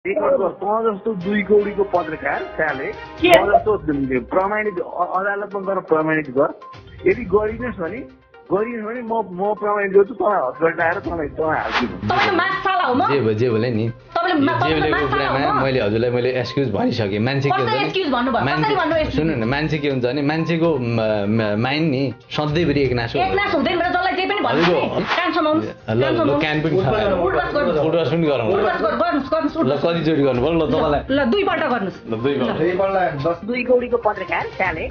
जस्तो 2 कौडीको पत्रकार साले जस्तो प्रमाणित अदालतमा गएर प्रमाणित गर। यदि गरिनस् भने म प्रमाणित गर्छु, तपाईँ हस्पिटल आएर तपाईँ हाल्छु। जे बोले नि जेबलेको कुरामा मैले हजुरलाई मैले एक्सक्युज भनिसकेँ। मान्छे के हुन्छ सुन्नु न, मान्छे के हुन्छ भने मान्छेको माइन्ड नि सधैँभरि एकनास हुँदैन। क्यान पनि उडवास पनि गरौँ ल, कतिचोटि गर्नु पर्यो ल तपाईँलाई? ल दुईपल्ट गर्नुहोस्। ल दुईपल्ट 2 कौडीको पत्रकार साले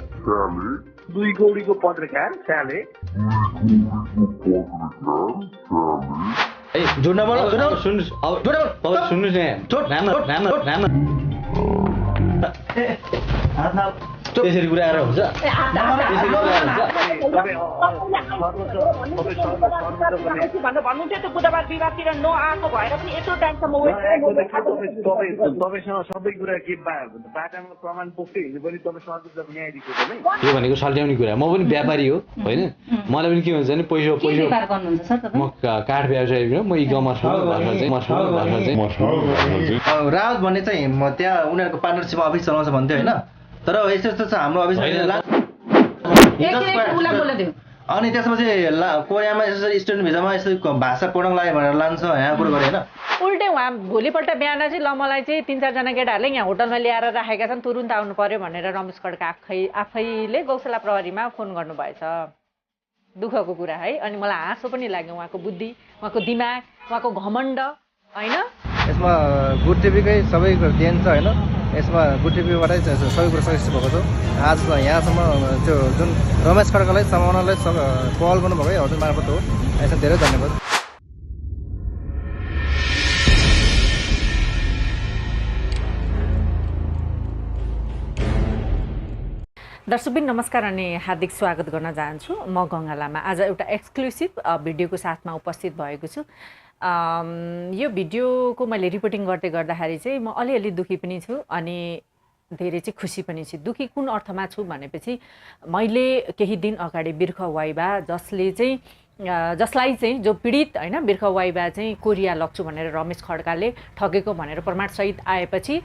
2 कौडीको पत्रकार साले जोड्न पर्यो। सुन्नुहोस् अब सुन्नुहोस् यहाँ त्यसरी कुरा आएर हुन्छ? तपाईँसँग सबै कुरा के बाटामा प्रमाण पोख्दै हिँड्नु पनि तपाईँ सर्वोच्च न्यायाधीश हो नि? यो भनेको सल्ट्याउने कुरा। म पनि व्यापारी हो होइन, मलाई पनि के हुन्छ भने पैसा म काठ व्यवसाय म इ कमर्स रावत भन्ने चाहिँ त्यहाँ उनीहरूको पार्टनरसिप अफिस चलाउँछ भन्थ्यो होइन, तर यस्तो यस्तो छ हाम्रो अफिस। अनि त्यसपछि कोरियामा यसरी स्टुडेन्ट भिजामा यसरी भाषा पढाउन लाग्यो भनेर लान्छ यहाँ कुरो गरे होइन। उल्टै उहाँ भोलिपल्ट बिहान चाहिँ ल मलाई चाहिँ 3-4 जना केटाहरूले यहाँ होटलमा ल्याएर राखेका छन्, तुरुन्त आउनु पर्यो भनेर रमेश खड्का आफैले गौशाला प्रहरीमा फोन गर्नुभएछ। दुःखको कुरा है। अनि मलाई हाँसो पनि लाग्यो उहाँको बुद्धि, उहाँको दिमाग, उहाँको घमण्ड होइन। यसमा गुड टिभीकै सबै देन छ होइन। यसमा गुड टिभीबाटै सबै कुरो सजेस्ट भएको छ। आज यहाँसम्म त्यो जुन रमेश खड्कालाई समाउनलाई कल गर्नुभएको है हजुर मार्फत हो। यसमा धेरै धन्यवाद। दर्शकबिन नमस्कार अनि हार्दिक स्वागत गर्न चाहन्छु। म गङ्गा लामा आज एउटा एक्सक्लुसिभ भिडियोको साथमा उपस्थित भएको छु। यो भिडियोको मैले रिपोर्टिङ गर्दाखेरि चाहिँ म अलिअलि दुःखी पनि छु अनि धेरै चाहिँ खुसी पनि छु। दुःखी कुन अर्थमा छु भनेपछि मैले केही दिन अगाडि बिर्ख वाइबा जसलाई चाहिँ जो पीडित होइन बिर्ख वाइबा चाहिँ कोरिया लग्छु भनेर रमेश खड्काले ठगेको भनेर प्रमाणसहित आएपछि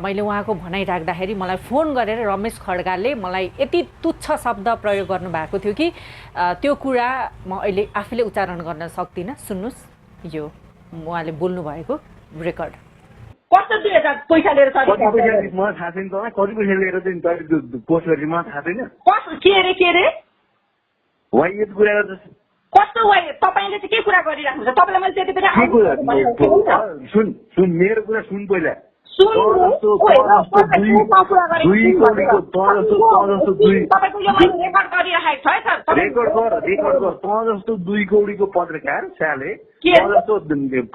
मैले उहाँको भनाइ राख्दाखेरि मलाई फोन गरेर रमेश खड्काले मलाई यति तुच्छ शब्द प्रयोग गर्नुभएको थियो कि त्यो कुरा म अहिले आफैले उच्चारण गर्न सक्दिनँ। सुन्नुहोस् यो उहाँले बोल्नु भएको रेकर्ड। कति पैसा लिएर मलाई थाहा छैन, तपाईँ कति पैसा लिएर चाहिँ पोस्ट गरेर मलाई थाहा छैन। के अरे वाइएत कुरा गर्छ कस्तो तपाईँले चाहिँ के कुरा गरिराख्नु छ? तपाईँलाई मैले त्यति बेला सुन मेरो कुरा सुन पहिला। रेकर्ड गर तँ जस्तो 2 कौडीको पत्रकार साले जस्तो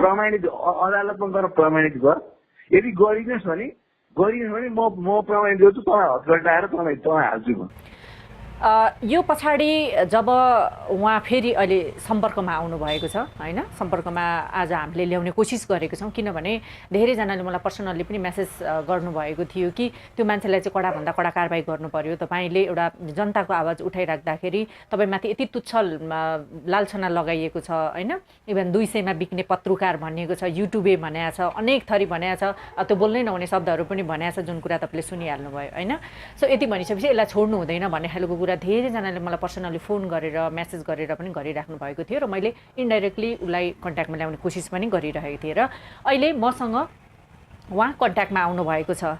प्रमाणित अदालतमा गएर प्रमाणित गर। यदि गरिनस् भने म प्रमाणित गर्छु, तपाईँ हस्पिटल आएर तपाईँ हाल्छु। यो पछाडि जब उहाँ फेरि अहिले सम्पर्कमा आउनुभएको छ होइन, सम्पर्कमा आज हामीले ल्याउने कोसिस गरेको छौँ। किनभने धेरैजनाले मलाई पर्सनल्ली पनि मेसेज गर्नुभएको थियो कि त्यो मान्छेलाई चाहिँ कडाभन्दा कडा कारबाही गर्नु पर्यो। तपाईँले एउटा जनताको आवाज उठाइराख्दाखेरि तपाईँमाथि यति तुच्छ लालछना लगाइएको छ होइन। इभन 200मा बिक्ने पत्रकार भनिएको छ, युट्युबे भनेको छ, अनेक थरी भनेको छ, त्यो बोल्नै नहुने शब्दहरू पनि भनेको छ जुन कुरा तपाईँले सुनिहाल्नु भयो होइन। सो यति भनिसकेपछि यसलाई छोड्नु हुँदैन भन्ने खालको कुरा धेरैजनाले मलाई पर्सनली फोन गरेर मेसेज गरेर पनि गरिराख्नु भएको थियो र मैले इन्डाइरेक्टली उसलाई कन्ट्याक्टमा ल्याउने कोसिस पनि गरिरहेको थिएँ। र अहिले मसँग उहाँ कन्ट्याक्टमा आउनुभएको छ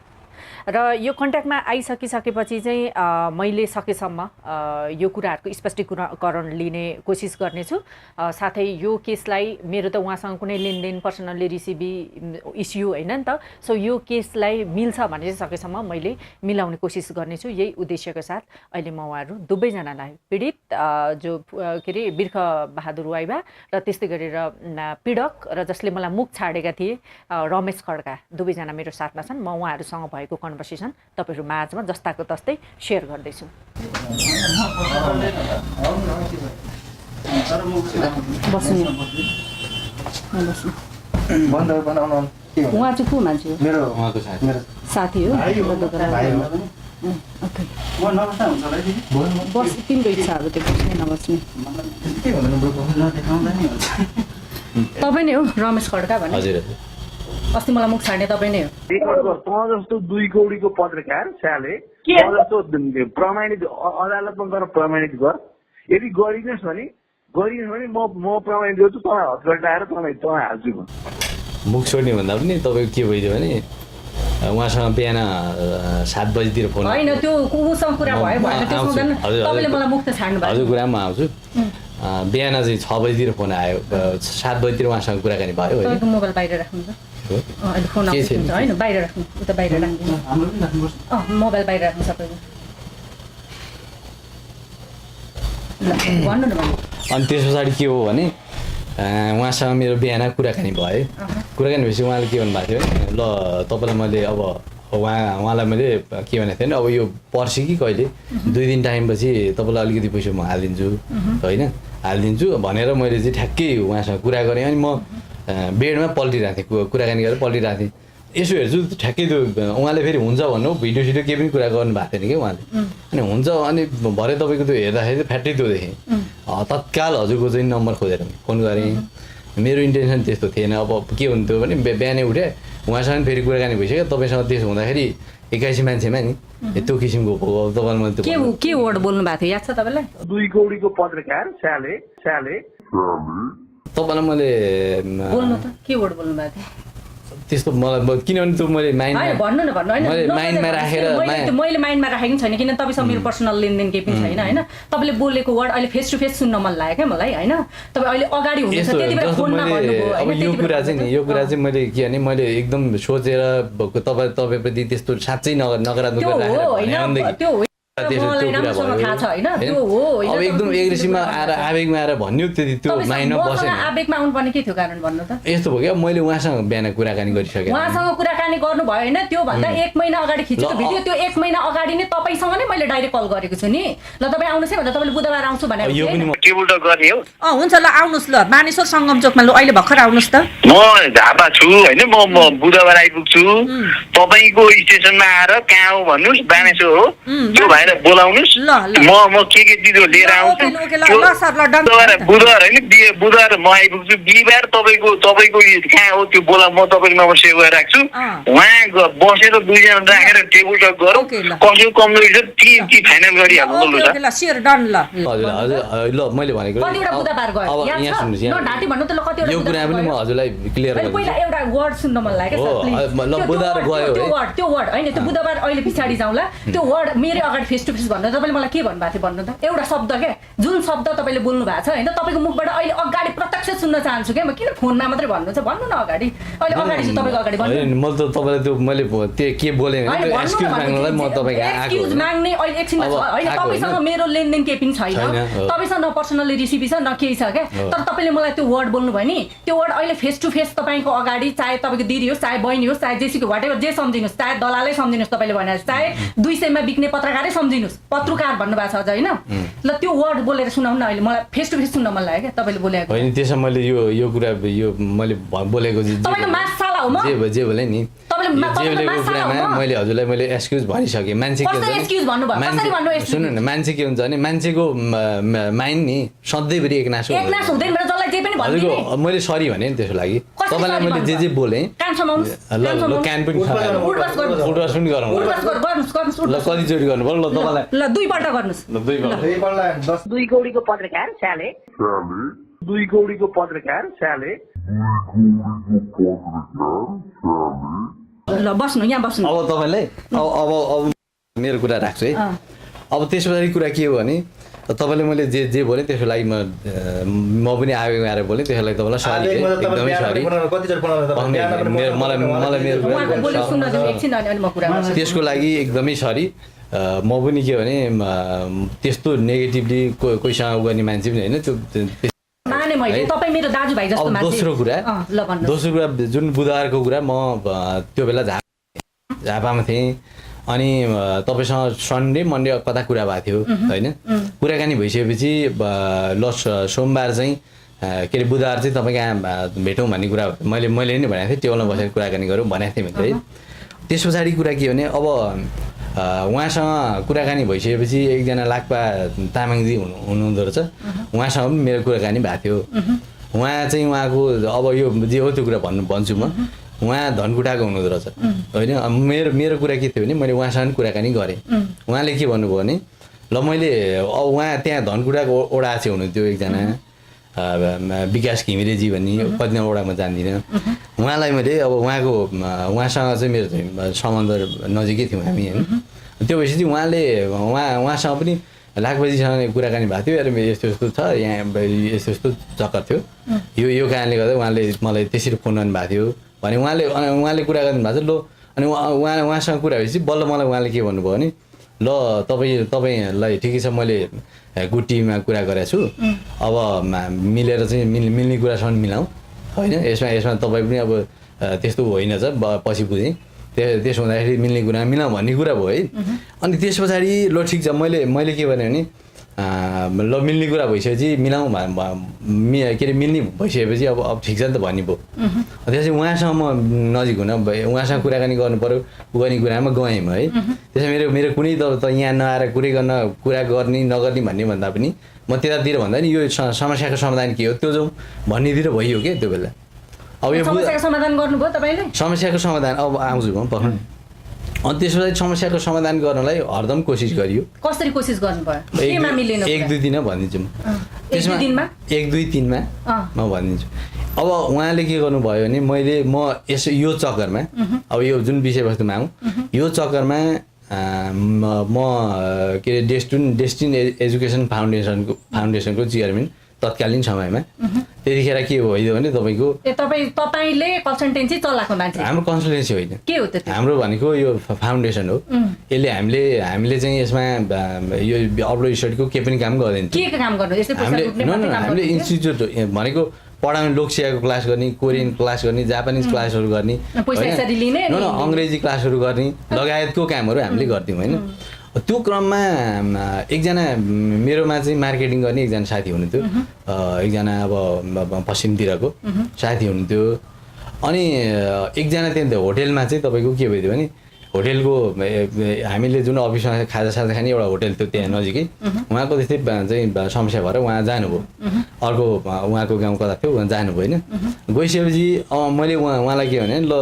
र यो कन्ट्याक्टमा आइसकिसकेपछि चाहिँ मैले सकेसम्म यो कुराहरूको स्पष्टीकरण लिने कोसिस गर्नेछु। साथै यो केसलाई मेरो त उहाँसँग कुनै लेनदेन पर्सनल्ली रिसिभी इस्यु होइन नि त। सो यो केसलाई मिल्छ भने चाहिँ सकेसम्म मैले मिलाउने कोसिस गर्नेछु। यही उद्देश्यको साथ अहिले म उहाँहरू दुवैजनालाई पीडित जो के अरे बिर्ख बहादुर वाइबा र त्यस्तै गरेर पीडक र जसले मलाई मुख छाडेका थिए रमेश खड्का दुवैजना मेरो साथमा छन्। म उहाँहरूसँग भएको कन्भर्सेसन तपाईँहरू माझमा जस्ताको तस्तै सेयर गर्दैछु। उहाँ चाहिँ को मान्छे हो? साथी हो? बस तिम्रो इच्छा अब त्यो बस्ने नबस्ने तपाईँ नै हो रमेश खड्का भने? अस्ति मलाई मुख छाड्ने तपाईँ नै हो रेकर्ड गर तँ जस्तो 2 कौडीको पत्रकार स्याले तँ जस्तो प्रमाणित अदालतमा गएर प्रमाणित गर यदि गरिनस् भने म प्रमाणित गर्छु तँलाई हतगटाएर तँलाई हाल्छु म मुख छोड्ने भन्दा पनि तपाईँको के भइदियो भने उहाँसँग बिहान 7 बजीतिर फोन होइन त्यो उसँग कुरा भयो तपाईँले मलाई मुख त छाड्नु भयो हजुर कुरामा आउँछु बिहान चाहिँ 6 बजीतिर फोन आयो 7 बजीतिर उहाँसँग कुराकानी भयो तपाईँको मोबाइल बाहिर राख्नु त अहिले फोन आउँछ होइन बाहिर राख्नु उता बाहिर राख्नु मोबाइल बाहिर राख्नु सबैको भन्नु न अनि त्यस पछाडि के हो भने उहाँसँग मेरो बिहान कुराकानी भयो कुराकानी भएपछि उहाँले के भन्नुभएको थियो भने ल तपाईँलाई मैले अब उहाँलाई मैले के भनेको थिएँ अब यो पर्सि कि कहिले 2 दिन टाइमपछि तपाईँलाई अलिकति पैसा म हालिदिन्छु होइन हालिदिन्छु भनेर मैले चाहिँ ठ्याक्कै उहाँसँग कुरा गरेँ अनि म बेडमा पल्टिरहेको थिएँ कुराकानी गरेर पल्टिरहेको थिएँ यसो हेर्छु ठ्याक्कै त्यो उहाँले फेरि हुन्छ भन्नु भिडियो सिडियो केही पनि कुरा गर्नु भएको थिएन कि उहाँले अनि हुन्छ अनि भरे तपाईँको त्यो हेर्दाखेरि फ्याट्टै त्यो देखेँ तत्काल हजुरको चाहिँ नम्बर खोजेर फोन गरेँ मेरो इन्टेन्सन त्यस्तो थिएन अब के हुन्थ्यो भने बिहानै उठेँ उहाँसँग फेरि कुराकानी भइसक्यो तपाईँसँग त्यसो हुँदाखेरि 81 मान्छेमा नि त्यो किसिमको तपाईँलाई मैले के वर्ड बोल्नु भएको थियो याद छ तपाईँलाई 2 कौडीको पत्रकार स्याले तपाईँलाई मैले बोल्नु त के वर्ड बोल्नु भएको थियो त्यस्तो मलाई किनभने त्यो मैले भन्नु न माइन्डमा राखेर मैले माइन्डमा राखेको छैन किन तपाईँसँग मेरो पर्सनल लेनदेन केही पनि छैन होइन तपाईँले बोलेको वर्ड अहिले फेस टु फेस सुन्न मन लाग्यो क्या मलाई होइन तपाईँ अहिले अगाडि हुनुहुन्छ त्यति बेला फोनमा भन्नुभयो अब यो कुरा चाहिँ मैले के भने मैले एकदम सोचेर तपाईँप्रति त्यस्तो साँच्चै नकारात्मक राखेर अब एकदम एग्रेसिभमा आएर आवेगमा आएर भन्यो त्यति त्यो माइन्डमा बसेन आवेगमा आउनुपर्ने के थियो कारण भन्नु त यस्तो भयो क्या मैले उहाँसँग बिहान कुराकानी गरिसकेँ उहाँसँग कुराकानी गर्नुभयो होइन त्यो भन्दा 1 महिना अगाडि खिचेको भिडियो त्यो 1 महिना अगाडि नै तपाईँसँग नै मैले डाइरेक्ट कल गरेको छु नि ल तपाईँ आउनुहोस् है भन्दा तपाईँले बुधबार आउँछु भनेर हुन्छ ल आउनुहोस् ल मानेश्वर सङ्गम चोकमा ल अहिले भर्खर आउनुहोस् त म झापा छु होइन म बुधबार आइपुग्छु तपाईँको स्टेसनमा आएर कहाँ हो भन्नुहोस् बानेश्वर हो त्यो भाइलाई बोलाउनुहोस् म के चिज लिएर आउँछु बुधबार होइन बुधबार म आइपुग्छु बिहिबार तपाईँको कहाँ हो त्यो बोला म तपाईँको नम्बर सेभ गरेर राख्छु उहाँ बसेर 2 जना राखेर टेबल टक गरौँ कसो कमजोरी छ ती फाइनल गरिहाल्नु ल ल मैले भनेको यो कुरा पनि म हजुरलाई क्लियर गर्छु एउटा वर्ड सुन्न मन लाग्यो बुधबार गयो त्यो वर्ड होइन त्यो बुधबार अहिले पछाडि जाउँला त्यो वर्ड मेरो अगाडि फेस टु फेस भन्नु तपाईँले मलाई के भन्नुभएको थियो भन्नु त एउटा शब्द क्या जुन शब्द तपाईँले बोल्नु भएको छ होइन तपाईँको मुखबाट अहिले अगाडि प्रत्यक्ष सुन्न चाहन्छु क्या म किन फोनमा मात्रै भन्नु छ भन्नु न अगाडि अहिले अगाडि चाहिँ तपाईँको अगाडि भन्नु म त तपाईँलाई त्यो मैले त्यो के बोलेँ एक्सक्युज माग्नलाई म तपाईँको एक्सक्युज माग्ने अहिले एकछिनमा होइन तपाईँसँग मेरो लेनदेन केही पनि छैन तपाईँसँग न पर्सनली रिसिपी छ न केही छ क्या तर तपाईँले मलाई त्यो वर्ड बोल्नु भयो नि त्यो वर्ड अहिले फेस टु फेस तपाईँको अगाडि चाहे तपाईँको दिदी होस् चाहे बहिनी होस् चाहे जेसीको वाट एभर जे सम्झिनुहोस् चाहे दलालै सम्झिनुहोस् तपाईँले भने चाहे 200 मा बिक्ने पत्रकारै सम्झिनुहोस् पत्रकार भन्नुभएको छ अझ होइन ल त्यो वर्ड बोलेर सुनाउनु न अहिले मलाई फेस टु फेस सुन्न मन लाग्यो क्या तपाईँले बोलेको होइन त्यसमा मैले यो कुरा यो मैले बोलेको तपाईँको मासाला हो म जे बोले नि मैले हजुरलाई मैले एक्सक्युज भनिसकेँ मान्छे के हुन्छ सुन्नु न मान्छे के हुन्छ भने मान्छेको माइन्ड नि सधैँभरि एकनास हजुरको मैले सरी भने नि त्यसको लागि तपाईँलाई मैले जे बोलेँ ल कान पनि उठबस पनि गरौँ ल कतिचोटि गर्नु पर्यो ल तपाईँलाई ल 2 पल्ट गर्नुहोस् ल 2 पल्ट 2 कौडीको पत्रकार स्याले 2 कौडीको पत्रकार स्याले ल बस्नु यहाँ बस्नु अब तपाईँलाई अब मेरो कुरा राख्छु है अब त्यस पछाडि कुरा के हो भने तपाईँले मैले जे बोलेँ त्यसको लागि म पनि आवेगमा आएर बोलेँ त्यसको लागि तपाईँलाई सरी एकदमै सरी मलाई मेरो त्यसको लागि एकदमै सरी म पनि के भने त्यस्तो नेगेटिभली कोहीसँग गर्ने मान्छे पनि होइन त्यो दोस्रो कुरा जुन बुधबारको कुरा म त्यो बेला झापामा थिएँ अनि तपाईँसँग सन्डे मन्डे कता कुरा भएको थियो होइन कुराकानी भइसकेपछि ल सोमबार चाहिँ के अरे बुधबार चाहिँ तपाईँ कहाँ भेटौँ भन्ने कुरा मैले नै भनेको थिएँ टेबलमा बसेर कुराकानी गरौँ भनेको थिएँ मैले है त्यस पछाडि कुरा के भने अब उहाँसँग कुराकानी भइसकेपछि एकजना लाक्पा तामाङजी हुनुहुँदो रहेछ उहाँसँग पनि मेरो कुराकानी भएको थियो उहाँ चाहिँ उहाँको अब यो जे हो त्यो कुरा भन्छु म उहाँ धनकुटाको हुनुहुँदो रहेछ होइन। मेरो कुरा के थियो भने मैले उहाँसँग कुराकानी गरेँ। उहाँले के भन्नुभयो भने ल मैले उहाँ त्यहाँ धनकुटाको ओडा आछे हुनुहुन्थ्यो एकजना विकास घिमिरेजी भन्ने, कतिजना ओडामा जान्दिनँ। उहाँलाई मैले अब उहाँसँग चाहिँ मेरो सम्बन्ध नजिकै थियौँ हामी होइन। त्यो भएपछि उहाँसँग पनि लाखबाजीसँग कुराकानी भएको थियो, अरे यस्तो यस्तो छ यहाँ यस्तो यस्तो चक्कर थियो, यो कारणले गर्दा उहाँले मलाई त्यसरी फोन गर्नुभएको थियो भने उहाँले कुरा गर्नुभएको थियो। लो अनि उहाँसँग कुरा भएपछि बल्ल मलाई उहाँले के भन्नुभयो भने ल तपाईँलाई ठिकै छ, मैले गुटीमा कुरा गरेको छु, अब मिलेर चाहिँ मिल्ने कुरासम्म मिलाउँ होइन। यसमा तपाईँ पनि अब त्यस्तो होइन छ पछि बुझेँ, त्यसो हुँदाखेरि मिल्ने कुरा मिलाउँ भन्ने कुरा भयो है। अनि त्यस पछाडि ल ठिक छ मैले के भने ल मिल्ने कुरा भइसकेपछि मिलाउँ के अरे मिल्ने भइसकेपछि अब ठिक छ नि त भन्ने भयो। त्यसपछि उहाँसँग म नजिक हुन उहाँसँग कुराकानी गर्नु पऱ्यो, गर्ने कुरामा गयौँ है। त्यसमा मेरो कुनै त यहाँ नआएर कुरा गर्ने नगर्ने भन्ने भन्दा पनि म त्यतातिर भन्दा नि यो समस्याको समाधान के हो त्यो जाउँ भन्नेतिर भइयो क्या त्यो बेला। अब यो समाधान गर्नुभयो तपाईँले? समस्याको समाधान अब आउँछु म पर्खनु। अनि त्यसपछि समस्याको समाधान गर्नलाई हरदम कोसिस गरियो। कसरी कोसिस गर्नुभयो? केमा मिलेन? 1-2 दिन भनिदिन्छु म। त्यसमा 1-2 दिनमा म भनिदिन्छु। अब उहाँले के गर्नुभयो भने म यसो यो चक्करमा अब यो जुन विषयवस्तुमा आउँ, यो चक्करमा म के अरे डेस्टिन एजुकेसन फाउन्डेसनको चेयरम्यान तत्कालीन समयमा। त्यतिखेर के भयो भने तपाईँले कन्सल्टेन्सी चलाएको मान्छे? हाम्रो कन्सल्टेन्सी होइन, के हो त्यो? हाम्रो भनेको यो फाउन्डेसन हो। यसले हामीले चाहिँ यसमा यो अपलोड स्टडीको केही पनि काम गर्दैन। के काम गर्नु? हामीले इन्स्टिट्युट भनेको पढाउने लोकसेवाको क्लास गर्ने, कोरियन क्लास गर्ने, जापानिज क्लासहरू गर्ने, अङ्ग्रेजी क्लासहरू गर्ने लगायतको कामहरू हामीले गर्थ्यौँ होइन। त्यो क्रममा एकजना मेरोमा चाहिँ मार्केटिङ गर्ने एकजना साथी हुनुहुन्थ्यो, एकजना अब पश्चिमतिरको साथी हुनुहुन्थ्यो। अनि एकजना त्यहाँ होटेलमा चाहिँ तपाईँको के भइदियो भने होटेलको हामीले जुन अफिसमा खाजा खाने एउटा होटेल थियो त्यहाँ नजिकै, उहाँको त्यस्तै चाहिँ समस्या भएर उहाँ जानुभयो। अर्को उहाँको गाउँ कता थियो उहाँ जानुभयो होइन। गइसकेपछि मैले उहाँलाई के भने ल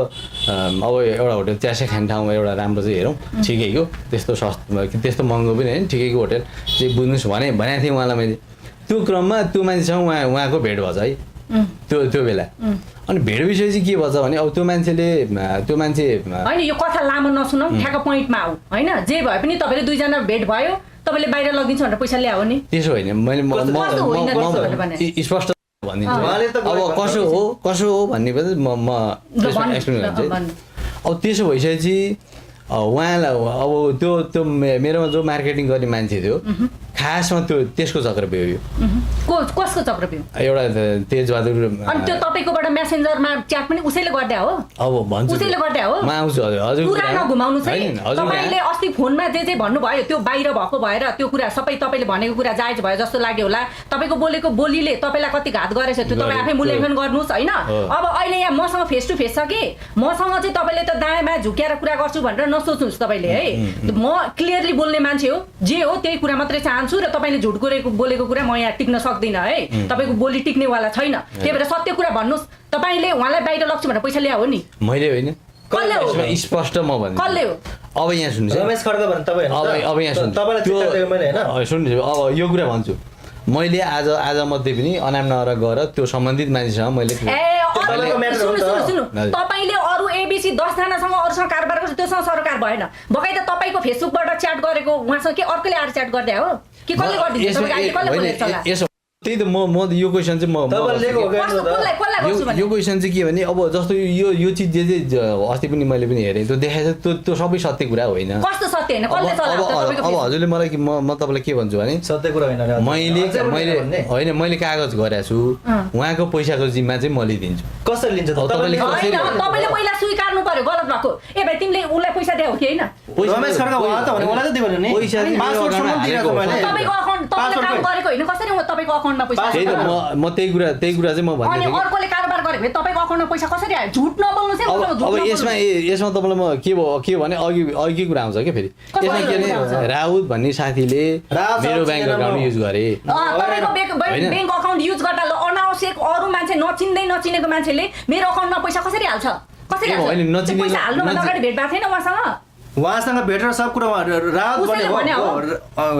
अब एउटा होटेल चियासिया खाने ठाउँमा एउटा राम्रो चाहिँ हेरौँ, ठिकैको त्यस्तो महँगो पनि होइन, ठिकैको होटेल चाहिँ बुझ्नुहोस् भनेको थिएँ उहाँलाई मैले। त्यो क्रममा त्यो मान्छेसँग उहाँको भेट भएछ है त्यो बेला। अनि भेट विषय चाहिँ के भन्छ भने अब त्यो मान्छे होइन, यो कथा लामो नसुनौँ, ठ्याक्क पोइन्टमा आऊ होइन। जे भए पनि तपाईँले दुईजना भेट भयो, तपाईँले बाहिर लगिन्छ भनेर पैसा ल्यायो नि? त्यसो होइन, मैले स्पष्ट भनिदिन्छु। अब कसो हो भन्ने म एक्सप्लेन गर्छु। अब त्यसो भइसकेपछि उहाँलाई अब त्यो मेरोमा जो मार्केटिङ गर्ने मान्छे थियो खासमा त्यसको चक्र भयो। यो कसको चक्र भयो? एउटा तेजबहादुर। अनि त्यो तपाईँकोबाट मेसेन्जरमा च्याट पनि उसैले गर्दा हो? अब भन्छु उसैले गर्दा हो। म आउँछु हजुर कुरा नघुमाउनु चाहिँ। तपाईँले अस्ति फोनमा जे भन्नुभयो त्यो बाहिर भएको भएर त्यो कुरा सबै तपाईँले भनेको कुरा जायज भयो जस्तो लाग्यो होला। तपाईँको बोलेको बोलीले तपाईँलाई कति घात गरेछ त्यो तपाईँ आफै मूल्याङ्कन गर्नुहोस् होइन। अब अहिले यहाँ मसँग फेस टु फेस छ कि मसँग चाहिँ तपाईँले त दायाँ बायाँ झुकेर कुरा गर्छु भनेर नसोच्नुहोस् तपाईँले है। म क्लियरली बोल्ने मान्छे हो, जे हो त्यही कुरा मात्रै चाहन्छु र तपाईँले झुट बोलेको कुरा म यहाँ टिक्न सक्दिनँ है। तपाईँको बोली टिक्नेवाला छैन, त्यही भएर सत्य कुरा भन्नुहोस्। तपाईँले उहाँलाई बाहिर लग्छु भनेर पैसा ल्यायो नि? मैले होइन, कसले हो? स्पष्ट म भन्छु। कसले हो? अब यहाँ सुन्नुहोस्, रमेश खड्का भन्नु तपाईँ अब यहाँ सुन्नुहोस्, अब यो कुरा भन्छु। मैले आज मध्ये पनि अनाम नगर गएर त्यो सम्बन्धित मान्छेसँग मैले तपाईँले अरू एबिसी 10 जनासँग अरूसँग कारोबार गर्छ, त्योसँग सरकार भएन। बकाइ त तपाईँको फेसबुकबाट च्याट गरेको उहाँसँग के अर्कोले आएर च्याट गर्दै हो कि कसले गरिदिन्छ? त्यही त म यो क्वेसन चाहिँ यो क्वेसन चाहिँ के भने अब जस्तो यो चिज जे अस्ति पनि मैले पनि हेरेँ त्यो देखाएको त्यो सबै सत्य कुरा होइन। कस्तो सत्य होइन? कसले चलाएको? अब हजुरले मलाई म तपाईँलाई के भन्छु भने सत्य कुरा होइन, मैले कागज गरेको छु, उहाँको पैसाको जिम्मा चाहिँ मैले दिन्छु। कसरी लिन्छ? तपाईँले पहिला स्वीकार्नु पर्यो गलत भएको। ए भाइ तिमीले उसलाई पैसा दियौ कि होइन? रमेश खड्का भयो त भने मलाई त दियो नि। पैसा तपाईँको अकाउन्ट तपाईँले काम गरेको होइन, कसरी तपाईँको अकाउन्टमा पैसा? त्यही त म त्यही कुरा चाहिँ म भन्छु। अनि अर्कोले कारोबार गरे भने तपाईँको अकाउन्टमा पैसा कसरी आयो? झुट नबोल्नुस् है। अब यसमा तपाईँलाई म के भने अघि कुरा आउँछ क्या फेरि। यसमा के भने राउत भन्ने साथीले मेरो ब्याङ्क अकाउन्ट युज गरे। तपाईँको ब्याङ्क अकाउन्ट युज गर्दा अनावश्यक अरू मान्छे नचिन्दै नचिनेको मान्छेले मेरो अकाउन्टमा पैसा कसरी हाल्छ? कसरी पैसा हाल्नुभन्दा अगाडि भेट भएको थिएन उहाँसँग भेटेर सब कुरा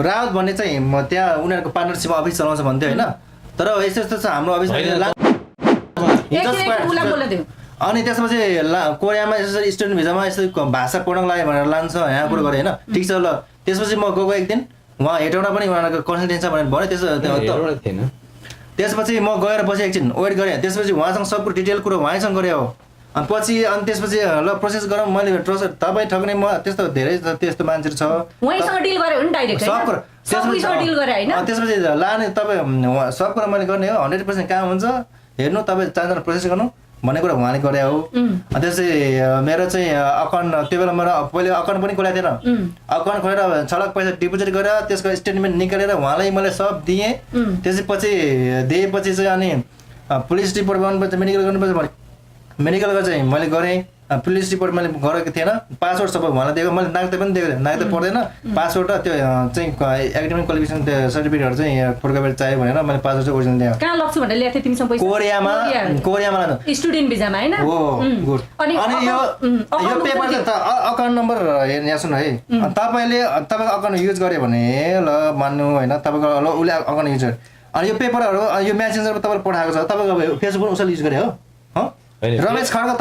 रावत भन्ने चाहिँ त्यहाँ उनीहरूको पार्टनरसिप अफिस चलाउँछ भन्थ्यो होइन तर यस्तो यस्तो छ हाम्रो अफिस अनि त्यसपछि कोरियामा यसरी स्टुडेन्ट भिजामा यस्तो भाषा पढ्नको लागि भनेर लान्छ यहाँ कुरो गरेँ होइन ठिक छ ल त्यसपछि म गएको एक दिन उहाँ हेटौँडा पनि उनीहरूको कन्सल्टेन्सी भनेर भन्यो त्यसपछि म गएर बसेँ एकछिन वेट गरेँ त्यसपछि उहाँसँग सब डिटेल कुरो उहाँसँग गरेँ हो अनि पछि अनि त्यसपछि ल प्रोसेस गरौँ मैले तपाईँ ठग्ने म त्यस्तो धेरै त्यस्तो मान्छेहरू छ त्यसपछि लाने तपाईँ सब कुरा मैले गर्ने हो 100% काम हुन्छ हेर्नु तपाईँ चारजना प्रोसेस गर्नु भन्ने कुरा उहाँले गरे हो त्यसपछि मेरो चाहिँ अकाउन्ट त्यो बेला मेरो पहिले अकाउन्ट पनि खोलेको थिएन अकाउन्ट खोलेर छलक पैसा डिपोजिट गरेर त्यसको स्टेटमेन्ट निकालेर उहाँलाई मैले सब दिएँ त्यसपछि दिएपछि चाहिँ अनि पुलिस रिपोर्ट गर्नुपर्छ मेडिकल गर्नुपर्छ मेडिकलको चाहिँ मैले गरेँ पुलिस रिपोर्ट मैले गरेको थिएन पासवर्ड सबै उहाँलाई दिएको मैले नाग्दै पनि दिएको नाग्दै पर्दैन पासवर्ड र त्यो चाहिँ एकाडेमिक क्वालिफिकेसन त्यो सर्टिफिकेटहरू चाहिँ फोटोकपी चाहियो भनेर मैले पासवर्ड चाहिँ ओरिजिनल दिएँ कहाँ लग्छु भनेर ल्याएको थिएँ तिमीसँग पैसा कोरियामा स्टुडेन्ट भिजामा हैन हो गुड अनि यो पेपर चाहिँ अकाउन्ट नम्बर यहाँ सुन्नु है तपाईँले तपाईँको अकाउन्ट युज गर्यो भने ल मान्नु होइन तपाईँको ल उसले अकाउन्ट युज गर्यो अनि यो पेपरहरू यो म्यासेन्जरमा तपाईँले पठाएको छ तपाईँको फेसबुक उसले युज गर्यो हो रमेश खड्का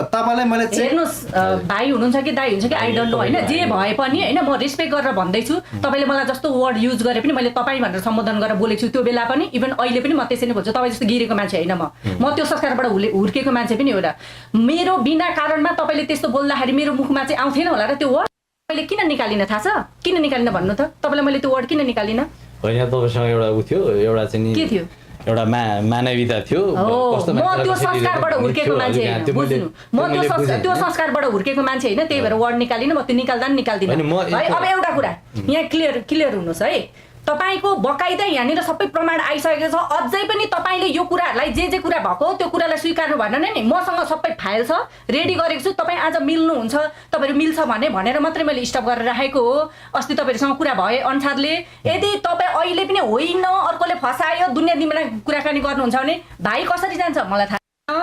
तपाईँलाई मैले हेर्नुहोस् भाइ हुनुहुन्छ कि दाइ हुन्छ कि आई डोन्ट नो होइन जे भए पनि होइन म रेस्पेक्ट गरेर भन्दैछु तपाईँले मलाई जस्तो वर्ड युज गरे पनि मैले तपाईँ भनेर सम्बोधन गरेर बोलेको छु त्यो बेला पनि इभन अहिले पनि म त्यसै नै बोल्छु तपाईँ जस्तो गिरेको मान्छे होइन म त्यो संस्कारबाट हुर्केको मान्छे पनि एउटा मेरो बिना कारणमा तपाईँले त्यस्तो बोल्दाखेरि मेरो मुखमा चाहिँ आउँथेन होला र त्यो वर्ड मैले किन निकालिन थाहा छ किन निकालिन भन्नु त तपाईँलाई मैले त्यो वर्ड किन निकालिन होइन तपाईँसँग एउटा उ थियो एउटा चाहिँ के थियो एउटा मानवीयता थियो म त्यो संस्कारबाट हुर्केको मान्छे होइन बुझ्नु म त्यो संस्कारबाट हुर्केको मान्छे होइन त्यही भएर वर्ड निकालिन म त्यो निकाल्दा नि निकाल्दिनँ है अब एउटा कुरा यहाँ क्लियर हुनुहोस् है तपाईको बकाइदा यहाँनिर सबै प्रमाण आइसकेको छ अझै पनि तपाईले यो कुराहरूलाई जे कुरा भएको त्यो कुरालाई स्वीकार्नु भएन नि मसँग सबै फाइल छ रेडी गरेको छु तपाईँ आज मिल्नुहुन्छ तपाईँहरू मिल्छ भनेर मात्रै मैले स्टप गरेर राखेको हो अस्ति तपाईँहरूसँग कुरा भए अनुसारले यदि तपाईँ अहिले पनि होइन अर्कोले फसायो दुनियाँ दिनमा कुराकानी गर्नुहुन्छ भने भाइ कसरी जान्छ मलाई थाहा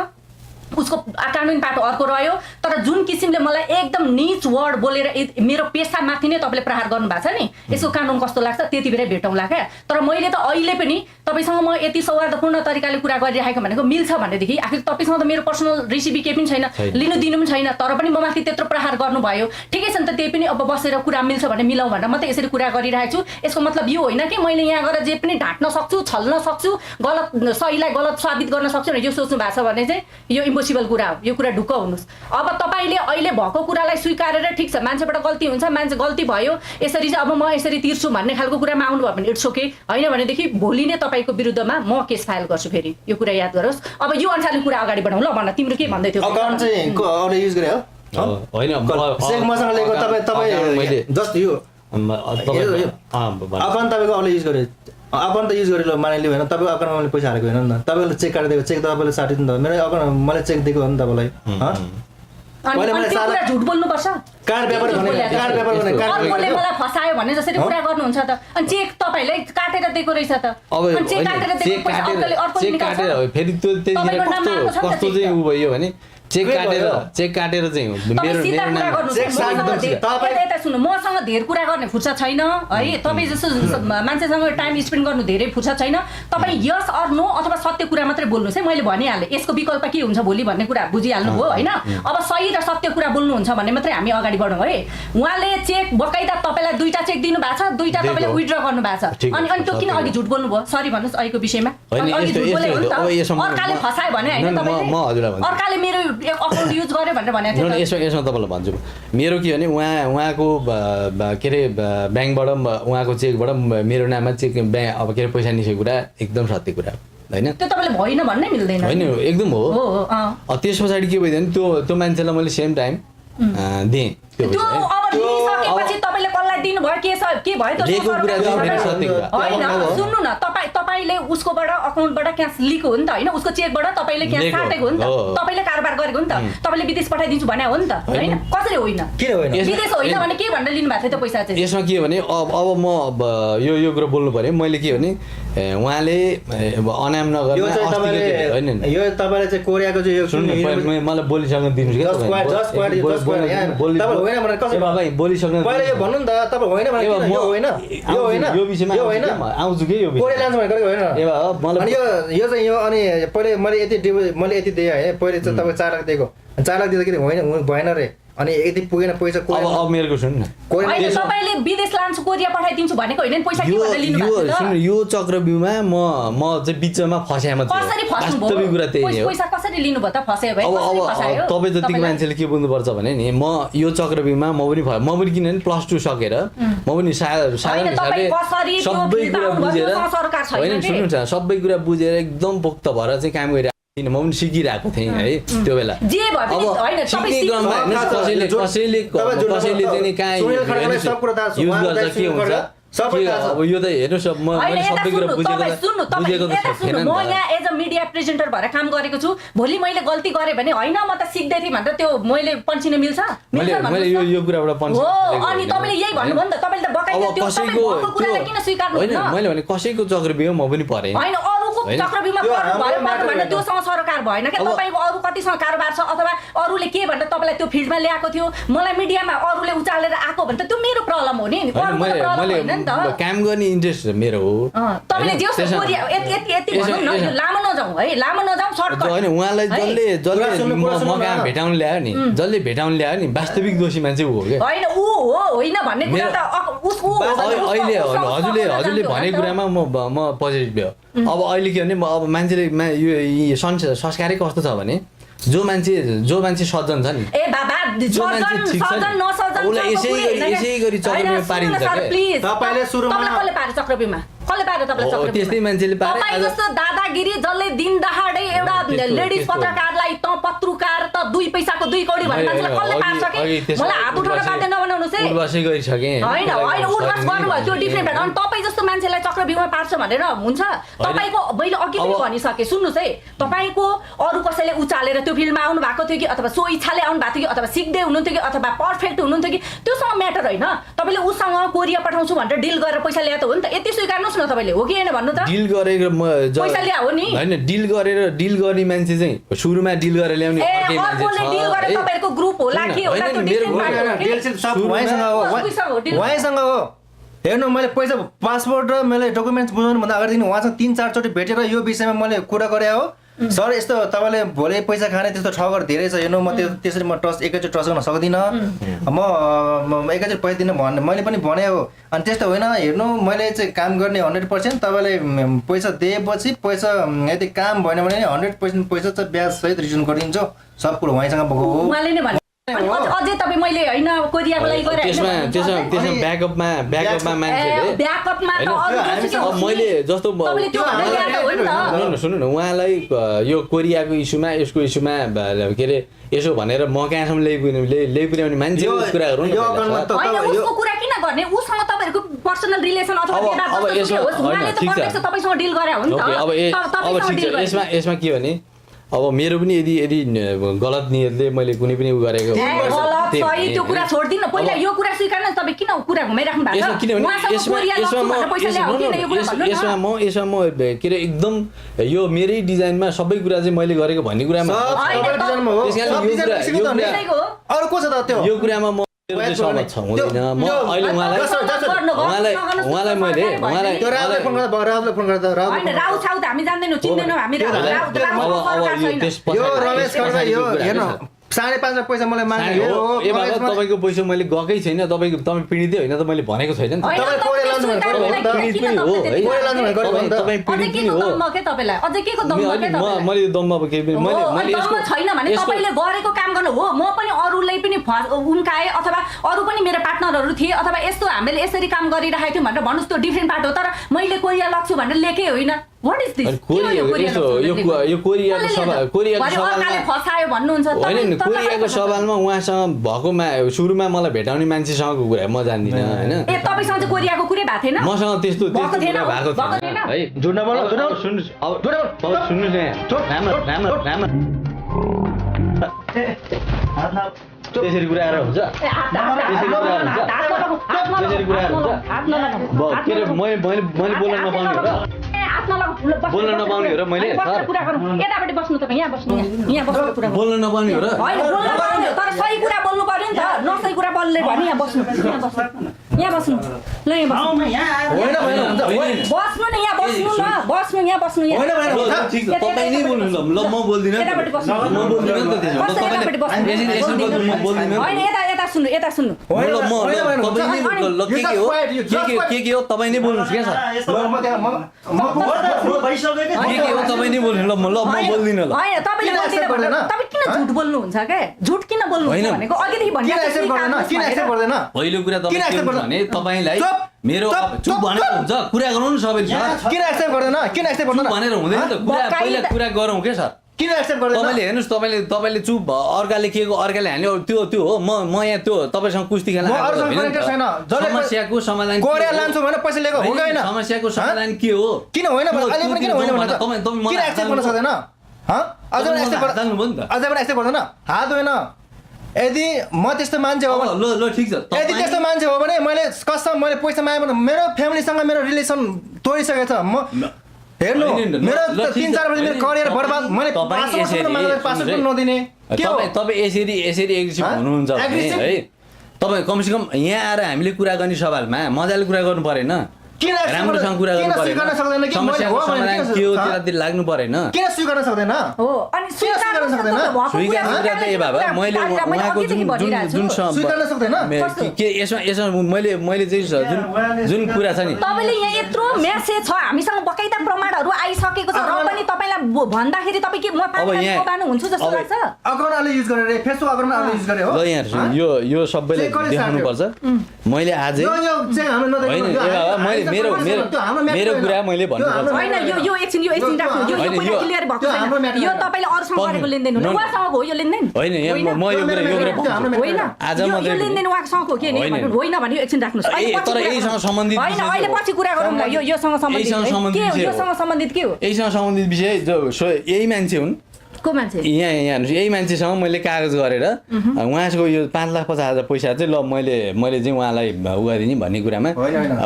उसको कानुनी पाटो अर्को रह्यो तर जुन किसिमले मलाई एकदम नीच वर्ड बोलेर मेरो पेसामाथि नै तपाईँले प्रहार गर्नु भएको छ नि यसको कानुन कस्तो लाग्छ त्यति बेरै भेटौँला क्या तर मैले त अहिले पनि तपाईँसँग म यति सौहार्दपूर्ण तरिकाले कुरा गरिरहेको भनेको मिल्छ भनेदेखि आखिर तपाईँसँग त मेरो पर्सनल रेसिपी केही पनि छैन लिनु दिनु पनि छैन तर पनि म माथि त्यत्रो प्रहार गर्नुभयो ठिकै छ नि त त्यही पनि अब बसेर कुरा मिल्छ भने मिलाउँ भनेर म त यसरी कुरा गरिरहेको छु यसको मतलब यो होइन कि मैले यहाँ गएर जे पनि ढाँट्न सक्छु छल्न सक्छु गलत सहीलाई गलत साबित गर्न सक्छु भने यो सोच्नु भएको छ भने चाहिँ यो इम्पोसिबल कुरा हो यो कुरा ढुक्क हुनुहोस् अब तपाईँले अहिले भएको कुरालाई स्वीकारेर ठिक छ मान्छेबाट गल्ती हुन्छ मान्छे गल्ती भयो यसरी चाहिँ अब म यसरी तिर्छु भन्ने खालको कुरामा आउनुभयो भने इट्स ओके होइन भनेदेखि भोलि नै तपाईँको विरुद्धमा म केस फाइल गर्छु फेरि यो कुरा याद गरोस् अब यो अनुसारले कुरा अगाडि बढाउँ ल भन्न तिम्रो के भन्दै थियो अकाउन्ट चाहिँ अरूले युज गरे हो होइन मसँग लिएको तपाईँ जस्ट यो अकाउन्ट तपाईँको अरूले युज गरे अकाउन्ट त युज गरेर मानिलियो होइन तपाईँको अकाउन्टमा मैले पैसा हालेको होइन नि त तपाईँले चेक काटिदिएको चेक तपाईँले साटिदिनु त मेरो अकाउन्ट मैले चेक दिएको हो नि तपाईँलाई झुट बोल्नुपर्छ मलाई फसायो भने जसरी कुरा गर्नुहुन्छ त अनि चेक तपाईँले काटेर दिएको रहेछ त फेरि कस्तो चाहिँ उ भयो भने चेक काटेर चाहिँ सुन्नु मसँग धेरै कुरा गर्ने फुर्सद छैन है तपाईँ जस्तो मान्छेसँग टाइम स्पेन्ड गर्नु धेरै फुर्सद छैन तपाईँ यस अर नो अथवा सत्य कुरा मात्रै बोल्नुहोस् है मैले भनिहालेँ यसको विकल्प के हुन्छ भोलि भन्ने कुरा बुझिहाल्नु भयो होइन अब सही र सत्य कुरा बोल्नुहुन्छ भने मात्रै हामी अगाडि बढौँ है उहाँले चेक बकाइदा तपाईँलाई 2टा चेक दिनु भएको छ 2टा तपाईँले विथड्र गर्नु भएको छ अनि त्यो किन अघि झुट बोल्नु भयो सरी भन्नुहोस् अहिलेको विषयमा अर्काले फसायो भने होइन तपाईँले अर्काले मेरो अकाउन्ट युज गर्यो भनेर भनेको थियो यसमा तपाईँलाई भन्छु मेरो के भने उहाँको के अरे ब्याङ्कबाट उहाँको चेकबाट मेरो नाममा चेक अब के अरे पैसा निस्केको कुरा एकदम सत्य कुरा होइन त्यो तपाईँले भएन भन्नै मिल्दैन होइन एकदम हो त्यस पछाडि के भइदियो भने त्यो मान्छेलाई मैले सेम टाइम दिएँ तपाईँले कसलाई दिनु भयो के भयो होइन सुन्नु न तपाईँले उसकोबाट अकाउन्टबाट क्यास लिएको हो नि त होइन उसको चेकबाट तपाईँले क्यास काटेको हो नि त तपाईँले कारोबार गरेको हो नि त तपाईँले विदेश पठाइदिन्छु भने हो नि त होइन कसरी होइन विदेश होइन भने के भनेर लिनु भएको थियो त्यो पैसा चाहिँ यसमा के भने अब म यो कुरा बोल्नु पर्यो मैले के भने उहाँले अनाम नगर्ने होइन यो तपाईँले चाहिँ कोरियाको चाहिँ यो मलाई बोलिसक्न दिनुहोस् क्या बोलिसक्नु पहिला यो भन्नु नि त तपाईँ होइन भने यो होइन यो होइन यो विषयमा आउँछु कि यो कोरिया लान्छ भनेको होइन अनि यो चाहिँ यो अनि पहिले मैले यति दिएँ है पहिले चाहिँ तपाईँ 4 लाख दिएको 4 लाख दिँदाखेरि होइन भएन रे अनि यति पुगेन पैसा अब मेरो सुन्नु न तपाईले विदेश लान्छु कोरिया पठाइदिन्छु भनेको होइन पैसा के भनेर लिनु भएको छ सुन्नु यो चक्रव्यूहमा म चाहिँ बिचमा फस्यामा छु कसरी फस्नु भयो वास्तविक कुरा त्यही हो पैसा कसरी लिनु भयो त फस्यो भए कसरी फसायो अब तपाईँ जतिको मान्छेले के बुझ्नुपर्छ भने नि म यो चक्रव्यूहमा म पनि किनभने +2 सकेर म पनि साधारण हिसाबले सबै कुरा बुझेर होइन सुन्नु न सबै कुरा बुझेर एकदम पोक्त भएर चाहिँ काम गरिरहेको म पनि सिकिरहेको थिएँ है त्यो बेला अब सिक्ने क्रममा कसैले चाहिँ कहाँ युज गर्छ के हुन्छ अब यो त हेर्नुहोस् अब मैले सबै कुरा बुझेको त छैन म यहाँ एज अ मिडिया प्रेजेन्टर भएर काम गरेको छु भोलि मैले गल्ती गरेँ भने होइन म त सिक्दै थिएँ भनेर त्यो मैले पन्सिन मिल्छ मैले यो कुराबाट हो अनि तपाईँले यही भन्नुभयो नि त तपाईँले त बकाइदा त्यो सबैको कुरालाई किन स्वीकार्नु होइन मैले भने कसैको चक्रव्यूह म पनि परेँ होइन अरूको चक्रव्यूहमा पर्नु भयो भने त्योसँग सरोकार भएन क्या तपाईँको अरू कतिसँग कारोबार छ अथवा अरूले के भनेर तपाईँलाई त्यो फिल्डमा ल्याएको थियो मलाई मिडियामा अरूले उचालेर आएको भने त त्यो मेरो प्रब्लम हो नि काम गर्ने इन्ट्रेस्ट मेरो हो तपाईँले जे यति भनौँ न लामो नजाउँ है लामो नजाउँ सर्टकट होइन उहाँलाई जसले म कहाँ भेटाउनु ल्यायो नि जसले भेटाउनु ल्यायो नि वास्तविक दोषी मान्छे ऊ हो क्या होइन ऊ हो होइन भन्ने कुरा त अहिले हजुरले भनेको कुरामा म पोजिटिभ भयो अब अहिले के भने अब मान्छेले यो संस्कारै कस्तो छ भने जो मान्छे सज्जन छ नि ए बाबा जो मान्छे ठीक छ उसलाई यसै गरी चक्रव्यूहमा पारिन्छ क्या तपाईले सुरुमा कसले पारे चक्रव्यूहमा कसले पारे तपाईलाई चक्रव्यूहमा त्यस्तै मान्छेले पारे तपाईँ जस्तो दादागिरी जसले दिन दहाडै एउटा लेडिज पत्रकारलाई त पत्रकार त 2 पैसाको 2 कौडी भन्ने मान्छेलाई कसले पार्छ के मलाई हात उठाउन बाध्य नबनाउनुस् है उठबसै गरिसके होइन उठबस गर्नुभयो त्यो डिफरेन्ट अनि तपाईँ जस्तो मान्छेलाई चक्रव्यूहमा पार्छ भनेर हुन्छ तपाईँको मैले अघि पनि भनिसके सुन्नुहोस् है तपाईँको अरू कसैले उचालेर त्यो फिल्डमा आउनु भएको थियो कि अथवा सो इच्छाले आउनु भएको थियो कि अथवा सिक्दै हुनुहुन्थ्यो कि अथवा पर्फेक्ट हुनुहुन्थ्यो कि त्योसँग म्याटर होइन तपाईँले उसँग कोरिया पठाउँछु भनेर डिल गरेर पैसा ल्याएको हो नि त यति स्वीकार्नुहोस् न तपाईँले हो कि होइन भन्नु त डिल गरेर पैसा ल्यायो नि होइन डिल गर्ने मान्छे चाहिँ सुरुमा डिल गरेर ल्याउने अर्कै मान्छे छ तपाईँको ग्रुप होला के होला त्यो उहाँसँग हो हेर्नु मैले पैसा पासपोर्ट र मैले डकुमेन्ट्स बुझाउनु भन्दा अगाडिदेखि उहाँसँग 3-4 चोटि भेटेर यो विषयमा मैले कुरा गरे हो सर यस्तो तपाईँले भोलि पैसा खाने त्यस्तो ठगहरू धेरै छ हेर्नु म त्यसरी म एकैचोटि ट्रस्ट गर्न सक्दिनँ म एकैचोटि पैसा दिन भन्ने मैले पनि भने हो अनि त्यस्तो होइन हेर्नु मैले चाहिँ काम गर्ने 100% तपाईँले पैसा दिएपछि पैसा यदि काम भएन भने 100% पैसा चाहिँ ब्याज सहित रिटर्न गरिदिन्छु सब कुरो उहाँसँग भएको हो अझै तपाईँ मैले होइन कोरियाको लागि गरे त्यसमा ब्याकअपमा मान्छेले मैले जस्तो सुन्नु न उहाँलाई यो कोरियाको इस्युमा यसको इस्युमा के अरे यसो भनेर म कहाँसम्म ल्याइपुर्याउने मान्छेको कुरा गरौँ उसको कुरा किन गर्ने उसँग तपाईँहरूको पर्सनल रिलेसन तपाईँसँग डिल गरे हो नि त यसमा के भने अब मेरो पनि यदि गलत नियतले मैले कुनै पनि उ गरेको त्यो कुरा छोड्दिन पहिला यो कुरा स्वीकार्नु तपाईँ किन कुरा घुमाइराख्नु यसमा म के अरे एकदम यो मेरै डिजाइनमा सबै कुरा चाहिँ मैले गरेको भन्ने कुरामा यो कुरामा म सहमत छ हुँदैन म अहिले उहाँलाई मैले ₹5.5 पैसा मलाई माग्यो तपाईँको पैसा मैले गएकै छैन तपाईँ पीडितै होइन त मैले भनेको छैन नि मैले दम्मा छैन भने तपाईँले गरेको काम गर्नु हो म पनि अरूलाई पनि उम्काएँ अथवा अरू पनि मेरो पार्टनरहरू थिए अथवा यस्तो हामीले यसरी काम गरिरहेको थियौँ भनेर भन्नुहोस् त्यो डिफ्रेन्ट पार्ट हो तर मैले कोरिया लग्छु भनेर लेखेँ होइन What is this? कोरियाको सवालमा उहाँसँग भएकोमा सुरुमा मलाई भेटाउने मान्छेसँगको कुरा म जान्दिनँ होइन ए तपाईसँग चाहिँ कोरियाको कुरै भएको थिएन मसँग त्यस्तो कुरा भएको थिएन है झुट नबोल सुन्नुस् अब सुन्नुस् राम्रो त्यसरी कुरा हुन्छ मैले बोल्न नपाउने हो र बोल्न नपाउने हो र मैले सर कुरा गरौँ यतापट्टि बस्नु तपाईँ यहाँ बस्नु यहाँ बस्नु कुरा बोल्न नपाउने हो र होइन बोल्न पाउने तर सही कुरा बोल्नु पर्यो नि त नसही कुरा बोल्ने भने यहाँ बस्नु यहाँ बस्नु ल यहाँ बस्नु बस्नु न यहाँ बस्नु न बस्नु यहाँ बस्नु तपाईँ नै बोल्नु ल म बोल्दिनँ यतापट्टि बस्नु म बोल्दिनँ नि त त्यसो होइन यता सुन्नु यता सुन्नु के हो तपाईँ नै बोल्नुहोस् क्या सर के हो तपाईँ नै बोल्नु ल म बोल्दिनँ ल होइन तपाईँले तपाईँ किन झुट बोल्नुहुन्छ क्या झुट किन बोल्नुहुन्छ भनेको अघिदेखि पहिलो कुरा तपाईँ भने तपाईँलाई मेरो चुप भनेर हुन्छ कुरा गरौँ न सबैले सर किन एक्सेप्ट गर्दैन किन एक्सेप्ट गर्दैन भनेर हुँदैन त कुरा पहिला कुरा गरौँ के सर किन एक्सेप्ट गर्दैन तपाईँले हेर्नुहोस् तपाईँले चुप अर्काले के अर्काले हाल्ने त्यो हो म यहाँ त्यो तपाईँसँग कुस्ती खेल्न समस्याको समाधान कोरिया लान्छु भने पैसा लिएको हो हैन समस्याको समाधान के हो किन होइन अहिले पनि किन होइन भने किन एक्सेप्ट गर्न सक्दैन अझै पनि एक्सेप्ट गर्दैन हात होइन यदि म त्यस्तो मान्छे हो ल ठिक छ यदि त्यस्तो मान्छे हो भने मैले कसम मैले पैसा मागेँ भने मेरो फ्यामिलीसँग मेरो रिलेसन तोडिसकेको छ म हेर्नु मेरो 3-4 वर्ष मेरो करियर बर्बाद मैले पासपोर्ट पनि नदिने तपाईँ यसरी एग्रेसिभ हुनुहुन्छ है तपाईँ कमसेकम यहाँ आएर हामीले कुरा गर्ने सवालमा मजाले कुरा गर्नु परेन राम्रोसँग कुरा गर्नु परेन समस्याको समाधान के हो त्यतातिर लाग्नु परेन किन स्वीकार्न सक्दैन हो अनि स्वीकार्न सक्दैन स्वीकार्न त ए बाबा मैले उहाँको जुन स्वीकार्न सक्दैन के यसमा मैले चाहिँ जुन कुरा छ नि तपाईले यहाँ यत्रो मेसेज छ हामीसँग बकाइदा प्रमाणहरू आइसकेको छ र पनि तपाईलाई भन्दाखेरि तपाई के म पानी पाउनु हुन्छ जस्तो लाग्छ अकाउन्टले युज गरेर फेसबुक अकाउन्टले युज गरे हो ल यहाँ यो सबैले देखाउनु पर्छ मैले आज मेरो कुरा मैले भन्नु पर्छ हैन यो एकछिन राख्नु यो कुरा क्लियर भएको छैन यो तपाईले अरूसँग गरेको लेनदेन हो उहाँसँग हो यो लेनदेन हैन म यो कुरा होइन आज म यो लेनदेन उहाँसँग हो के नि होइन भने एकछिन राख्नुस् तर यहीसँग सम्बन्धित हैन अहिले पछि कुरा गरौँ न योसँग सम्बन्धित के हो योसँग सम्बन्धित के हो यहीसँग सम्बन्धित विषय यही मान्छे हुन् को मान्छे यहाँ हेर्नुहोस् यही मान्छेसँग मैले कागज गरेर उहाँको यो 5,50,000 पैसा चाहिँ ल मैले चाहिँ उहाँलाई उ गरिदिने भन्ने कुरामा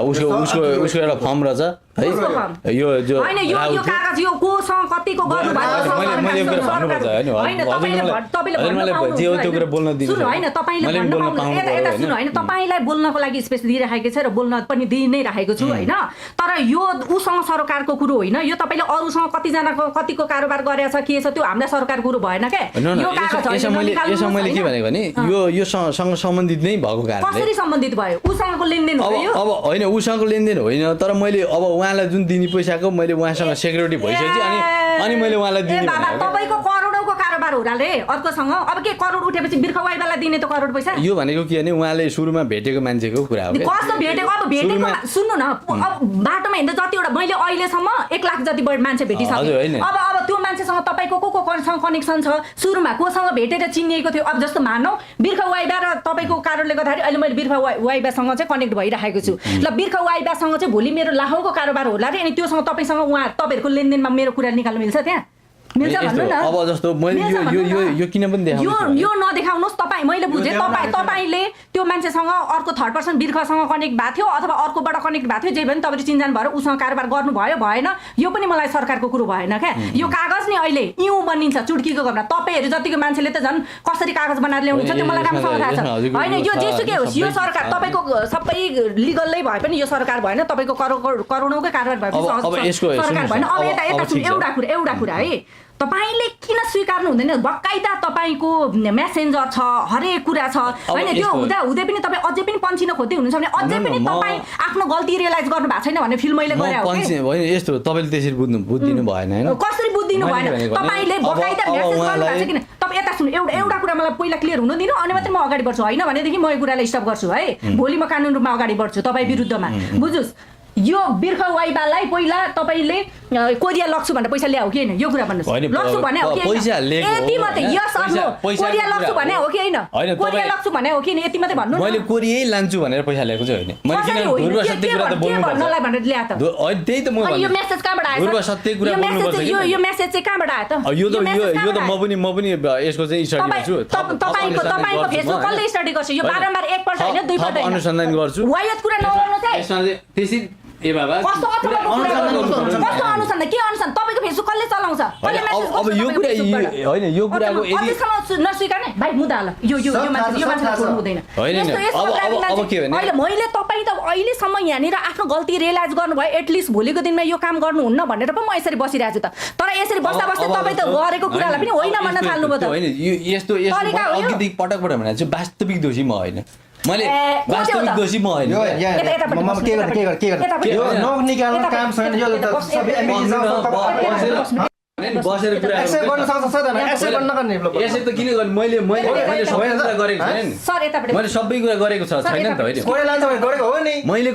उसको एउटा फर्म रहेछ है यो जो यो कागज यो कोसँग कतिको गर्नु भएको जे हो त्यो कुरा बोल्न दिनु हैन तपाईले सुन्नु हैन तपाईलाई बोल्नको लागि स्पेस दिइराखेको छ र बोल्न पनि दिइ नै राखेको छु हैन तर यो उसँग सरकारको कुरो होइन यो तपाईले अरूसँग कतिजनाको कतिको कारोबार गरेछ के छ त्यो हामीलाई सरकार कुरो भएन के यो कागज यसमा मैले के भनेको भने यो सँग सम्बन्धित नै भएको कारणले कसरी सम्बन्धित भयो उसँगको लेनदेन हो यो अब हैन उसँगको लेनदेन होइन तर मैले अब उहाँलाई जुन दिने पैसाको मैले उहाँसँग सेक्युरिटी भइसकेपछि अनि मैले उहाँलाई दिने बाबा तपाईको करोडौंको कारोबार होला रे अर्कोसँग अब के करोड उठेपछि बिर्ख वाइबालाई दिने त करोड पैसा यो भनेको के भने उहाँले सुरुमा भेटेको मान्छेको कुरा हो कस्तो भेटेको अब भेटेको सुन्नु न अब बाटोमा हिँड्दा जतिवटा मैले अहिलेसम्म 1 लाख जति बढी मान्छे भेटिसके अब त्यो मान्छेसँग तपाईको कोसँग कनेक्सन छ सुरुमा कोसँग भेटेर चिनिएको थियो अब जस्तो मानौ बिर्ख वाइबा र तपाईको कारणले गर्दाखेरि अहिले मैले बिर्ख वाइबासँग चाहिँ कनेक्ट भइराखेको छु ल बिर्ख वाइबासँग चाहिँ भोलि मेरो लाखौंको कारोबार होला रे अनि त्योसँग तपाईसँग उहाँ तपाईहरुको लेनदेनमा मेरो कुरा निकाल्न मिल्छ त्यहाँ मिल्छ भन्नु न अब जस्तो मैले यो किन पनि देखाउनु यो नदेखाउनुस् तपाई मैले बुझे तपाईले त्यो मान्छेसँग अर्को थर्ड पर्सन बिर्खसँग कनेक्ट भएको थियो अथवा अर्कोबाट कनेक्ट भएको थियो जे पनि तपाईले चिन्जान भएर उसँग कारोबार गर्नु भयो भएन यो पनि मलाई सरकारको कुरो भएन क्या यो कागज नि अहिले इउ बनिन्छ चुड्कीको गमला तपाईहरु जतिको मान्छेले त झन् कसरी कागज बनाएर ल्याउनु छ त्यो मलाई राम्रोसँग थाहा छ हैन यो जेसुकै होस् यो सरकार तपाईको सबै लिगललै भए पनि यो सरकार भएन तपाईको करोडौंको कारोबार भएपछि सरकार भएन अब यता एउटा कुरा है तपाईले किन स्वीकार्नु हुँदैन बकाइदा तपाईको मेसेन्जर छ हरेक कुरा छ हैन त्यो हुँदै पनि तपाई अझै पनि पन्छिन खोज्दै हुनुहुन्छ भने अझै पनि तपाई आफ्नो गल्ती रियलाइज गर्नु भएको छैन भन्ने फिल मैले गरे हो के होइन यस्तो तपाईले त्यसरी बुझ्दिनु भएन हैन कसरी बुझ्दिनु भएन तपाईले बकाइदा मेसेज गर्नु भएको छ किन तपाई यता सुन्नु एउटा कुरा मलाई पहिला क्लियर हुन दिनु अनि मात्रै म अगाडि बढ्छु हैन भनेदेखि म यो कुरालाई स्टप गर्छु है भोलि म कानुन रूपमा अगाडि बढ्छु तपाई विरुद्धमा बुझुस् यो बिर्ख वाइबालाई पहिला तपाईले कोरिया लक्छु भनेर पैसा ल्याऊ कि हैन यो कुरा भन्नुस् लक्छु भने हो कि पैसा ल्याएको यति मात्रै यस आफ्नो कोरिया लक्छु भने हो कि हैन कोरिया लक्छु भने हो कि यति मात्रै भन्नु मैले कोरियै लान्छु भनेर पैसा ल्याएको चाहिँ हैन मैले किन ध्रुव सत्य कुरा त बोल्नु पर्छ भन्नलाई भनेर ल्या त हैन त्यही त म भन्छु यो मेसेज कहाँबाट आयो ध्रुव सत्य कुरा बोल्नु पर्छ यो मेसेज चाहिँ कहाँबाट आयो त यो त म पनि यसको चाहिँ स्टडी गर्छु तपाईको फेसबुक कसले स्टडी गर्छ यो बारम्बार एक पल्ट हैन दुई पल्ट अनुसन्धान गर्छु वायत कुरा नगर्नु चाहिँ त्यसै ए बाबा कस्तो अनुसन्धान के अनुसन्धान तपाईँको फेसबुक कसले चलाउँछ अब यो कुरा होइन यो कुराको यदि नस्वीकार्ने भाइ मुद्दा ल यो मान्छेले छोड्नु हुँदैन अब के भने अहिले मैले तपाईँ त अहिलेसम्म यहाँनिर आफ्नो गल्ती रियलाइज गर्नुभयो एटलिस्ट भोलिको दिनमा यो काम गर्नुहुन्न भनेर पो म यसरी बसिरहेको छु त तर यसरी बस्दा बस्दै तपाईँ त गरेको कुरालाई पनि होइन भन्न थाल्नुभयो त होइन यस्तो अघिदेखि पटक भने चाहिँ वास्तविक दोषी म होइन मैले वास्तविक दोषी म होइन बसेर कुरा यसै त किन गर्ने मैले सबै कुरा गरेको छैन मैले सबै कुरा गरेको छ छैन नि त होइन मैले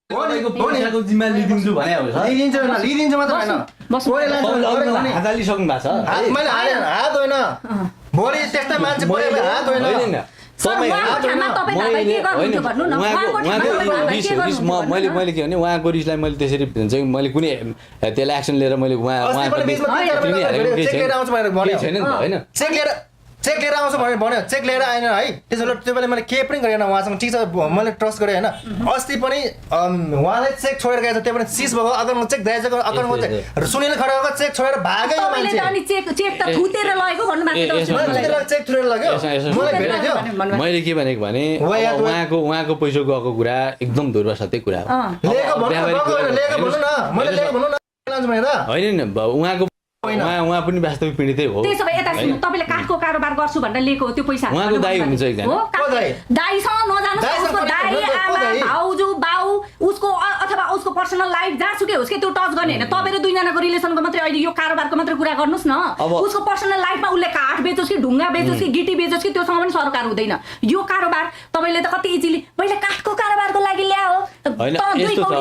पैसाको जिम्मा लिदिन्छु भने लिदिन्छु मात्र होइन हालिसक्नु भएको छ मैले हात होइन भोलि त्यस्तै मान्छे हात होइन मैले के भने उहाँको रिसलाई मैले त्यसरी चाहिँ मैले कुनै त्यसलाई एक्सन लिएर मैले छैन होइन चेक लिएर आउँछ भनेर भन्यो चेक लिएर आएन है त्यसो त्यो बेला मैले केही पनि गरेन उहाँसँग ठिक छ मैले ट्रस्ट गरेँ होइन अस्ति पनि उहाँलाई चेक छोडेर गएछ त्यो पनि सिज भएको अकाउन्टमा चेक दिएछ अकाउन्टमा चाहिँ सुनिल खड्काको चेक छोडेर भागै चेक थुरेर लग्यो मलाई भेटेको मैले के भनेको भने उहाँको पैसा गएको कुरा एकदम ध्रुव सत्य कुरा होइन उहाँको उहाँ पनि वास्तविक पीडितै हो त्यसो भए यता सुन्नु तपाईले काठको कारोबार गर्छु भनेर लिएको त्यो पैसा उहाँको दाइ हुनुहुन्छ एकजना दाइसँग नजानुहोस् उसको दाइ आमा भाउजू बाउ उसको अथवा उसको पर्सनल लाइफ जहाँसुकै होस् के त्यो टच गर्ने हैन तपाईहरु दुईजनाको रिलेसनको मात्रै अहिले यो कारोबारको मात्रै कुरा गर्नुस् न उसको पर्सनल लाइफमा उसले काठ बेचोस् कि ढुङ्गा बेचोस् कि गिटी बेचोस् कि त्योसँग पनि सरकार हुँदैन यो कारोबार तपाईले त कति इजिली पहिले काठको कारोबारको लागि ल्याओ हैन यस्तो छ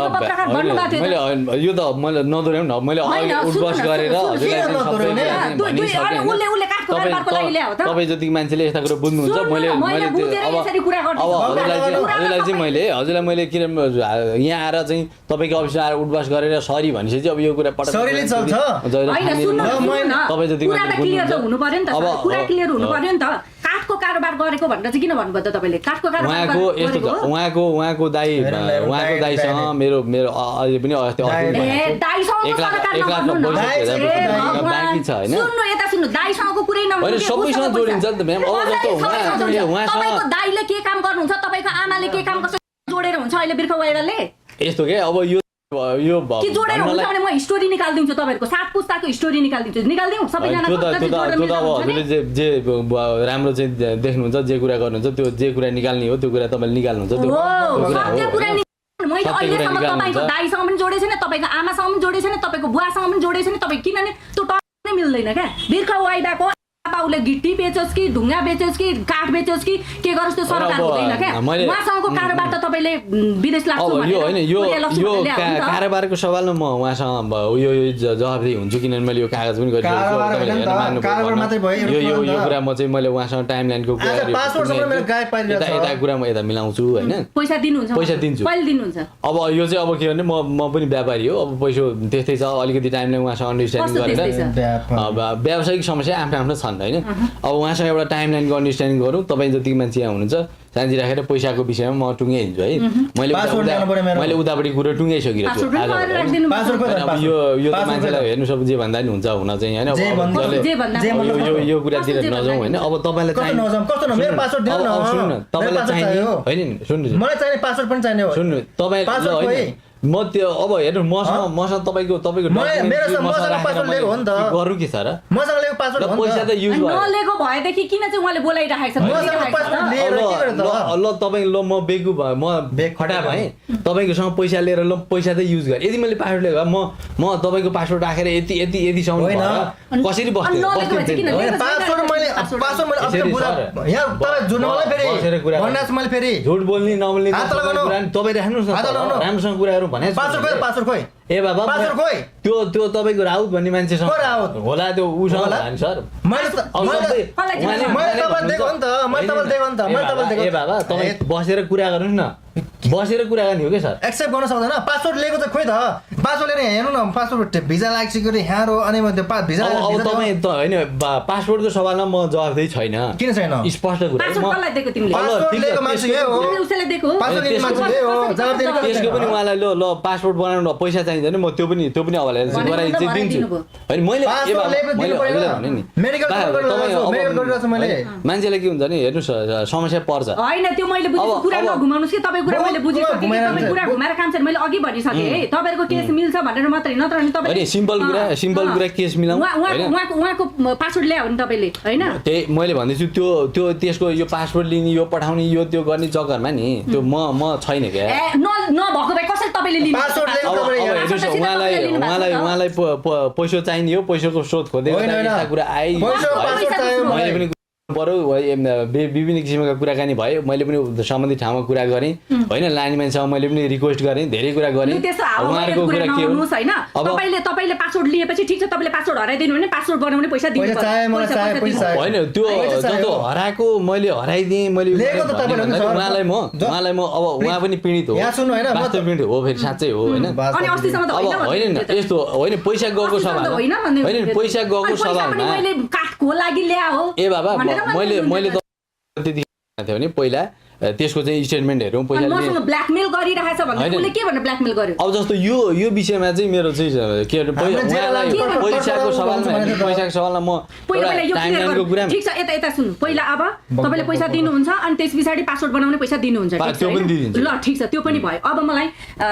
मैले यो त मैले नदोर्याउँ न मैले उठबस गरेर तपाईँ जति मान्छेले यस्ता कुरा बुझ्नुहुन्छ हजुरलाई मैले किन यहाँ आएर चाहिँ तपाईँको अफिसमा आएर उठबस गरेर सरी भनेपछि चाहिँ अब यो कुरा काठको कारोबार गरेको भनेर चाहिँ किन भन्नुभयो त तपाईँले काठको कारोबार उहाँको दाइसँग मेरो अहिले पनि बाँकी छ होइन सबैसँग जोडिन्छ नि त म्याम तपाईँको दाइले के काम गर्नुहुन्छ तपाईँको आमाले के काम गर्छ जोडेर हुन्छ अहिले बिर्ख गैराले यस्तो के अब यो जोडेर हुन्छ भने म स्टोरी निकाल्दिन्छु तपाईँहरूको 7 पुस्ताको स्टोरी निकाल्दिउँ सबैजना हजुरले जे राम्रो चाहिँ देख्नुहुन्छ जे कुरा गर्नुहुन्छ त्यो जे कुरा निकाल्ने हो त्यो कुरा तपाईँले निकाल्नुहुन्छ मैले अहिलेसम्म तपाईँको दाइसँग पनि जोडेको छैन तपाईँको आमासँग पनि जोडेको छैन तपाईँको बुवासँग पनि जोडेको छैन तपाईँ किनभने त्यो टक्कै मिल्दैन क्या बिर्ख वाइदाको बाउले गिट्टी बेचोस् कि ढुङ्गा बेचोस् कि काठ बेचोस् कि के गरोस् त्यो सरकार हुँदैन क्या उहाँसँगको कारोबार त तपाईँले विदेश लाग्छ यो होइन यो कारोबारको सवालमा म उहाँसँग यो जवाबदेही हुन्छु किनभने मैले यो कागज पनि गरिदिएको यो कुरा म चाहिँ मैले उहाँसँग टाइम लाइनको कुरा यता कुरा म यता मिलाउँछु होइन पैसा दिन्छु अब यो चाहिँ अब के भने म पनि व्यापारी हो अब पैसा त्यस्तै छ अलिकति टाइमलाई उहाँसँग अन्डरस्ट्यान्डिङ गरेर व्यावसायिक समस्या आफ्नो आफ्नो छन् होइन अब उहाँसँग एउटा टाइम लाइनको अन्डरस्ट्यान्डिङ गरौँ तपाईँ जतिको मान्छे यहाँ हुनुहुन्छ साँझी राखेर पैसाको विषयमा म टुङ्गाइदिन्छु है मैले उतापट्टि कुरो टुङ्गाइसकिरहेको छु आज यो त मान्छेलाई हेर्नु सब जे भन्दा नि हुन्छ हुन चाहिँ होइन यो कुरातिर नजाउँ होइन अब तपाईँलाई सुन्नु तपाईँ म त्यो अब हेर्नु मसँग तपाईँको गरौँ कि सर पैसा त युज नलेको भएदेखि किन चाहिँ उहाँले बोलाइराखेको छ ल तपाईँ ल म बेगु भए म खटा भएँ तपाईँकोसँग पैसा लिएर ल पैसा त युज गरेँ यदि मैले पासवर्ड लिएको म तपाईँको पासवर्ड राखेर यतिसम्म कसरी झुट बोल्ने नबोल्ने तपाईँ राख्नुहोस् न राम्रोसँग कुराहरू भने ए बाबा त्यो तपाईँको राउत भन्ने मान्छेसँग होला त्यो उसँग भन्छ सर ए बाबा तपाईँ बसेर कुरा गर्नुहोस् न बसेर कुराकानी हो क्या सर? एक्सेप्ट गर्न सक्दैन पासपोर्ट लिएको त खोइ त पासपोर्ट लिएर हेर्नु न पासपोर्ट भिजा लाग्छ कि यहाँ अनि भिजा अब तपाईँ त होइन पासपोर्टको सवालमा म जवाफदेही छैन। किन छैन स्पष्ट कुरा त्यसको पनि उहाँलाई ल पासपोर्ट बनाउनु पैसा चाहिन्छ भने म त्यो पनि अब गराइदिन्छु होइन मैले मान्छेलाई के हुन्छ भने हेर्नुहोस् समस्या पर्छ होइन त्यो मैले बुझेको कुरा नघुमाउनुस् कि तपाईँ कुरा मैले बुझिसकेँ तपाईँ कुरा घुमाएर काम छैन मैले अघि भनिसकेँ है तपाईँको केस मिल्छ भनेर मात्रै नत्र नि तपाईँ सिम्पल कुरा केस मिलाउँ उहाँको पासपोर्ट ल्यायो भने तपाईँले होइन त्यही मैले भन्दैछु त्यो त्यसको यो पासपोर्ट लिने यो पठाउने यो त्यो गर्ने चक्करमा नि त्यो म छैन क्या नभएको भए कसरी तपाईँले लिनु उहाँलाई पैसा चाहिने हो पैसाको स्रोत खोज्दै कुरा मैले पनि पर्यो विभिन्न किसिमका कुराकानी भयो मैले पनि सम्बन्धित ठाउँमा कुरा गरेँ होइन लाने मान्छेसँग मैले पनि रिक्वेस्ट गरेँ धेरै कुरा गरेँ उहाँहरूको कुरा के हो अब तपाईँले पासपोर्ट लिएपछि ठिक छ तपाईँले पासपोर्ट हराइदिनु भने पासपोर्ट बनाउने पैसा दिनुपर्छ होइन त्यो जस्तो हराएको मैले हराइदिएँ मैले उहाँलाई म अब उहाँ पनि पीडित हो वास्तव पीडित हो फेरि साँच्चै हो होइन अब होइन यस्तो होइन पैसा गएको सवाल होइन पैसा गएको सवालमा ए बाबा मैले त त्यति थियो भने पहिला त्यसको चाहिँ स्टेटमेन्टहरु पैसा लिने ब्ल्याकमेल गरिरहेछ भन्ने कुले के भनेर ब्ल्याकमेल गर्यो अब जस्तो यो विषयमा चाहिँ मेरो चाहिँ के पैसाको सवालमा म टाइमलाइनको कुरा ठीक छ यता सुन्नु पहिला अब तपाईले पैसा दिनुहुन्छ अनि त्यसपछि पासपोर्ट बनाउने पैसा दिनुहुन्छ त्यो पनि दिदिन्छ ल ठीक छ त्यो पनि भयो अब मलाई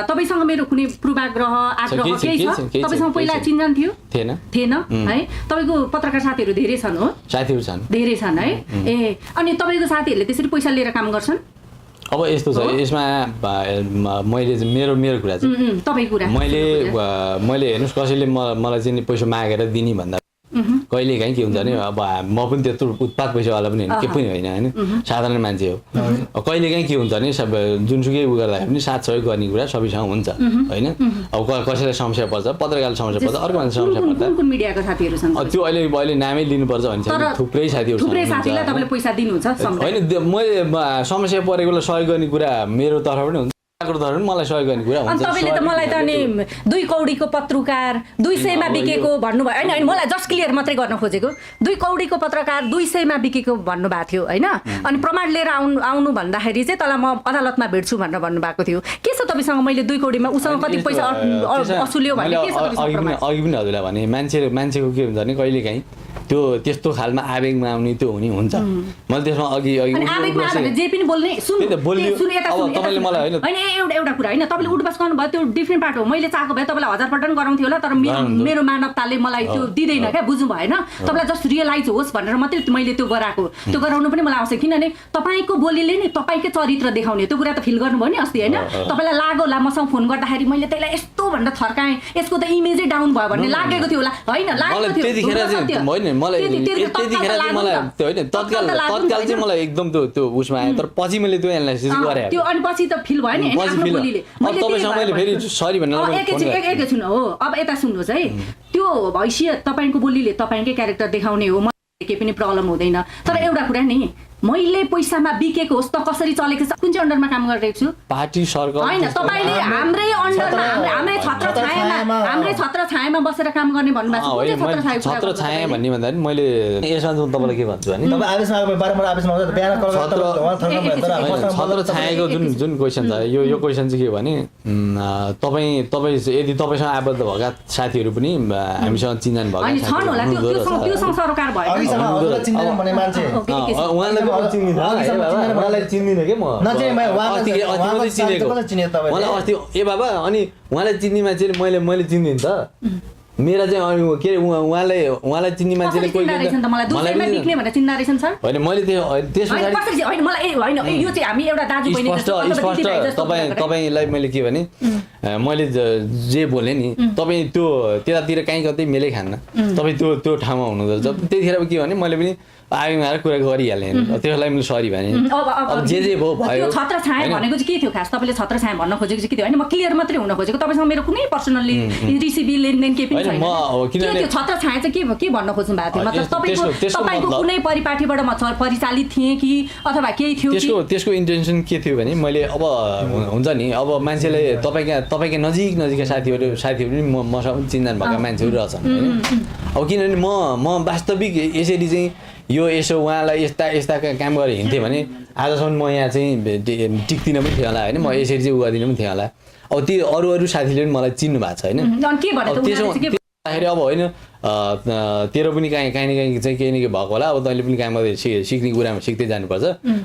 तपाईसँग मेरो कुनै पूर्वाग्रह आग्रह केही छ तपाईसँग पहिला चिन्जान थियो थिएन है तपाईको पत्रकार साथीहरु धेरै छन् हो साथीहरु छन् धेरै छन् है ए अनि तपाईको साथीहरुले त्यसरी पैसा लिएर काम गर्छन् अब यस्तो छ यसमा मैले मेरो कुरा चाहिँ तपाई कुरा मैले हेर्नुस् कसैले मलाई चाहिँ पैसा मागेर दिने भन्दा कहिले काहीँ के हुन्छ भने अब म पनि त्यत्रो उत्पाद पैसावाला पनि होइन के पनि होइन होइन साधारण मान्छे हो कहिले काहीँ के हुन्छ भने सब जुनसुकै उ गर्दाखेरि पनि साथ सहयोग गर्ने कुरा सबैसँग हुन्छ होइन अब कसैलाई समस्या पर्छ पत्रकारले समस्या पर्छ अर्को मान्छे समस्या पर्छ कुन मिडियाका साथीहरु छन् त्यो अहिले नामै लिनुपर्छ भन्छ थुप्रै साथीहरु छन् थुप्रै साथीलाई तपाईले पैसा दिनुहुन्छ होइन मैले समस्या परेकोलाई सहयोग गर्ने कुरा मेरो तर्फबाट हुन्छ मलाई सहयोग गर्ने कुरा हुन्छ तपाईले त मलाई त नि 2 कौडीको पत्रकार 200 मा बिकेको भन्नुभयो हैन हैन मलाई जस्ट क्लियर मात्रै गर्न खोजेको 2 कौडीको पत्रकार 200 मा बिकेको भन्नुभएको थियो हैन अनि प्रमाण लिएर आउनु भन्दाखेरि चाहिँ तँलाई म अदालतमा भेट्छु भनेर भन्नुभएको थियो के छ तपाईसँग मैले 2 कौडीमा उसँग कति पैसा असुल्यो भने के छ तपाईसँग अघि पनि हजुरलाई भने मान्छेको के हुन्छ भने कहिलेकाहीँ त्यो त्यस्तो खालमा आवेगमा आउने त्यो हुने हुन्छ मैले त्यसमा अघि आवेगमा आयो भने जे पनि बोल्ने सुन तपाईले मलाई हैन एउटा कुरा हैन तपाईले उठबस गर्नु भयो त्यो डिफरेन्ट पार्ट हो मैले चाहेको भए तपाईलाई 1000 पटन गराउँथ्यो होला तर मेरो मानवताले मलाई त्यो दिदैन के बुझ्नु भएन तपाईलाई जस्ट रियलाइज होस् भनेर मात्रै मैले त्यो गराएको त्यो गराउनु पनि मलाई आवश्यक किनभने तपाईको बोलीले नि तपाईकै चरित्र देखाउने त्यो कुरा त फिल गर्नुभयो नि अस्ति हैन तपाईलाई लाग्यो होला मसँग फोन गर्दाखेरि मैले त्यसलाई यस्तो भनेर थर्काएँ यसको त इमेजै डाउन भयो भन्ने लागेको थियो होला हैन लागेको थियो त्यतिखेर चाहिँ होइन मलाई त्यतिखेर चाहिँ मलाई त्यो होइन तत्काल चाहिँ मलाई एकदम त्यो उसमा आयो तर पछि मैले त्यो एनालाइसिस गरे त्यो अनि पछि त फिल भयो नि आफ्नो बोलीले अब तपाईसँग मैले फेरि सरी भन्नु एकैछिन हो अब यता सुन्नुहोस् है त्यो हैसियत तपाईको बोलीले तपाईकै क्यारेक्टर देखाउने हो केही पनि प्रब्लम हुँदैन तर एउटा कुरा नि मैले पैसामा बिकेको होस् त कसरी चलेको छ कुन चाहिँ अन्डरमा काम गरिरहेको छु पार्टी सरकार हैन तपाईले हाम्रै अन्डरमा हाम्रै छत्र छायामा बसेर काम गर्ने भन्नुभएको छ छत्र छाया भन्ने भन्दा नि मैले यसमा चाहिँ तपाईलाई के भन्छु भने तपाई आवेशमा बारम्बार आवेशमा आउँछ बिहान कल छत्र छायाको जुन क्वेशन छ यो क्वेशन चाहिँ के हो भने तपाई यदि तपाईसँग आबद्ध भएका साथीहरु पनि हामीसँग चिन्जान भएका छन् होला त्यो सरकार भयो अघिसम्म हजुरलाई चिन्दैन भन्ने मान्छे उहाँलाई उहाँलाई चिन्दिनँ के म मलाई अस्ति ए बाबा अनि उहाँलाई चिन्ने मान्छेले मैले चिन्दिनँ त मेरा चाहिँ के उहाँलाई चिन्ने मान्छेले कोही होइन मैले तपाईँलाई मैले के भने मैले जे बोलेँ नि तपाईँ त्यो त्यतातिर कहीँ कतै मेलै खान्न तपाईँ त्यो ठाउँमा हुनुहुँदो रहेछ त्यतिखेर के भने मैले पनि आगोमा आएर कुरा गरिहालेँ त्यसलाई मैले सरी भने अब जे भयो छत्र छाया भनेको चाहिँ के थियो खास तपाईँले छत्र छाया भन्न खोजेको चाहिँ के थियो होइन म क्लियर मात्रै हुन खोजेको तपाईँसँग मेरो कुनै पर्सनली रिसिभी लेनदेन केही पनि छैन छत्र छाया चाहिँ के भन्न खोज्नु भएको थियो मतलब तपाईँको कुनै परिपाटीबाट म परिचालित थिएँ कि अथवा केही थियो त्यसको इन्टेन्सन के थियो भने मैले अब हुन्छ नि अब मान्छेले तपाईँका नजिकका साथीहरू पनि मसँग चिन्जान भएका मान्छेहरू रहेछन् होइन अब किनभने म वास्तविक यसरी चाहिँ यो यसो उहाँलाई यस्ता काम गरेर हिँड्थेँ भने आजसम्म म यहाँ चाहिँ टिक्दिनँ पनि थियो होला होइन म यसरी चाहिँ उ गर्दिनँ पनि थियो होला अब त्यो अरू साथीले पनि मलाई चिन्नु भएको छ होइन त्यसो अब होइन तेरो पनि काहीँ न काहीँ चाहिँ केही न केही भएको होला अब तैँले पनि काम गर्दै सिक्ने कुरामा सिक्दै जानुपर्छ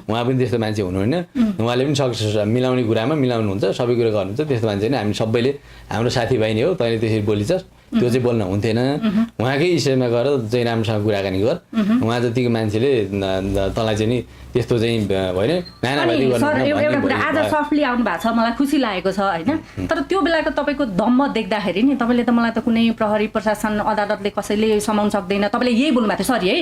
उहाँ पनि त्यस्तो मान्छे हुनु होइन उहाँले पनि सक्छ मिलाउने कुरामा मिलाउनुहुन्छ सबै कुरा गर्नुहुन्छ त्यस्तो मान्छे होइन हामी सबैले हाम्रो साथीभाइ नै हो तैँले त्यसरी बोलिन्छस् त्यो चाहिँ बोल्न हुन्थेन उहाँकै विषयमा गएर चाहिँ राम्रोसँग कुराकानी गर उहाँ जतिको मान्छेले तँलाई चाहिँ नि त्यस्तो चाहिँ होइन नानावादी एउटा कुरा आज सफ्टली आउनु भएको छ मलाई खुसी लागेको छ होइन तर त्यो बेलाको तपाईँको दम्म देख्दाखेरि नि तपाईँले त मलाई त कुनै प्रहरी प्रशासन अदालतले कसैले समाउन सक्दैन तपाईँले यही बोल्नु भएको थियो सरी है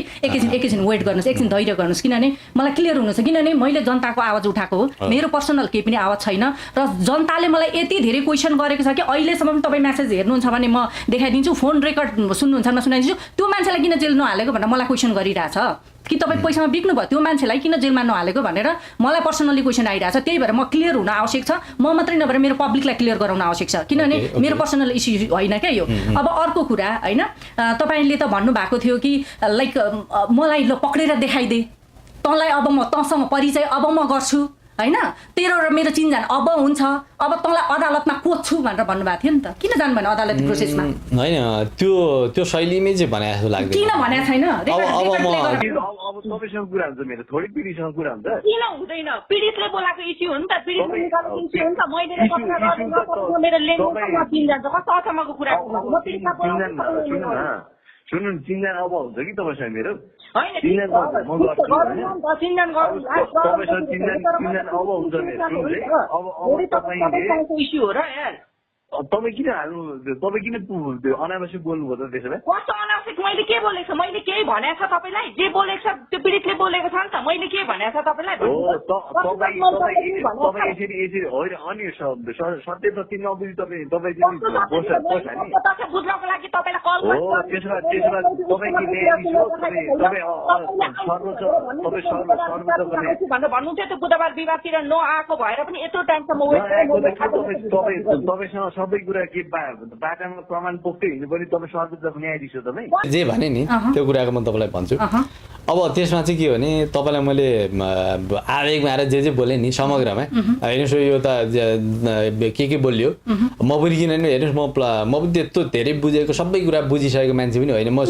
एकैछिन वेट गर्नुहोस् एकछिन धैर्य गर्नुहोस् किनभने मलाई क्लियर हुनु छ किनभने मैले जनताको आवाज उठाएको हो मेरो पर्सनल केही पनि आवाज छैन र जनताले मलाई यति धेरै क्वेसन गरेको छ कि अहिलेसम्म तपाईँ म्यासेज हेर्नुहुन्छ भने म देखाइदिन्छु फोन रेकर्ड सुन्नुहुन्छ म सुनाइदिन्छु त्यो मान्छेलाई किन जेल नहालेको भनेर मलाई क्वेसन गरिरहेछ कि तपाईँ पैसामा बिक्नु भयो त्यो मान्छेलाई किन जेलमा नहालेको भनेर मलाई पर्सनली क्वेसन आइरहेछ त्यही भएर म क्लियर हुन आवश्यक छ म मात्रै नभएर मेरो पब्लिकलाई क्लियर गराउन आवश्यक छ किनभने मेरो पर्सनल इस्यु होइन क्या यो अब अर्को कुरा होइन तपाईँले त भन्नुभएको थियो कि लाइक मलाई ल पक्रेर देखाइदे तँलाई अब म तँसँग परिचय अब म गर्छु होइन तेरो र मेरो चिन्जान अब हुन्छ अब तँलाई अदालतमा कोच्छु भनेर भन्नुभएको थियो नि त किन जानु भएन अदालती प्रोसेसमा होइन त्यो शैलीमै चाहिँ भने जस्तो लाग्दैन किन भनेको छैन अब तपाईँसँग कुरा हुन्छ मेरो थोरै पीडितसँग कुरा हुन्छ किन हुँदैन पीडितले बोलाएको इस्यु हो नि त पीडितले निकालेको इस्यु हो नि त मैले मेरो लेनदेन चिन्जान छ कस्तो अचम्मको कुरा सुन्नु चिन्जान अब हुन्छ कि तपाईँसँग मेरो चिन्जान अब हुन्छ मेरो अब तपाईँले इस्यु हो र यार तपाईँ किन हाल्नु तपाईँ किन अनावश्यक बोल्नुभयो त त्यसो भए कस्तो अनावश्यक मैले के बोलेको छ मैले केही भनेको छ तपाईँलाई जे बोलेको छ त्यो पीडितले बोलेको छ नि त मैले के भनेको छ तपाईँलाई तपाईँ यसरी होइन अनि सत्य तथ्य नबुझी तपाईँ बुझ्नको लागि तपाईँलाई कल भन्नुहुन्थ्यो त्यो बुधबार विवादतिर नआएको भएर पनि यत्रो टाइमसम्म तपाईँसँग सबै कुरा के बाटामा प्रमाण पोख्दै हिँड्नु पनि तपाईँ सर्वोच्चको न्यायाधीश हो तपाईँ जे भने नि त्यो कुराको म तपाईँलाई भन्छु अब त्यसमा चाहिँ के भने तपाईँलाई मैले आवेगमा आएर जे बोलेँ नि समग्रमा हेर्नुहोस् यो त के बोलियो म पनि किनभने हेर्नुहोस् म पनि त्यत्रो धेरै बुझेको सबै कुरा बुझिसकेको मान्छे पनि होइन म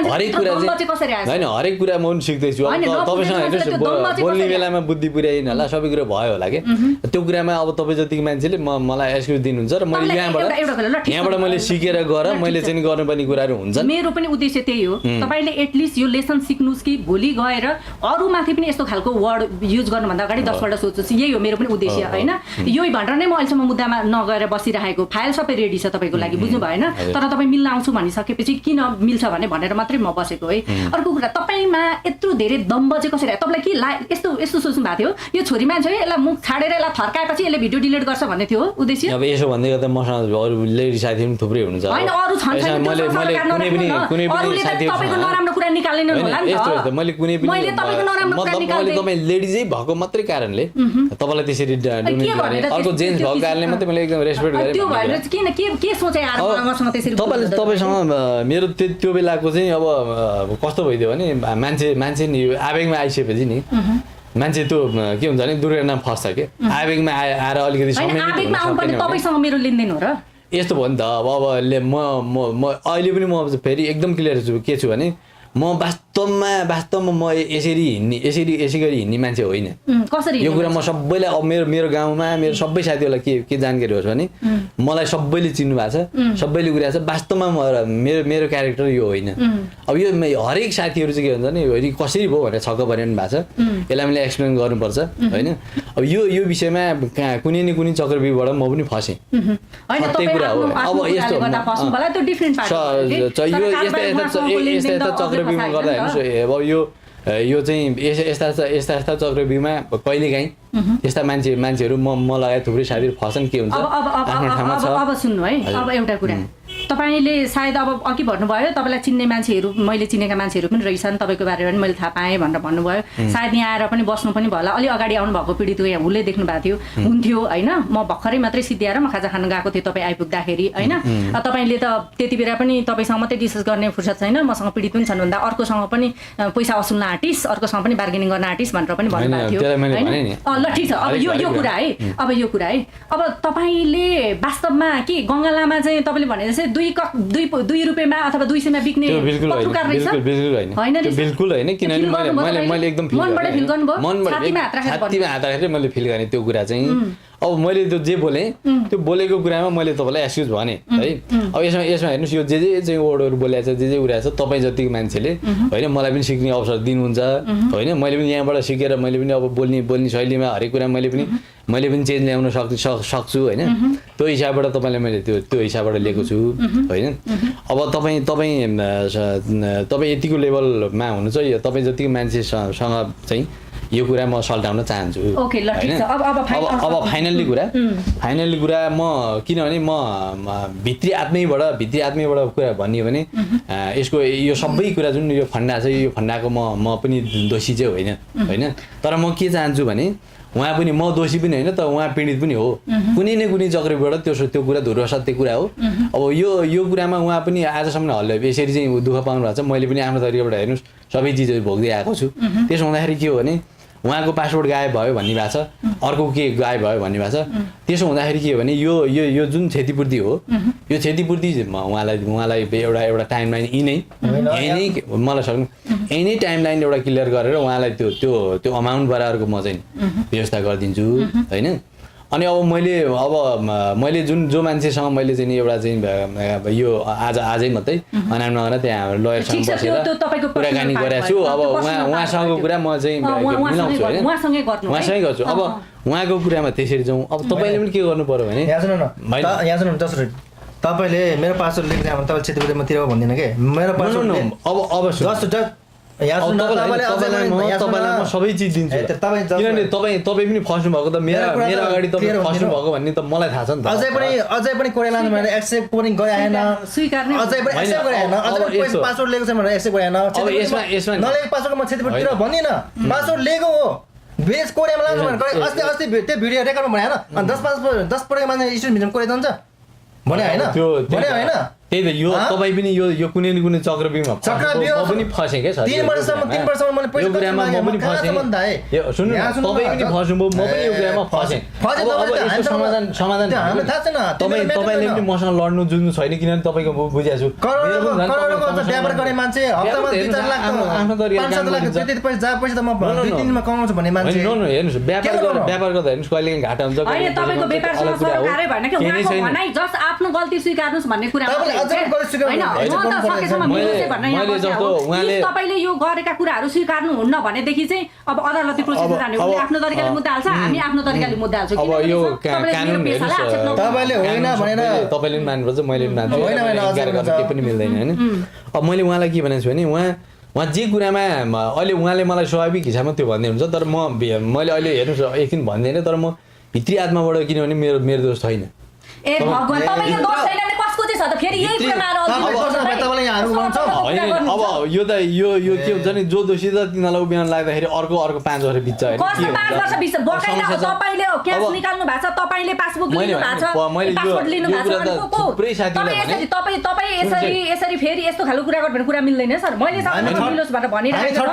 हरेक कुरा चाहिँ होइन हरेक कुरा म पनि सिक्दैछु तपाईँसँग हेर्नुहोस् बोल्ने बेलामा बुद्धि पुर्याइन होला सबै कुरा भयो होला कि त्यो कुरामा अब तपाईँ जतिको मान्छेले मलाई एक्सक्युज दिनुहुन्छ र मैले यहाँबाट मैले सिकेर गएर मैले चाहिँ गर्नुपर्ने कुराहरू हुन्छ मेरो पनि उद्देश्य त्यही हो तपाईँले एटलिस्ट यो लेसन सिक्नुहोस् कि भोलि गएर अरूमाथि पनि यस्तो खालको वर्ड युज गर्नुभन्दा अगाडि 10 पल्ट सोच्नुहोस् यही हो मेरो पनि उद्देश्य होइन यही भनेर नै म अहिलेसम्म मुद्दामा नगएर बसिरहेको फाइल सबै रेडी छ तपाईँको लागि बुझ्नु भएन तर तपाईँ मिल्न आउँछु भनिसकेपछि किन मिल्छ भनेर मात्रै म बसेको है अर्को कुरा तपाईँमा यत्रो धेरै दम्ब चाहिँ कसरी तपाईँलाई के यस्तो सोच्नु भएको थियो यो छोरी मान्छे है यसलाई मुख छाडेर यसलाई थर्काएपछि यसले भिडियो डिलिट गर्छ भन्ने थियो उद्देश्य अब यसो भन्दै गर्दा मसँग अरू लेडी साथी पनि थुप्रै हुनुहुन्छ हैन अरू छन् कुनै पनि तपाईको नराम्रो कुरा निकाल्दैन होला नि त मैले कुनै पनि मैले तपाईँ लेडिजै भएको मात्रै कारणले तपाईँलाई त्यसरी अर्को जेन्ट्स भएको कारणले मात्रै मैले एकदम रेस्पेक्ट गरेँ त्यो भएर किन के सोचे आएर मसँग त्यसरी तपाईँसँग मेरो त्यो बेलाको चाहिँ अब कस्तो भइदियो भने मान्छे नि आवेगमा आइसकेपछि नि मान्छे त्यो के हुन्छ भने दुर्घटना फस्छ के आवेगमा आएर अलिकति तपाईँसँग मेरो लेनदेन हो र यस्तो भयो नि त अब म अहिले पनि म फेरि एकदम क्लियर छु के छु भने म वास्तवमा म यसै गरी हिँड्ने मान्छे होइन यो कुरा म सबैलाई अब मेरो गाउँमा मेरो सबै साथीहरूलाई के जानकारी होस् भने मलाई सबैले चिन्नु भएको छ सबैले कुरा छ वास्तवमा मेरो क्यारेक्टर यो होइन अब यो हरेक साथीहरू चाहिँ के हुन्छ भने कसरी भयो भनेर छक्क परिरहनु भएको छ यसलाई मैले एक्सप्लेन गर्नुपर्छ होइन अब यो विषयमा कुनै न कुनै चक्रव्यूहबाट म पनि फसेँ सत्य कुरा हो अब यस्तो यस्ता चक्रव्यूहमा गर्दा हेर्नुहोस् अब यो यो चाहिँ यस्ता चक्रव्यूहमा कहिलेकाहीँ यस्ता मान्छेहरू म लगायत थुप्रै साथीहरू फस्छन् के हुन्छ आफ्नो ठाउँमा छ। अब सुन्नु है, अब एउटा कुरा तपाईँले सायद अब अघि भन्नुभयो तपाईँलाई चिन्ने मान्छेहरू, मैले चिनेका मान्छेहरू पनि रहेछन्, तपाईँको बारेमा पनि मैले थाहा पाएँ भनेर भन्नुभयो। सायद यहाँ आएर पनि बस्नु पनि भयो होला, अलि अगाडि आउनुभएको पीडितको यहाँ हुलै देख्नु भएको हुन्थ्यो होइन। म भर्खरै मात्रै सिद्धिएर म खाजा खान गएको थिएँ तपाईँ आइपुग्दाखेरि होइन। तपाईँले त त्यति बेला पनि तपाईँसँग मात्रै डिस्कस गर्ने फुर्सद छैन, मसँग पीडित पनि छन् भन्दा अर्कोसँग पनि पैसा वसुल्न आँटिस, अर्कोसँग पनि बार्गेनिङ गर्न आँटिस भनेर पनि भन्नुभएको थियो होइन। ल ठिक छ, अब यो कुरा है, अब यो कुरा है, अब तपाईँले वास्तवमा के गङ्गा लामा चाहिँ तपाईँले भने जस्तै 2 रुपियाँमा अथवा 200मा बिक्ने पत्रकार रहेछ होइन? बिल्कुल होइन, किनभने मैले एकदम मनबाट फिल गर्नुभयो, छातीमा हात राखेर मैले फिल गरेँ त्यो कुरा चाहिँ। अब मैले त्यो जे बोलेँ त्यो बोलेको कुरामा मैले तपाईँलाई एक्सक्युज भने है। अब यसमा हेर्नुहोस्, यो जे चाहिँ वर्डहरू बोलेको छ, जे उडाएको छ, तपाईँ जतिको मान्छेले होइन मलाई पनि सिक्ने अवसर दिनुहुन्छ होइन। मैले पनि यहाँबाट सिकेर मैले पनि अब बोल्ने शैलीमा हरेक कुरा मैले पनि चेन्ज ल्याउन सक्छु होइन। त्यो हिसाबबाट तपाईँलाई मैले त्यो हिसाबबाट लिएको छु होइन। अब तपाईँ यतिको लेभलमा हुनुहुन्छ, तपाईँ जतिको मान्छेसँग चाहिँ यो कुरा म सल्टाउन चाहन्छु होइन। अब फाइनल्ली कुरा म किनभने म भित्री आत्मैबाट कुरा भन्यो भने यसको यो सबै कुरा जुन यो फन्डा छ, यो फन्डाको म पनि दोषी चाहिँ होइन। तर म के चाहन्छु भने उहाँ पनि, म दोषी पनि होइन त उहाँ पीडित पनि हो कुनै न कुनै चक्रबाट। त्यो कुरा धुरो सत्य कुरा हो। अब यो कुरामा उहाँ पनि आजसम्म हल्ले यसरी चाहिँ दुःख पाउनु भएको छ। मैले पनि आफ्नो तरिकाबाट हेर्नुहोस् सबै चिजहरू भोग्दै आएको छु। त्यसो हुँदाखेरि के हो भने उहाँको पासपोर्ट गायब भयो भन्ने भएको छ, अर्को के गायब भयो भन्ने भएको छ। त्यसो हुँदाखेरि के हो भने यो जुन क्षतिपूर्ति हो, यो क्षतिपूर्ति उहाँलाई एउटा टाइमलाइन यही नै मलाई सक्नु यही टाइमलाइन एउटा क्लियर गरेर उहाँलाई त्यो अमाउन्ट बराबरको म चाहिँ व्यवस्था गरिदिन्छु होइन। अनि अब मैले जो मान्छेसँग मैले चाहिँ एउटा चाहिँ यो आजै मात्रै अनाम नगर त्यहाँ हाम्रो लयरसँग बसेर कुराकानी गरेको छु। अब उहाँसँगको कुरा म चाहिँ मिलाउँछु होइन, उहाँसँगै गर्छु। अब उहाँको कुरामा त्यसरी जाउँ। अब तपाईँले पनि के गर्नु पर्यो भने यहाँ सुन्नु जसरी तपाईँले मेरो पासवर्ड लेख्दा तपाईँले क्षतिपूर्ति म तिरेको भन्दिनँ कि मेरो पासवर्ड म सबै चिज दिन्छु किनभने तपाईँ पनि फस्नु भएको त मेरो अगाडि तपाईँ फस्नु भएको भन्ने त मलाई थाहा छ नि त। अझै पनि कोरेला भनेर एक्सेप्ट पनि गरेन, अझै पनि एक्सेप्ट गरेन, अझै पनि पासवर्ड लिएको छ भनेर एक्सेप्ट गरेन। अब यसमा नलेको पासवर्ड म क्षतिपूर्ति तिरेको भन्दिनँ, पासवर्ड लिएको हो बेस कोरेमा लान्छ भनेर अस्ति त्यो भिडियो रेकर्डमा भने होइन। अनि 10 पटक मान्छे स्टुडेन्ट भिडियो कोरे जान्छ भने होइन, भने होइन। त्यही त यो तपाईँ पनि यो कुनै न कुनै चक्रव्यूहमा पनि फसेँ क्या। 3 वर्षसम्म मैले यो कुरामा म पनि फसेँ। सुन्नु तपाईँ पनि फस्नुभयो, म पनि यो कुरामा फसेँ। अब यसको समाधान तपाईँले पनि मसँग लड्नु जुझ्नु छैन किनभने तपाईँको बुझेको छु। व्यापार गर्ने मान्छे हप्तामा 2-4 लाख आफ्नो त्यति पैसा त म 2-3 कमाउँछु भन्ने मान्छे हेर्नुहोस् व्यापार गर्दा हेर्नुहोस् कहिले घाटा हुन्छ। तपाईँको व्यापारसँग सरकारै भएन कि उहाँको भनाइ जस्ट आफ्नो गल्ती स्वीकार्नुहोस् भन्ने कुरा तपाईँले यो गरेका कुराहरू स्वीकार्नु हुन्न भनेदेखि चाहिँ अब अदालती प्रोसेसमा जाने हो। आफ्नो तरिकाले मुद्दा हाल्छ, हामी आफ्नो तरिकाले मुद्दा हाल्छौँ। तपाईँले होइन भनेर तपाईँले पनि मान्नुपर्छ, मैले पनि मान्छु, केही पनि मिल्दैन होइन। अब मैले उहाँलाई के भनेको छु भने उहाँ जे कुरामा अहिले उहाँले मलाई स्वाभाविक हिसाबमा त्यो भन्दै हुन्छ, तर मैले अहिले हेर्नुहोस् एकदिन भन्दैन, तर म भित्री आत्माबाट किनभने मेरो दोष छैन। ए भगवान तपाईको दोष छैन भने कसको चाहिँ छ त? फेरि यही कुरामा अब यो त यो के हुन्छ नि, जो दोषी त तिनीहरूलाई उभियान लाग्दाखेरि अर्को 5 वर्ष बित्छ होइन। 5 वर्ष बित्छ बकाइदा तपाईले क्यास निकाल्नु भएको छ, तपाईले पासबुक लिनु भएको छ, पासपोर्ट लिनु भएको छ। थुप्रै साथीहरुले तपाईँ यसरी फेरि यस्तो खालको कुरा गर्नु कुरा मिल्दैन सर। मैले सबैले मिलोस् भनेर भनिरहेको छु।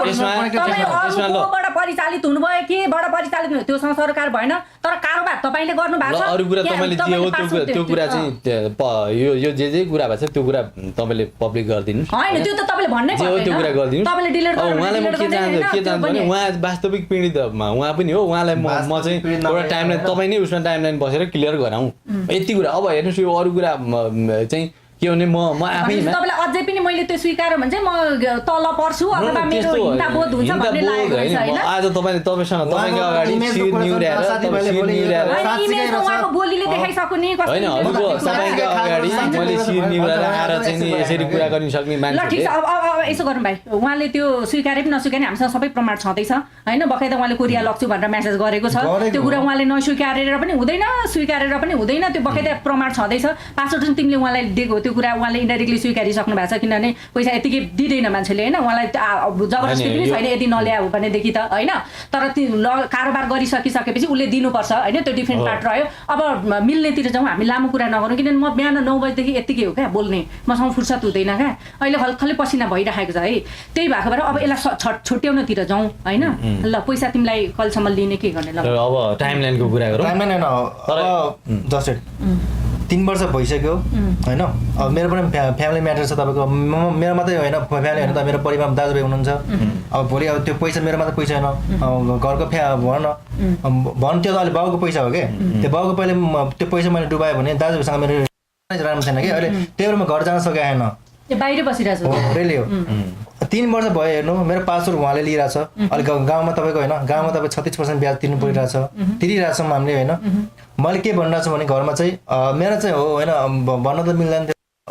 तपाईँ अरूबाट परिचालित हुनुभयो केबाट परिचालित हुनु त्यो सरकार भएन, तर कारोबार तपाईले गर्नु भएको छ। अरु कुरा तपाईले जे हो त्यो कुरा चाहिँ यो जे कुरा भएको छ त्यो कुरा तपाईले पब्लिक गरिदिनु हैन। त्यो त तपाईले भन्नै पर्दैन, त्यो कुरा गरिदिनु। तपाईले डिलिट गर्नु उहाँलाई म के चाहन्छु भने उहाँ वास्तविक पीडित उहाँ पनि हो। उहाँलाई म चाहिँ एउटा टाइमलाइन तपाईँ नै उसमा टाइमलाइन बसेर क्लियर गराउँ यति कुरा। अब हेर्नुहोस् यो अरू कुरा चाहिँ के भने म आफैमा तपाईँलाई अझै पनि मैले त्यो स्वीकार्यो भने चाहिँ म तल पर्छु अथवा मेरो हिंसा बोध हुन्छ भन्ने लागेको छ हैन आज तपाईसँग तपाईको अगाडि शिर निउर्याएर इमेजमा उहाँको बोलीले देखाइसक्यो नि कस्तो हैन हजुरको तपाईको अगाडि मैले शिर निउर्याएर आएर चाहिँ नि यसरी कुरा गर्न सक्ने ल ठिक मान्छे छ अब यसो गरौँ भाइ उहाँले त्यो स्वीकारे पनि नस्वीकारे हामीसँग सबै प्रमाण छँदैछ हैन बकाइदा उहाँले कोरिया लग्छु भनेर मेसेज गरेको छ त्यो कुरा उहाँले नस्वीकारेर पनि हुँदैन स्वीकारेर पनि हुँदैन त्यो बकाइदा प्रमाण छँदैछ पासवर्ड चाहिँ तिमीले उहाँलाई दिएको त्यो कुरा उहाँले इन्डाइरेक्टली स्वीकारिसक्नु भएको छ किनभने पैसा यतिकै दिँदैन मान्छेले हैन उहाँलाई जबरजस्ती पनि छैन यदि नल्याऊ भनेदेखि त हैन तर कारोबार गरिसकिसकेपछि उसले दिनुपर्छ हैन त्यो डिफरेन्ट पार्ट रह्यो अब मिल्नेतिर जाउँ हामी लामो कुरा नगरौँ किनभने म बिहान 9 बजेदेखि यतिकै हो क्या बोल्ने मसँग फुर्सद हुँदैन क्या अहिले हल्कले पसिना भइरहेको छ है त्यही भएको भएर अब यसलाई छुट्याउनतिर जाउँ हैन ल पैसा तिमीलाई कलसम्म लिने के गर्ने ल अब टाइमलाइनको कुरा गरौँ टाइमलाइन हैन अब जस्ट 3 वर्ष भइसक्यो हैन अब मेरो पनि फ्यामिली म्याटर छ तपाईको मेरो मात्रै होइन फ्यामिली हैन त मेरो परिवारमा दाजुभाइ हुनुहुन्छ अब भोलि अब त्यो पैसा मेरो मात्रै पैसा हैन घरको भन त्यो त अलि बाउको पैसा हो के त्यो बाउको पहिले त्यो पैसा मैले डुबाएँ भने दाजुभाइसँग मेरो राम्रो छैन कि अहिले त्यही भएर म घर जान सकेन त्यो बाहिर बसिरहेको छु रेली हो 3 वर्ष भयो हेर्नु मेरो पासवर्ड उहाँले लिइरहेछ अलिक गाउँमा तपाईँको होइन गाउँमा तपाईँ 36% ब्याज तिर्नु परिरहेछ तिरिरहेछौँ हामीले होइन मैले के भनिरहेको छु भने घरमा चाहिँ मेरो चाहिँ हो होइन भन्न त मिल्दैन ल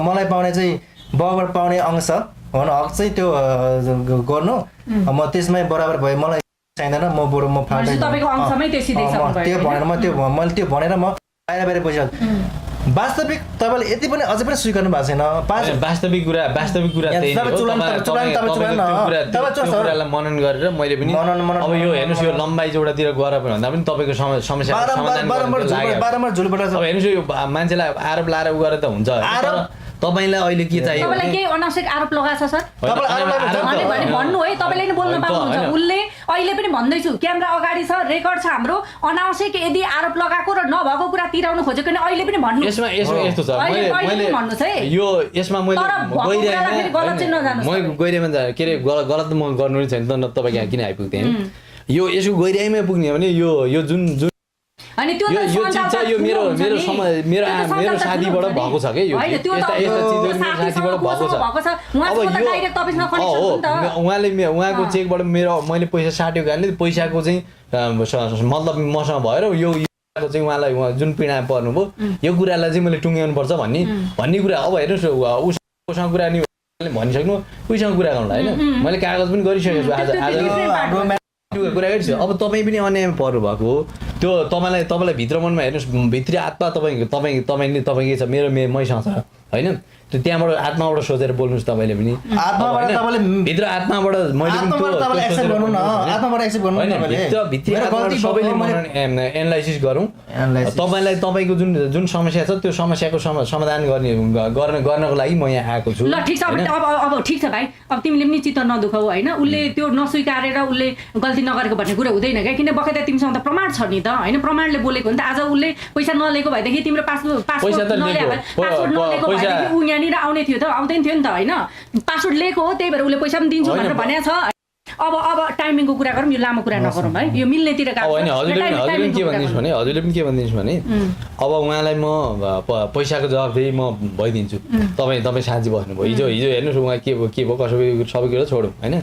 मलाई पाउने चाहिँ बाउबाट पाउने अंश भन हक चाहिँ त्यो गर्नु म त्यसमै बराबर भयो मलाई चाहिँदैन म बरु म फाल्दै त्यो भनेर मैले त्यो भनेर म बाहिर बसिरहेको वास्तविक तपाईले यति पनि अझै पनि स्वीकार्नु भएको छैन वास्तविक कुरा त्यही हो कुरालाई मनन गरेर मैले पनि अब यो हेर्नुस् यो लम्बाइ जोडातिर गएर भन्दा पनि तपाईको समस्या बारम्बार झुलबाट अब हेर्नुस् यो मान्छेलाई आरोप लाएर उ गरेर त हुन्छ तपाईलाई अहिले के चाहियो तपाईलाई के अनावश्यक आरोप लगाछ सर तपाईलाई भन्नु है तपाईले नि बोल्न पाउनुहुन्छ उले अहिले पनि भन्दै छु क्यामेरा अगाडि छ रेकर्ड छ हाम्रो अनावश्यक यदि आरोप लगाएको र नभएको कुरा तिराउन खोजेको नि अहिले पनि भन्नु यसमा यस्तो छ मैले भन्नुस् है यो यसमा मैले गइरहेमा के रे गलत म गर्नु नि छैन त तपाईको यहाँ किन आइपुग्थे यो यसको गइरहेमै पुग्ने भने यो जुन अनि त्यो यो मेरो साथीबाट भएको छ के यो यस्ता चीजहरु मेरो साथीबाट भएको छ अब यो उहाँले उहाँको चेकबाट मैले पैसा साट्यो कारणले पैसाको चाहिँ मतलब मसँग भएर यो चाहिँ उहाँलाई जुन पीडा पर्नुभयो यो कुरालाई चाहिँ मैले टुङ्ग्याउनु पर्छ भन्ने कुरा अब हेर्नुस् उसँग कुरा नि भनिसक्नु उसँग कुरा गर्नुलाई हैन मैले कागज पनि गरिसकेको छु आज कुरा गरिसक्यो अब तपाईँ पनि अन्यायमा पर्नु भएको त्यो तपाईँलाई भित्र मनमा हेर्नुहोस् भित्री आत्मा तपाईँले के छ मेरो मैसँग छ होइन त्यो त्यहाँबाट आत्माबाट सोचेर बोल्नुहोस् तपाईँले पनि भित्र आत्माबाट मैले पनि सबैले एनालाइसिस गरौँ तपाईँलाई तपाईँको जुन समस्या छ त्यो समस्याको समाधान गर्नको लागि म यहाँ आएको छु ल ठिक छ अब ठिक छ भाइ अब तिमीले पनि चित्त नदुखाऊ होइन उसले त्यो नस्वीकारेर उसले गल्ती नगरेको भन्ने कुरा हुँदैन क्या किन बकाइदा तिमीसँग त प्रमाण छ नि त होइन प्रमाणले बोलेको नि त आज उसले पैसा नलिएको भएदेखि तिम्रो पासपोर्ट नलिएको भएदेखि ऊ यहाँनिर आउने थियो त आउँदैन थियो नि त होइन पासवर्ड लिएको हो त्यही भएर उसले पैसा पनि दिन्छु भनेर भनेको छ अब टाइमिङको कुरा गरौँ यो लामो कुरा नगरौँ है यो मिल्नेतिर हजुरले पनि के भनिदिन्छु भने अब उहाँलाई म पैसाको जवाबदेही म भइदिन्छु तपाईँ साँझी बस्नुभयो हिजो हेर्नुहोस् उहाँ के भयो सबै कुरा छोडौँ होइन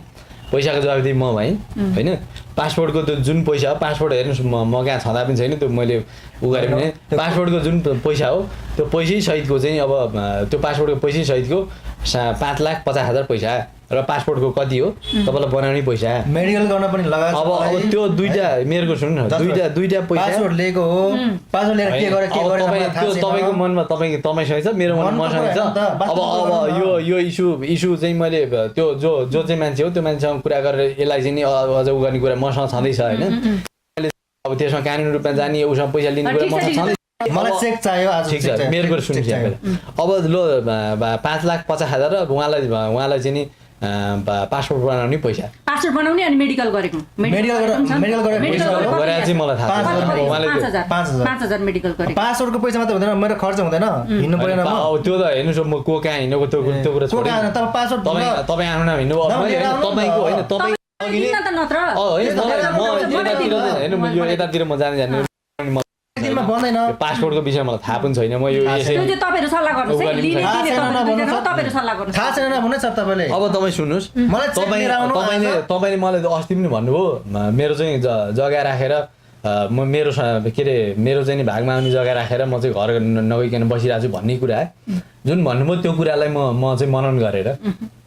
पैसाको जवाबदेही म भएँ होइन पासपोर्टको त्यो जुन पैसा हो पासपोर्ट हेर्नुहोस् म कहाँ छँदा पनि छैन त्यो मैले उ गरेँ भने पासपोर्टको जुन पैसा हो त्यो पैसै सहितको चाहिँ अब त्यो पासपोर्टको पैसै सहितको 5,50,000 पैसा र पासपोर्टको कति हो तपाईँलाई बनाउने पैसा मेडिकल गर्न पनि लगाएको अब त्यो दुईटा मेरोको सुन्नु न दुईटा पैसा पासपोर्ट लिएको हो पासपोर्ट लिएर के गरे त्यो तपाईँको मनमा तपाईँसँग छ मेरो मनमा मसँग छ अब यो इस्यु चाहिँ मैले त्यो जो चाहिँ मान्छे हो त्यो मान्छेसँग कुरा गरेर यसलाई चाहिँ नि अझ उ गर्ने कुरा मसँग छँदैछ होइन अब त्यसमा कानुनी रूपमा जाने उसँग पैसा लिने कुरा मसँग छँदैछ मलाई चेक चाहियो आज ठीक छ मेरो कुरा सुन्नु अब लो 5,50,000 र उहाँलाई चाहिँ नि पासपोर्ट बनाउने पैसा पासपोर्ट बनाउने अनि मेडिकल गरेको चाहिँ मलाई थाहा छ 5,000 मेडिकल गरेको पासपोर्टको पैसा मात्र हुँदैन मेरो खर्च हुँदैन हिँड्नु पर्दैन अब त्यो त हेर्नुस् म को कहाँ हिँडेको त्यो कुरा छोडेर तपाईँ आफ्नो नाम हिँड्नु तपाईँको होइन तपाईँ यो यतातिर म जाने ऐनमा बन्दैन पासपोर्टको विषयमा मलाई थाहा पनि छैन म यो त्यो चाहिँ तपाईँहरू सल्लाह गर्नुहोस् है लिने तपाईँहरू सल्लाह गर्नुहोस् थाहा छैन भन्नु सर तपाईँले अब तपाईँ सुन्नुहोस् मलाई तपाईँले मलाई अस्ति पनि भन्नुभयो मेरो चाहिँ जग्गा राखेर म मेरो के अरे मेरो चाहिँ नि भागमा आउने जग्गा राखेर म चाहिँ घर नगइकन बसिरहेको छु भन्ने कुरा जुन भन्नुभयो त्यो कुरालाई म चाहिँ मनन गरेर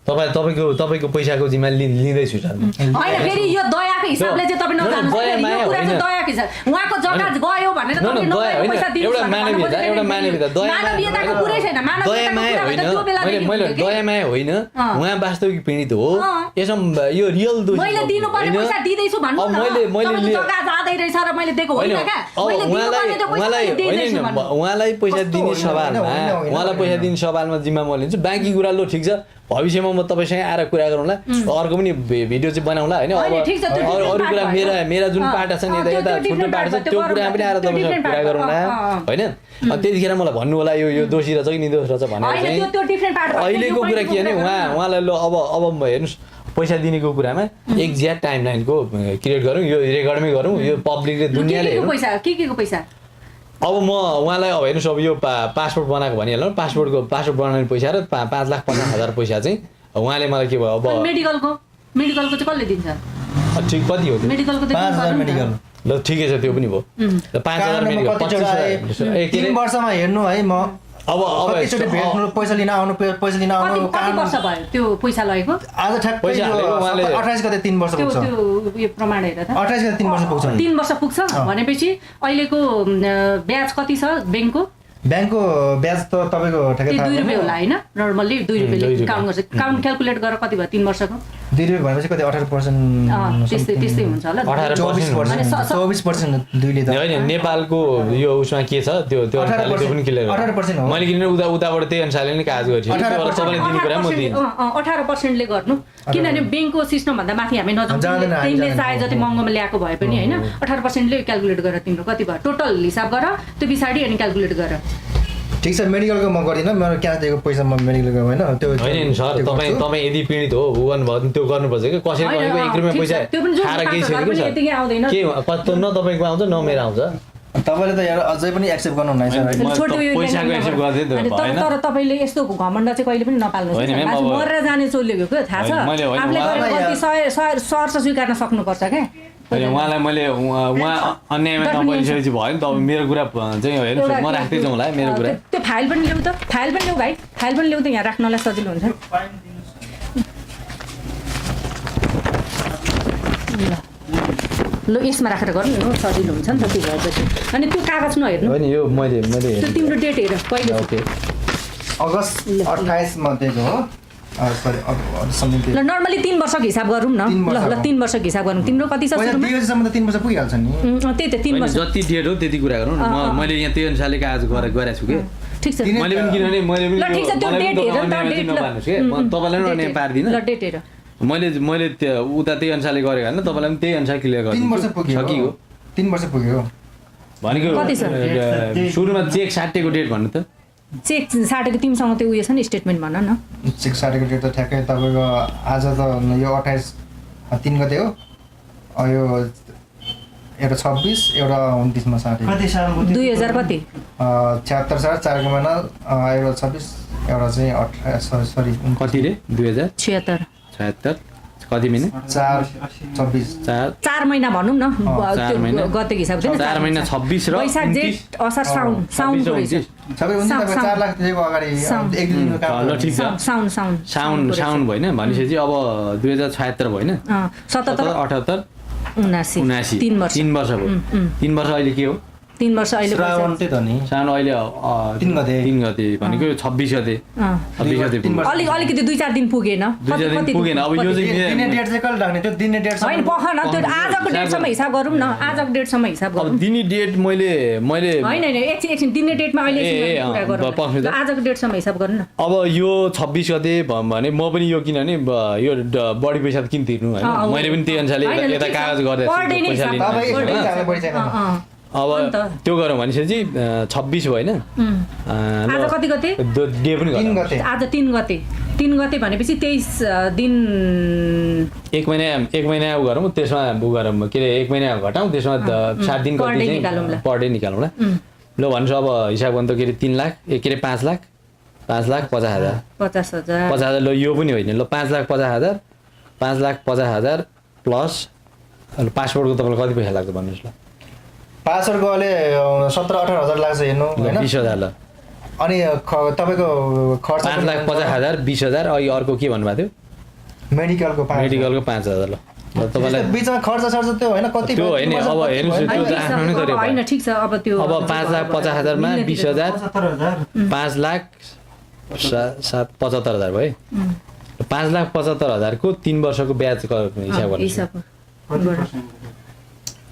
तपाईँको पैसाको जिम्मा लिँदैछु सर होइन फेरि यो दयाको हिसाबले चाहिँ तपाईँ नजान्नुहोस् यो कुरा चाहिँ दयाको हिसाब उहाँको जग्गा गयो भनेर तपाईले पैसा दिनु एउटा मानवीयता मानवीयताको कुरै छैन मैले दयामाया होइन उहाँ वास्तविक पीडित हो यसमा यो रियल दोषी मैले दिनुपर्ने पैसा दिदैछु भन्नु न मैले जग्गा जाँदै रहेछ र मैले दिएको होइन क्या उहाँलाई पैसा दिने सवालमा जिम्मा म लिन्छु बाँकी कुरा लो ठिक छ भविष्यमा म तपाईँसँग आएर कुरा गरौँला अर्को पनि भिडियो चाहिँ बनाउँला होइन अरू कुरा मेरा जुन पाटा छ नि यता छुट्टै पाटा छ त्यो कुरा पनि आएर तपाईँसँग कुरा गरौँला होइन त्यतिखेर मलाई भन्नु होला यो दोषी रहेछ कि निर्दोष रहेछ भनेर चाहिँ अहिलेको कुरा के भने उहाँलाई ल अब हेर्नुहोस् पैसा दिनेको कुरामा एक्ज्याक्ट टाइमलाइनको क्रिएट गरौँ यो रेकर्डमै गरौँ यो पब्लिकले दुनियाँले पैसा अब म उहाँलाई अब हेर्नुहोस् अब यो पासपोर्ट बनाएको भनिहाल्नु पासपोर्ट बनाउने पैसा र 5,50,000 पैसा चाहिँ उहाँले मलाई के भयो अब मेडिकलको चाहिँ कसले दिन्छ ठिक कति हो मेडिकलको 5,000 मेडिकल ल ठिकै छ त्यो पनि भयो 5,000 मेडिकल 3 वर्षमा हेर्नु है म अब भेट्नु पैसा लिन आउनु कति वर्ष भयो त्यो पैसा लगेको आज ठ्याक्कै 28 गते 3 वर्ष पुग्छ त्यो प्रमाण हेर त 28 गते 3 वर्ष पुग्छ 3 वर्ष पुग्छ भनेपछि अहिलेको ब्याज कति छ ब्याङ्कको ब्याज त तपाईको ठ्याक्कै 2 रुपैयाँ होला हैन नर्मली 2 रुपैयाँले काउन्ट गर्छ काउन्ट क्याल्कुलेट गरेर कति भयो 3 वर्षको 2 रुपैयाँ भनेपछि कति 18% त्यस्तै हुन्छ होला 24% दुईले त हैन नेपालको यो उसमा के छ त्यो पनि क्लियर 18% हो मैले किन उताबाट त्यही अनुसारले नै काज गर्छु सबैले दिने कुरा म दिन्छु 18% ले गर्नु किनभने बैंकको सिस्टम भन्दा माथि हामी नजान्दैनौँ तिमीले चाहे जति महँगोमा ल्याएको भए पनि हैन 18% ले क्याल्कुलेट गरेर तिम्रो कति भयो टोटल हिसाब गर त्यो पछाडी अनि क्याल्कुलेट गर ठीक छ मेडिकलको म गर्दिन मेरो क्यास दिएको पैसा म मेडिकलको हैन त्यो हैन सर तपाईँ यदि पीडित हो भगवान भयो त्यो गर्नुपर्छ के कसैले भनेको 1 रुपैयाँ पैसा खाएर केही छैन के कस्तो न तपाईको आउँछ न मेरो आउँछ तपाईले त यार अझै पनि एक्सेप्ट गर्नु हुँदैन सर पैसाको एक्सेप्ट गर्दै त हैन तर तपाईले यस्तो घमण्ड चाहिँ कहिले पनि नपाल्नुहोस् मरेर जाने चोलेको के थाहा छ आफूले गरेको गल्ती सर्छ स्वीकार्न सक्नुपर्छ के उहाँलाई मैले उहाँ अन्यायमा नपरिसकेपछि भयो नि त मेरो कुरा चाहिँ हेर्नुहोस् म राख्दै जाउँला मेरो कुरा त्यो फाइल पनि ल्याउ त फाइल पनि ल्याउ भाइ फाइल पनि ल्याउ त यहाँ राख्नलाई सजिलो हुन्छ ल यसमा राखेर गर्नु न सजिलो हुन्छ नि त त्यो भएपछि अनि त्यो कागज नहेर्नु हैन यो मैले त्यो तिम्रो डेट हेर कहिले ओके अगस्त 28 मा दिएको हो ल नर्मली 3 वर्षको हिसाब गरौँ न ल 3 वर्षको हिसाब गरौँ तिम्रो कति छ सुरुमा दिएसम्म त 3 वर्ष पुगिहाल्छ नि त्यही त 3 वर्ष जति डेट हो त्यति कुरा गरौँ न मैले यहाँ त्यही अनुसारले काज गरेको छु के ठीक छ मैले पनि किनभने मैले पनि ल ठीक छ त्यो डेट हेर त डेट नपार्नुस् के म तपाईलाई नै अन्याय पार्दिन ल डेट हेर मैले उता त्यही अनुसारले गरेको हैन तपाईलाई पनि त्यही अनुसार क्लियर गर्छु 3 वर्ष पुग्यो सकियो 3 वर्ष पुग्यो भनेको सुरुमा चेक साटेको डेट भन्नु त चेक साटेको तिमीसँग त्यो उयो छ नि स्टेटमेन्ट भन न चेक साटेको डेट त ठ्याक्कै तपाईको आज त यो 28 3 गते हो यो एउटा 26 एउटा 29 मा साटे कति साल 2000 कति 76 साल 4 को महिना एउटा 26 एउटा चाहिँ 28 सरी कति रे 2076 कति महिना 4 महिना भनौँ न गतेको हिसाब चाहिँ 4 महिना 26 र वैशाख जेठ असार साउन सबै हुन्छ तपाईँ 4 लाख दिएको अगाडि एक दिनको काम ल ठीक छ साउन भएन भनेपछि अब 2076 भएन 77 78 79 3 वर्ष भयो 3 वर्ष अहिले के हो 3 वर्ष अहिले श्रावण चाहिँ त नि सानो अहिले 3 गते भनेको 26 गते 26 गते अलिकति 2-4 दिन पुगेन पुगेन अब यो चाहिँ दिने डेट चाहिँ कहिले लाग्ने त्यो दिने डेट हैन पखन त्यो आजको डेटसम्म हिसाब गरौँ न आजको डेटसम्म हिसाब गरौँ अब दिने डेट मैले हैन एकछिन दिने डेटमा अहिले कुरा गरौँ आजको डेटसम्म हिसाब गर्नु न अब यो 26 गते भने म पनि यो किनभने यो बढी पैसा किन तिर्नु हैन मैले पनि त्यही अनुसारले यता कागज गर्दै पैसा लिनु अब त्यो गरौँ भनेपछि 26 भएन आज कति गते डे पनि आज 3 गते 3 गते भनेपछि 23 दिन एक महिना उ गरौँ त्यसमा उ गरौँ के अरे 1 महिना घटाउँ त्यसमा 7 दिन पर डे निकालौँला पर डे निकालौँला ल भन्छु अब हिसाब गर्नु त के अरे 3 लाख के अरे 5 लाख 5,50,000 50,000 ल यो पनि होइन ल 5,50,000 5,50,000 प्लस पासपोर्टको तपाईँलाई कति पैसा लाग्छ भन्नुहोस् ल पासपोर्टको अहिले 17-18 हजार लाग्छ हेर्नु होइन 20,000 ल अनि तपाईँको खर्च 5,50,000 20,000 अहिले अर्को के भन्नुभएको थियो मेडिकलको 5,000 ल तपाईँलाई बिचमा खर्च त्यो होइन कति त्यो होइन अब हेर्नुहोस् त्यो आफ्नो गऱ्यो होइन ठिक छ अब त्यो अब 5,50,000 मा 20,000 5,75,000 भयो 5,75,000 को 3 वर्षको ब्याजको हिसाब गर्नुहोस्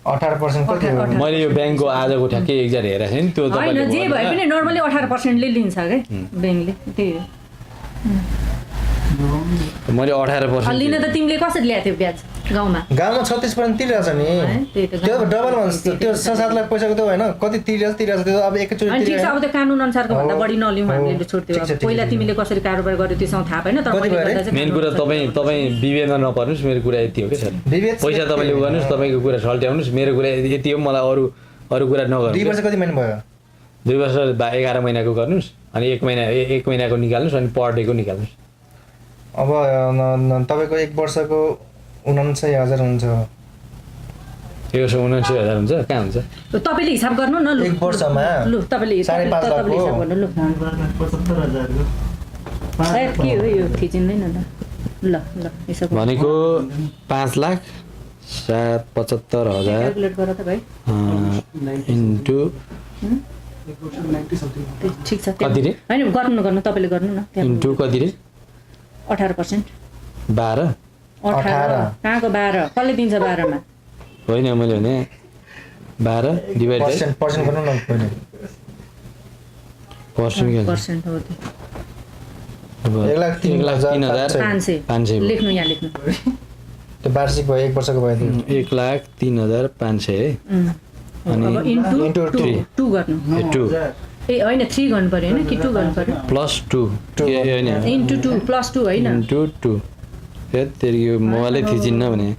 18% कति हो मैले यो ब्याङ्कको आजको ठ्याक्कै एक्ज्याक्ट हेरेको थिएँ नि त्यो होइन जे भए पनि नर्मली 18% ले लिन्छ के ब्याङ्कले त्यही हो मैले 18% लिन त तिमीले कसरी ल्याएको थियौ ब्याज गाउँमा 36% तिरिरहेछ नि त्यो डबल भन्छ त्यो 6-7 लाख पैसाको त्यो होइन कति तिरिरहेछ त्यो अब एकैचोटि ठिक छ अब त्यो कानुन अनुसारको भन्दा बढी नलिउँ हामीले छोड्थ्यौँ पहिला तिमीले कसरी कारोबार गर्यो त्योसँग थाहा भएन तर मेन कुरा तपाईँ विभेदमा नपर्नुहोस् मेरो कुरा यति हो के सर पैसा तपाईँले गर्नुहोस् तपाईँको कुरा सल्ट्याउनुहोस् मेरो कुरा यति हो मलाई अरू कुरा नगर्नु 2 वर्ष कति महिना भयो 2 वर्ष 11 महिनाको गर्नुहोस् अनि 1 महिनाको निकाल्नुहोस् अनि पर डेको निकाल्नुहोस् अब तपाईँको 1 वर्षको 49,000 हुन्छ 1,79,000 हुन्छ कहाँ हुन्छ तपाईँले हिसाब गर्नु न 1 वर्षमा लु तपाईँले हिसाब गर्नु लु 75,000 सायद के हो यो थिचिँदैन ल हिसाब भनेको 5,75,000 क्याल्कुलेट गर त भाइ इन्टु ठिक छ कति रे हैन गर्नु तपाईँले गर्नु न इन्टु कति रे 18% 12 18 कहाँको 12 कसले दिन्छ 12 मा होइन मैले भने 12 डिभाइड बाइ पर्सेन्ट गर्नु न पहिले पर्सेन्ट हो अब 1,03,500 लेख्नु यहाँ लेख्नु त्यो वार्षिक भयो 1 वर्षको भयो 1,03,500 है अनि इन्टु 2 गर्नु 2 ए होइन 3 गर्नु पर्यो हैन कि 2 गर्नु पर्यो प्लस 2 हैन इन्टु 2 प्लस 2 हैन इन्टु 2 तेरि यो मोबाइलै थिचिन्न भने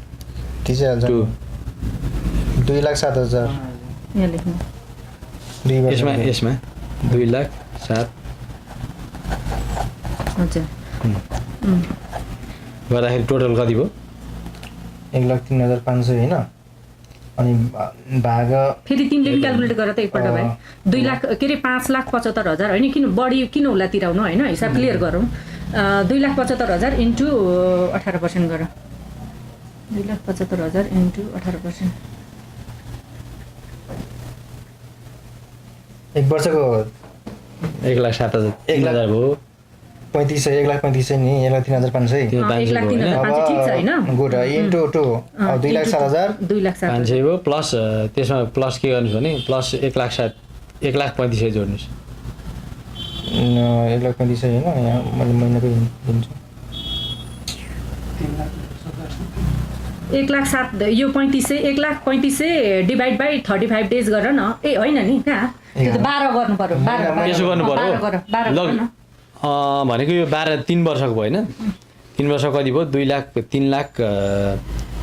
थिचिहाल्छ 2,07,000 यहाँ लेख्नु यसमा 2,07,000 हुन्छ गर्दाखेरि टोटल कति भयो 1,03,500 हैन अनि भाग फेरि तिमीले पनि क्याल्कुलेट गर त एकपल्ट भाइ 2 लाख के अरे 5,75,000 होइन किन बढी किन होला तिराउनु होइन हिसाब क्लियर गरौँ 2,75,000 इन्टु 18% गर 2,75,000 इन्टु 18% 1 वर्षको 1,07,000 भयो 1,35,000 नि 1,03,500 1,03,500 ठिक छ हैन गुड इन्टु 2 2,07,000 2,07,000 भयो प्लस त्यसमा प्लस के गर्नुहोस् भने प्लस 1,35,000 जोड्नुहोस् 1,35,000 हैन यहाँ मैले महिनाको दिन्छु 1,07,000 यो 35,000 1,35,000 डिभाइड बाइ 35 डेज गर न ए होइन नि कहाँ त्यो त 12 गर्नु पर्यो 12 यसो गर्नु पर्यो 12 गर न भनेको यो 3 वर्षको भयो हैन 3 वर्ष कति भयो 2 लाख 3 लाख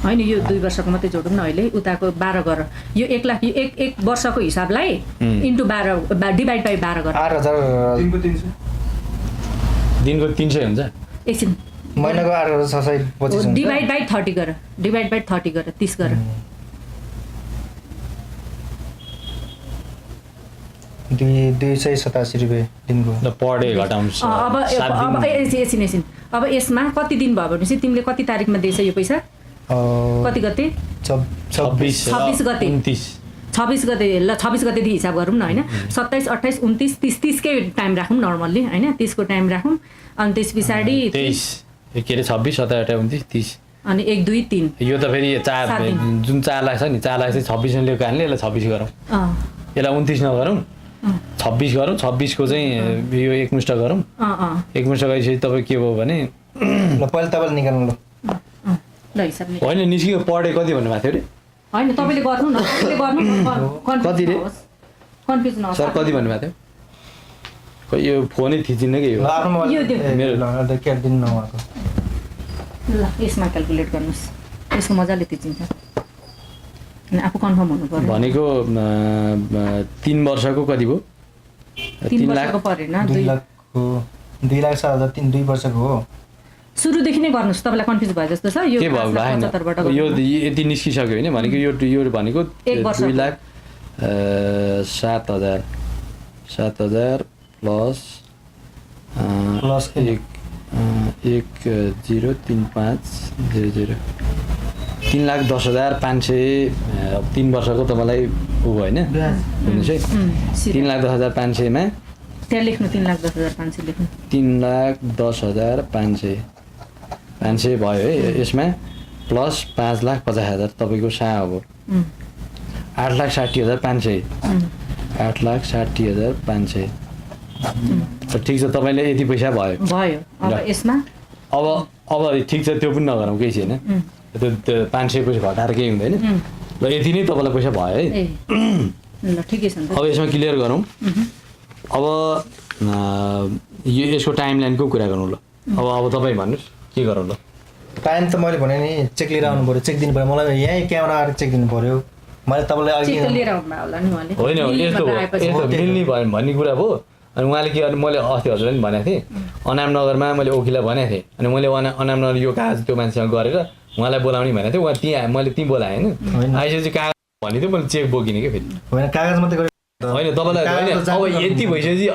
होइन यो 2 वर्षको मात्रै जोडौँ न अहिले उताको 12 गर यो 1 लाख यो एक वर्षको हिसाबलाई इन्टु 12 डिभाइड बाइ 12 गर 8,000 दिनको 300 हुन्छ एकछिन महिनाको 8,625 डिभाइड बाइ 30 गर डिभाइड बाइ 30 गर 30 गर 287 रुपैयाँ दिनको ल पर डे घटाउँछ अब एकछिन अब यसमा कति दिन भयो भनेपछि तिमीले कति तारिकमा दिएछ यो पैसा कति गते 26 गते 26 गते ल 26 गतेदेखि हिसाब गरौँ न होइन 27 28 29 30 कै टाइम राखौँ नर्मल्ली होइन 30 को टाइम राखौँ अनि त्यस पछाडि 23 के अरे 26 27 28 29 अनि 1 2 3 यो त फेरि 4 जुन 4 लाख छ नि 4 लाख चाहिँ 26 मा ल्याएको कारणले यसलाई 26 गरौँ यसलाई 29 नगरौँ 26 गरौँ 26 को चाहिँ यो एकमुष्ट गरौँ एकमुष्ट गरेपछि तपाईँ के भयो भने ल पहिला तपाईँले निकाल्नु ल हिसाब होइन निस्कियो पर डे कति भन्नुभएको थियो अरे होइन तपाईँले गर्नु न कति रे कन्फ्युज नहोस् सर कति भन्नुभएको थियो खै यो फोनै थिचिन्न कि यो आफ्नो यो दिउँ। मेरो क्याट दिनु नभएको ल यसमा क्यालकुलेट गर्नुहोस् यसको मजाले तिर्चिन्छ अनि आफू कन्फर्म हुनु पर्यो भनेको 3 वर्षको कति भयो 3 वर्षको परेन 2 लाखको 2,07,000 2 वर्षको हो सुरुदेखि नै गर्नुहोस् तपाईँलाई कन्फ्युज भयो जस्तो छ यो के भयो भाइ 5,75 बाट यो यति निस्किसक्यो होइन भनेको यो भनेको एक वर्षको। 2,07,000 प्लस प्लस 103500 3,10,500 3 वर्षको तपाईँलाई ऊ भयो होइन भन्नुहोस् है 3,10,500 मा त्यहाँ लेख्नु 3,10,500 लेख्नु 3,10,500 भयो है यसमा प्लस 5,50,000 तपाईँको सा अब 8,60,500 8,60,500 ठिक छ तपाईँले यति पैसा भयो अब यसमा अब ठिक छ त्यो पनि नगरौँ केही छैन त्यो 500 पैसा घटाएर केही हुँदैन ल यति नै तपाईँलाई पैसा भयो है ल ठिकै छ नि त अब यसमा क्लियर गरौँ अब यो यसको टाइमलाइनको कुरा गरौँ ल अब तपाईँ भन्नुहोस् के गरौँ ल टाइम त मैले भने नि चेक लिएर आउनु पऱ्यो चेक दिनु पऱ्यो मलाई यहीँ क्यामेरा आएर चेक दिनु पऱ्यो मैले तपाईँलाई अघि चेक लिएर आउनु होला नि उहाँले होइन यस्तो मिल्ने भयो भन्ने कुरा भयो अनि उहाँले के गर्ने मैले अस्ति हजुरलाई पनि भनेको थिएँ अनामनगरमा मैले वकिललाई भनेको थिएँ अनि मैले अनामनगर यो कागज त्यो मान्छेसँग गरेर उहाँलाई बोलाउने भनेको थिएँ उहाँ त्यहाँ मैले त्यहीँ बोलाएँ होइन आइसकेपछि कागज भन्ने थियो मैले चेक बोकिने क्या फेरि होइन कागज मात्रै होइन तपाईँलाई होइन अब यति भइसकेपछि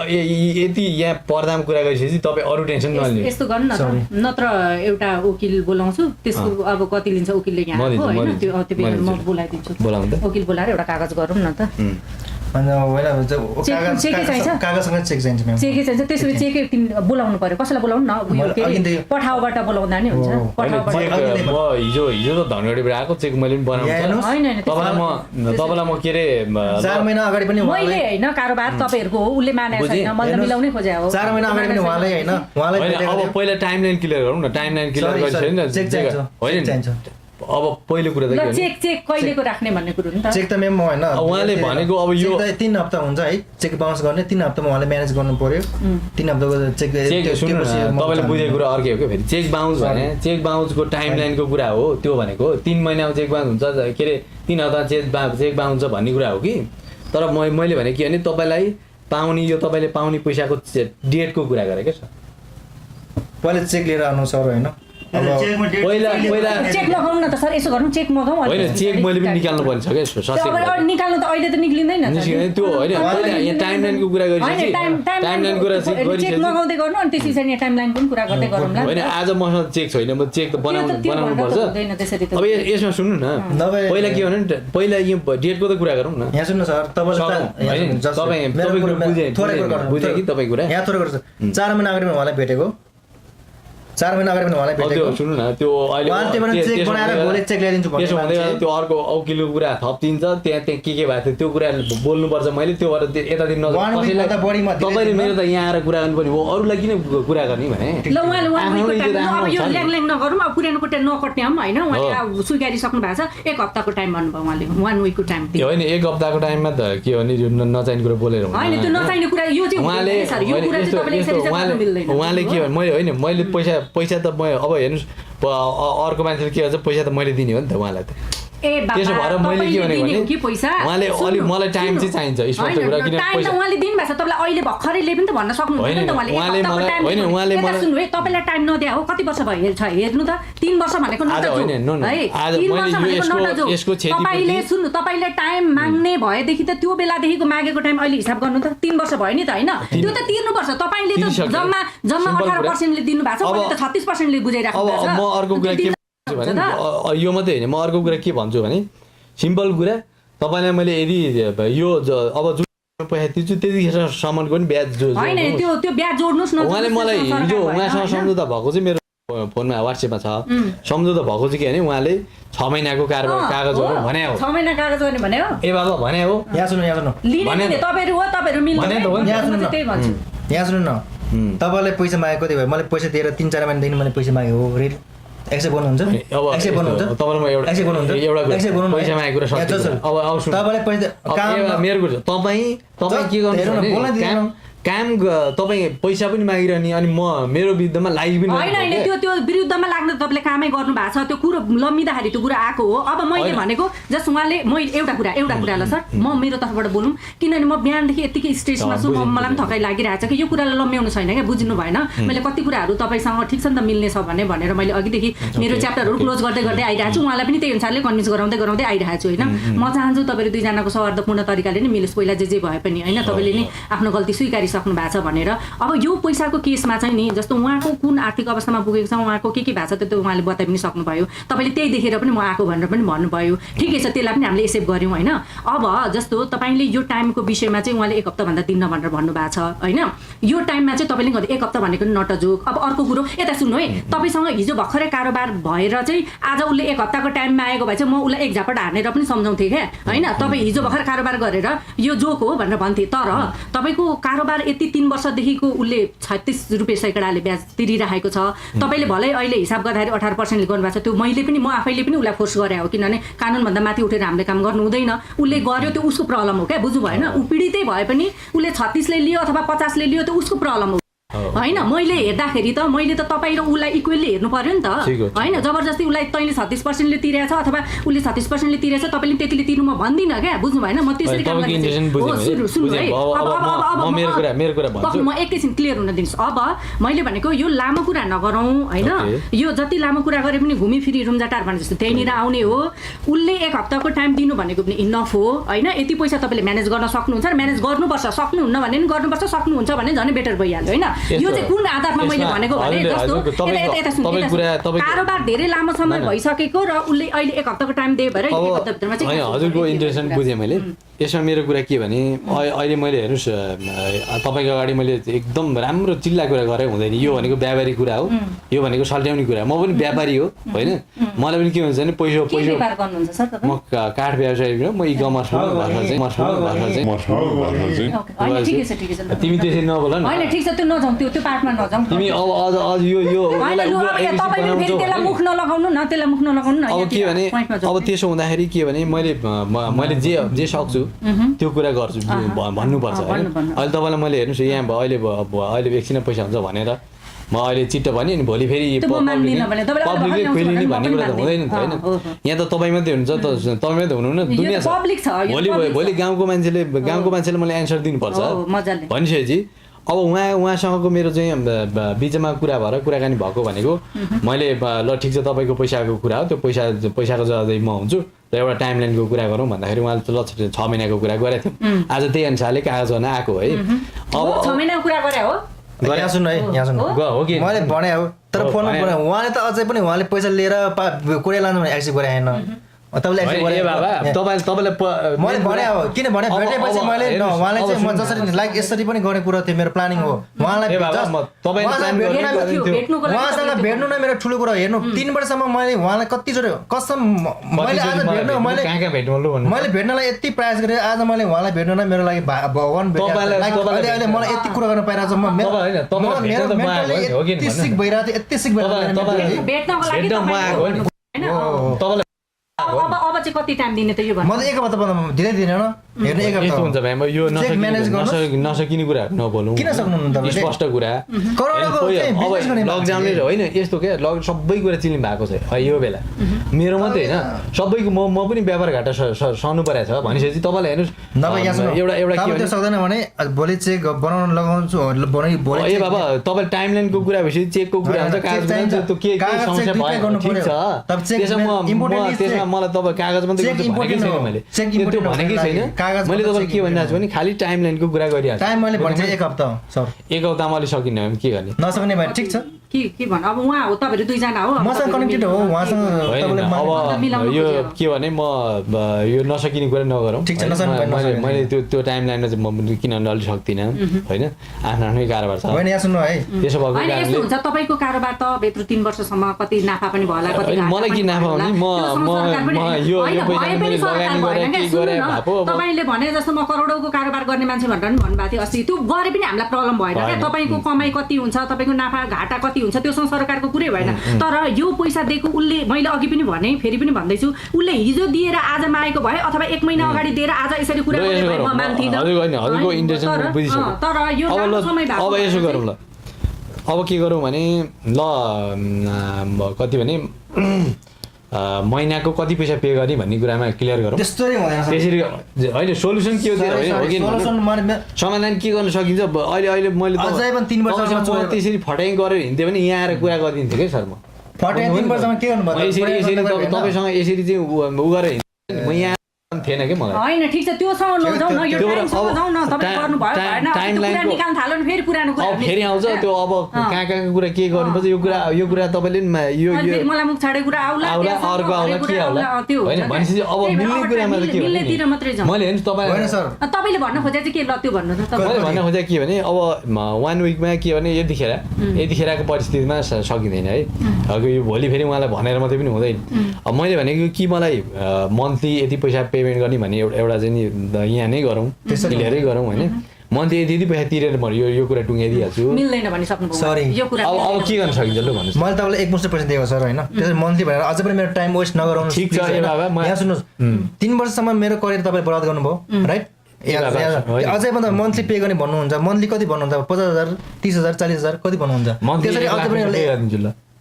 यति यहाँ पर्दामा कुरा गरिसकेपछि तपाईँ अरू टेन्सन नलिनु यस्तो गर्नु न त नत्र एउटा वकिल बोलाउँछु त्यसको अब कति लिन्छ वकिलले यहाँ आएको होइन त्यो बेला म बोलाइदिन्छु बोलाउनु त वकिल बोलाएर एउटा कागज गरौँ न त कागजसँग चेक चाहिन्छ म्याम चेकै चाहिन्छ त्यसो भए चेकै बोलाउनु पर्यो कसैलाई बोलाउनु न उयो के अरे पठाउबाट बोलाउँदा नि हुन्छ पठाउबाट हिजो त धनगढीबाट आएको चेक मैले पनि बनाउँछु होइन तपाईँलाई म के अरे 4 महिना अगाडि पनि मैले होइन कारोबार तपाईँहरूको हो उसले मानेको छैन मैले त मिलाउनै खोजे हो 4 महिना अगाडि पनि उहाँले होइन उहाँलाई अब पहिला टाइमलाइन क्लियर गरौँ न टाइमलाइन क्लियर गरिसकेन होइन अब पहिलो कुरा त के हो चेक कहिलेको राख्ने भन्ने कुरो नि त चेक त म्याम होइन उहाँले भनेको अब यो 3 हप्ता हुन्छ है चेक बाउन्स गर्ने 3 हप्तामा उहाँले म्यानेज गर्नु पर्यो 3 हप्ताको चेक सुन्नु न तपाईँले बुझेको कुरा अर्कै हो क्या फेरि चेक बाउन्स भने चेक बाउन्सको टाइमलाइनको कुरा हो त्यो भनेको 3 महिनामा चेक बाउन्स हुन्छ के अरे 3 हप्ता चेक बाउन्स छ भन्ने कुरा हो कि तर मैले भने के भने तपाईँलाई पाउने यो तपाईँले पाउने पैसाको डेटको कुरा गरेँ क्या सर पहिला चेक लिएर आउनु सर होइन पहिला चेक लगाउनु न त सर यसो गरौँ चेक मगाउँ होइन चेक मैले पनि निकाल्नु पर्ने छ क्या निकाल्नु त अहिले त निक्लिँदैन त्यो होइन यहाँ टाइमलाइनको कुरा गरिसकेपछि टाइमलाइन कुरा चेक मगाउँदै गर्नु अनि त्यसपछि यहाँ टाइमलाइनको पनि कुरा गर्दै गरौँ ल होइन आज मसँग चेक छैन म चेक त बनाउनु पर्छ अब यसमा सुन्नु न पहिला के भने पहिला यो डेटको त कुरा गरौँ न यहाँ सुन्नु सर बुझेँ कि तपाईँ कुरा यहाँ थोरै गर्छ 4 महिना अगाडि उहाँलाई भेटेको 4 महिना अगाडि पनि उहाँलाई भेटेको सुन्नु न त्यो अहिले चेक बनाएर भोलि चेक ल्याइदिन्छु त्यसो हुँदैन त्यो अर्को वकिलको कुरा थपिदिन्छ त्यहाँ के भएको थियो त्यो कुरा बोल्नुपर्छ मैले त्यो भएर यता दिन तपाईँले मेरो त यहाँ आएर कुरा गर्नुपर्ने हो अरूलाई किन कुरा गर्ने भने ल उहाँले यो ल्याङ नगरौँ अब पुरानो कोटा नकट्ने हम होइन उहाँले स्वीकारिसक्नु भएको छ 1 हप्ताको टाइम भन्नुभयो उहाँले 1 विकको टाइम होइन 1 हप्ताको टाइममा त के हो नि नचाहिने कुरा बोलेर होइन त्यो नचाहिने कुरा यो चाहिँ उहाँले के भने मैले होइन मैले पैसा त म अब हेर्नुहोस् अर्को मान्छेले के भन्छ पैसा त मैले दिने हो नि त उहाँलाई त त्यसो भएर मैले के भनेको भने उहाँले अलिक मलाई टाइम चाहिँ चाहिन्छ स्पष्ट कुरा किन पैसा उहाँले दिनु भएको छ तपाईँलाई अहिले भर्खरैले पनि त भन्न सक्नुहुन्छ नि त उहाँले सुन्नु है तपाईँलाई टाइम नदिया हो कति वर्ष भयो छ हेर्नु त 3 वर्ष भनेको तपाईँले सुन्नु तपाईँले टाइम माग्ने भएदेखि त त्यो बेलादेखिको मागेको टाइम अहिले हिसाब गर्नु त 3 वर्ष भयो नि त होइन त्यो त तिर्नुपर्छ तपाईँले त जम्मा 18% ले दिनु भएको छ मैले त 36% ले बुझाइराख्नु भएको छ म अर्को कुरा के यो मात्रै होइन म अर्को कुरा के भन्छु भने सिम्पल कुरा तपाईँलाई मैले यदि यो अब जुन पैसा तिर्छु त्यतिखेरसम्मको पनि ब्याज होइन त्यो ब्याज जोड्नुस् न उहाँले मलाई हिजो उहाँसँग सम्झौता भएको चाहिँ मेरो फोनमा व्हाट्सएपमा छ सम्झौता भएको चाहिँ के भने उहाँले 6 महिनाको कागजहरू भने हो 6 महिना कागज गर्ने भने हो ए बाबा भने हो यहाँ सुन्नु लिने तपाईहरु हो तपाईहरु मिल्दैन त्यही भन्छु यहाँ सुन्नु न तपाईले पैसा मागेको कति भयो मैले पैसा दिएर 3-4 महिनादेखि मैले पैसा मागे हो रेडी एक्सेप्ट गर्नुहुन्छ एक्सेप्ट गर्नुहुन्छ तपाईहरुमा एउटा एक्सेप्ट गर्नुहुन्छ एक्सेप्ट गर्नु पैसा मागेको कुरा सत्य अब सुन्नु तपाईले पैसा मेरो कुरा तपाईँ के गर्नुहुन्छ काम तपाईँ पैसा पनि मागिरहने अनि म मेरो विरुद्धमा लागि पनि होइन त्यो विरुद्धमा लाग्न तपाईँले कामै गर्नु भएको छ त्यो कुरो लम्बिँदाखेरि त्यो कुरा आएको हो अब मैले भनेको जस्ट उहाँले मैले एउटा कुरा ल सर म मेरो तर्फबाट बोलौँ किनभने म बिहानदेखि यतिकै स्टेजमा छु मलाई पनि थकाइ लागिरहेको छ कि यो कुरालाई लम्ब्याउनु छैन क्या बुझ्नु भएन मैले कति कुराहरू तपाईँसँग ठिक छ नि त मिल्ने छ भनेर मैले अघिदेखि मेरो च्याप्टरहरू क्लोज गर्दै आइरहेको छु उहाँलाई पनि त्यही अनुसारले कन्भिन्स गराउँदै आइरहेको छु होइन म चाहन्छु तपाईँहरू दुईजनाको सौहार्दपूर्ण तरिकाले नै मिलोस् पहिला जे भए पनि होइन तपाईँले नै आफ्नो गल्ती स्वीकारिसक्नु भएको छ भनेर अब यो पैसाको केसमा चाहिँ नि जस्तो उहाँको कुन आर्थिक अवस्थामा पुगेको छ उहाँको के भएको छ त्यो उहाँले बताइ पनि सक्नुभयो तपाईँले त्यही देखेर पनि म आएको भनेर पनि भन्नुभयो ठिकै छ त्यसलाई पनि हामीले एक्सेप्ट गऱ्यौँ होइन अब जस्तो तपाईँले यो टाइमको विषयमा चाहिँ उहाँले 1 हप्ताभन्दा दिन भनेर भन्नुभएको छ होइन यो टाइममा चाहिँ तपाईँले गर्दा 1 हप्ता भनेको नट अ जोक अब अर्को कुरो यता सुन्नु है तपाईँसँग हिजो भर्खरै कारोबार भएर चाहिँ आज उसले 1 हप्ताको टाइममा आएको भए चाहिँ म उसलाई एक झापट हानेर पनि सम्झाउँथेँ क्या होइन तपाईँ हिजो भर्खर कारोबार गरेर यो जोक हो भनेर भन्थे तर तपाईँको कारोबार यति 3 वर्षदेखिको उसले 36 रुपियाँ सैकडाले ब्याज तिरिरहेको छ तपाईँले भलै अहिले हिसाब गर्दाखेरि 18%ले गर्नुभएको छ त्यो मैले पनि म आफैले पनि उसलाई फोर्स गरे हो किनभने कानुनभन्दा माथि उठेर हामीले काम गर्नु हुँदैन उसले गर्यो त्यो उसको प्रब्लम हो क्या बुझ्नु भएन ऊ पीडितै भए पनि उसले 36ले लियो अथवा 50ले लियो त्यो उसको प्रब्लम हो होइन मैले हेर्दाखेरि त मैले त तपाईँ र उसलाई इक्वेली हेर्नु पर्यो नि त होइन जबरजस्ती उसलाई तैँले 36%ले तिरेछ अथवा उसले 36%ले तिरेछ तपाईँले त्यतिले तिर्नु म भन्दिनँ क्या बुझ्नु भएन म त्यसरी काम सुन्नु है अब म एकैछिन क्लियर हुन दिनुहोस् अब मैले भनेको यो लामो कुरा नगरौँ होइन यो जति लामो कुरा गरे पनि घुमिफिरी रुम्जाटार भने जस्तो त्यहीँनिर आउने हो उसले 1 हप्ताको टाइम दिनु भनेको पनि इनफ हो होइन यति पैसा तपाईँले म्यानेज गर्न सक्नुहुन्छ र म्यानेज गर्नुपर्छ सक्नुहुन्न भने पनि गर्नुपर्छ सक्नुहुन्छ भने झन् बेटर भइहाल्यो होइन यो चाहिँ कुन आधारमा मैले भनेको भने जस्तो कारोबार धेरै लामो समय भइसकेको र उसले अहिले 1 हप्ताको टाइम दिए भएर हजुरको इन्टेन्सन बुझेँ मैले यसमा मेरो कुरा के भने अहिले मैले हेर्नुहोस् तपाईँको अगाडि मैले एकदम राम्रो चिल्ला कुरा गरेँ हुँदैन यो भनेको व्यापारी कुरा हो यो भनेको सल्ट्याउने कुरा म पनि व्यापारी हो होइन मलाई पनि के हुन्छ भने पैसा म काठ व्यवसाय म इ कमर्स तिमी त्यसरी नबोल न तिमी अब यो मुख नलगाउनु न त्यसलाई मुख नलगाउनु न अब के भने अब त्यसो हुँदाखेरि के भने मैले जे सक्छु त्यो कुरा गर्छु भन्नुपर्छ होइन अहिले तपाईँलाई मैले हेर्नुहोस् यहाँ अहिले एकछिन पैसा हुन्छ भनेर म अहिले चिट्ट भने अनि भोलि फेरि पब्लिकले खोलिने भन्ने कुरा त हुँदैन नि त होइन यहाँ त तपाईँ मात्रै हुनुहुन्छ तपाईँ मात्रै हुनुहुन्न दुनियाँ छ भोलि गाउँको मान्छेले मलाई एन्सर दिनुपर्छ भनिसकेपछि अब उहाँसँगको मेरो चाहिँ बिचमा कुरा भएर कुराकानी भएको भनेको मैले ल ठिक छ तपाईँको पैसाको कुरा हो त्यो पैसाको जवाबदेही म हुन्छु र एउटा टाइमलाइनको कुरा गरौँ भन्दाखेरि उहाँले त ल 6 महिनाको कुरा गरेको थियौँ आज त्यही अनुसारले कागज गर्न आएको है अब 6 महिनाको कुरा गरे हो यहाँ सुन्नु है यहाँ सुन्नु हो कि मैले भने हो तर फोनमा भने उहाँले त अझै पनि उहाँले पैसा लिएर कोरिया लानु भने एक्सेप्ट गरे हैन मैले भने हो किन भने भेटेपछि मैले उहाँलाई चाहिँ म जसरी लाइक यसरी पनि गर्ने कुरा थियो मेरो प्लानिङ हो उहाँलाई उहाँसँग भेट्नु नै मेरो ठुलो कुरा हेर्नु 3 वर्षसम्म मैले उहाँलाई कतिचोटि कसम मैले आज भेट्नु मैले भेट्नलाई यति प्रयास गरेँ आज मैले उहाँलाई भेट्नु नै मेरो लागि भगवान अहिले मलाई यति कुरा गर्न पाइरहेको छ मेरो यति सिक भइरहेको थियो यति सिक भइरहेको अब चाहिँ कति टाइम दिने त यो भन्नु म त 1 हप्ता दिनै दिदैन हेर्नु 1 हप्ता हुन्छ भाइ म यो नसकिने कुरा नबोलौँ किन सक्नुहुन्न तपाईले स्पष्ट कुरा लकडाउनले होइन यस्तो के सबै कुरा चिल्ने भएको छ यो बेला मेरो मात्रै होइन सबैको म पनि व्यापार घाटा सर्नु परेको छ भनिसकेपछि तपाईँलाई हेर्नुहोस् एउटा के सक्दैन भने भोलि चेक बनाउन लगाउँछु भोलि ए बाबा तपाईँ टाइमलाइनको कुरा भएपछि चेकको कुरा हुन्छ कागज त्यो के समस्या भयो ठिक छ त्यसमा मलाई तपाईँ कागज मात्रै भनेकै छैन मैले त्यो भनेकै छैन मैले तपाईँलाई के भनिरहेको छु भने खालि टाइमलाइनको कुरा गरिरहेको छु टाइम मैले भनेको 1 हप्ता सर 1 हप्तामा मैले सकिन्न भने के गर्ने नसक्ने भए ठिक छ के भन अब उहाँ हो तपाईहरु दुईजना हो मसँग कनेक्टेड हो उहाँसँग अब यो के भने म यो नसकिने कुरा नगरौँ ठिक छ नसक्ने मैले त्यो टाइमलाइनमा चाहिँ म किन अलि सक्दिनँ होइन आफ्नो कारोबार छ होइन यहाँ सुन्नु है त्यसो भएको कारणले यस्तो हुन्छ तपाईको कारोबार त भित्र 3 वर्षसम्म कति नाफा पनि भला कति मलाई के नाफा हुने म यो पैसा मैले लगानी गरेँ के गरेँ भापो तपाईले भने जस्तो म करोडौको कारोबार गर्ने मान्छे भनेर पनि भन्नुभएको थियो अस्ति त्यो गरे पनि हामीलाई प्रब्लम भएन के तपाईको कमाई कति हुन्छ तपाईको नाफा घाटा कति कति हुन्छ त्योसँग सरकारको कुरै भएन तर यो पैसा दिएको उसले मैले अघि पनि भने फेरि पनि भन्दैछु उसले हिजो दिएर आज मागेको भए अथवा 1 महिना अगाडि दिएर आज यसरी कुरा गर्ने भए म मान्थिन हजुरको इन्टेन्सन बुझिसक्यो तर यो समय अब यसो गरौँ ल अब के गरौँ भने ल कति भने महिनाको कति पैसा पे गर्ने भन्ने कुरामा क्लियर गरौँ त्यसरी होइन सोल्युसन के हो समाधान के गर्न सकिन्छ अहिले मैले त्यसरी फटाइ गरेर हिँड्थेँ भने यहाँ आएर कुरा गरिदिन्थेँ क्या सर म तपाईँसँग यसरी चाहिँ उ गरेर म यहाँ थिएन कि मलाई होइन ठिक छ त्योसँग नजाउँ न यो टाइमसँग जाउँ न तपाईले गर्नु भयो भएन कुरा निकाल्न थाल्यो भने फेरि पुरानो कुरा फेरि आउँछ त्यो अब कहाँ कुरा के गर्नुपर्छ यो कुरा तपाईँले यो मलाई मुख छाडे कुरा आउला अर्को आउला के आउला होइन भनेपछि अब मिल्ने कुरामा त के मिल्नेतिर मात्रै जाउँ मैले हेर्नु तपाईँ होइन सर तपाईँले भन्न खोजे चाहिँ के ल त्यो भन्नु त मैले भन्न खोजे के भने अब 1 विकमा के भने यतिखेरको परिस्थितिमा सकिँदैन है यो भोलि फेरि उहाँलाई भनेर मात्रै पनि हुँदैन अब मैले भनेको कि मलाई मन्थली यति पैसा पेमेन्ट गर्ने भन्ने एउटा चाहिँ नि यहाँ नै गरौँ क्लियरै गरौँ होइन मन्थली यति पैसा तिरेर म यो कुरा टुङ्गाइदिइहाल्छु मिल्दैन भनि सक्नुभयो सरी अब के गर्न सकिन्छ ल भन्नुहोस् मैले तपाईँलाई 1 पैसा दिएको सर होइन त्यसरी मन्थली भनेर अझै पनि मेरो टाइम वेस्ट नगराउनु ठिक छ यहाँ सुन्नुहोस् 3 वर्षसम्म मेरो करियर तपाईँ बर्बाद गर्नुभयो राइट अझै पनि मन्थली पे गर्ने भन्नुहुन्छ मन्थली कति भन्नुहुन्छ 50,000 30,000 40,000 कति भन्नुहुन्छ त्यसरी अझै पनि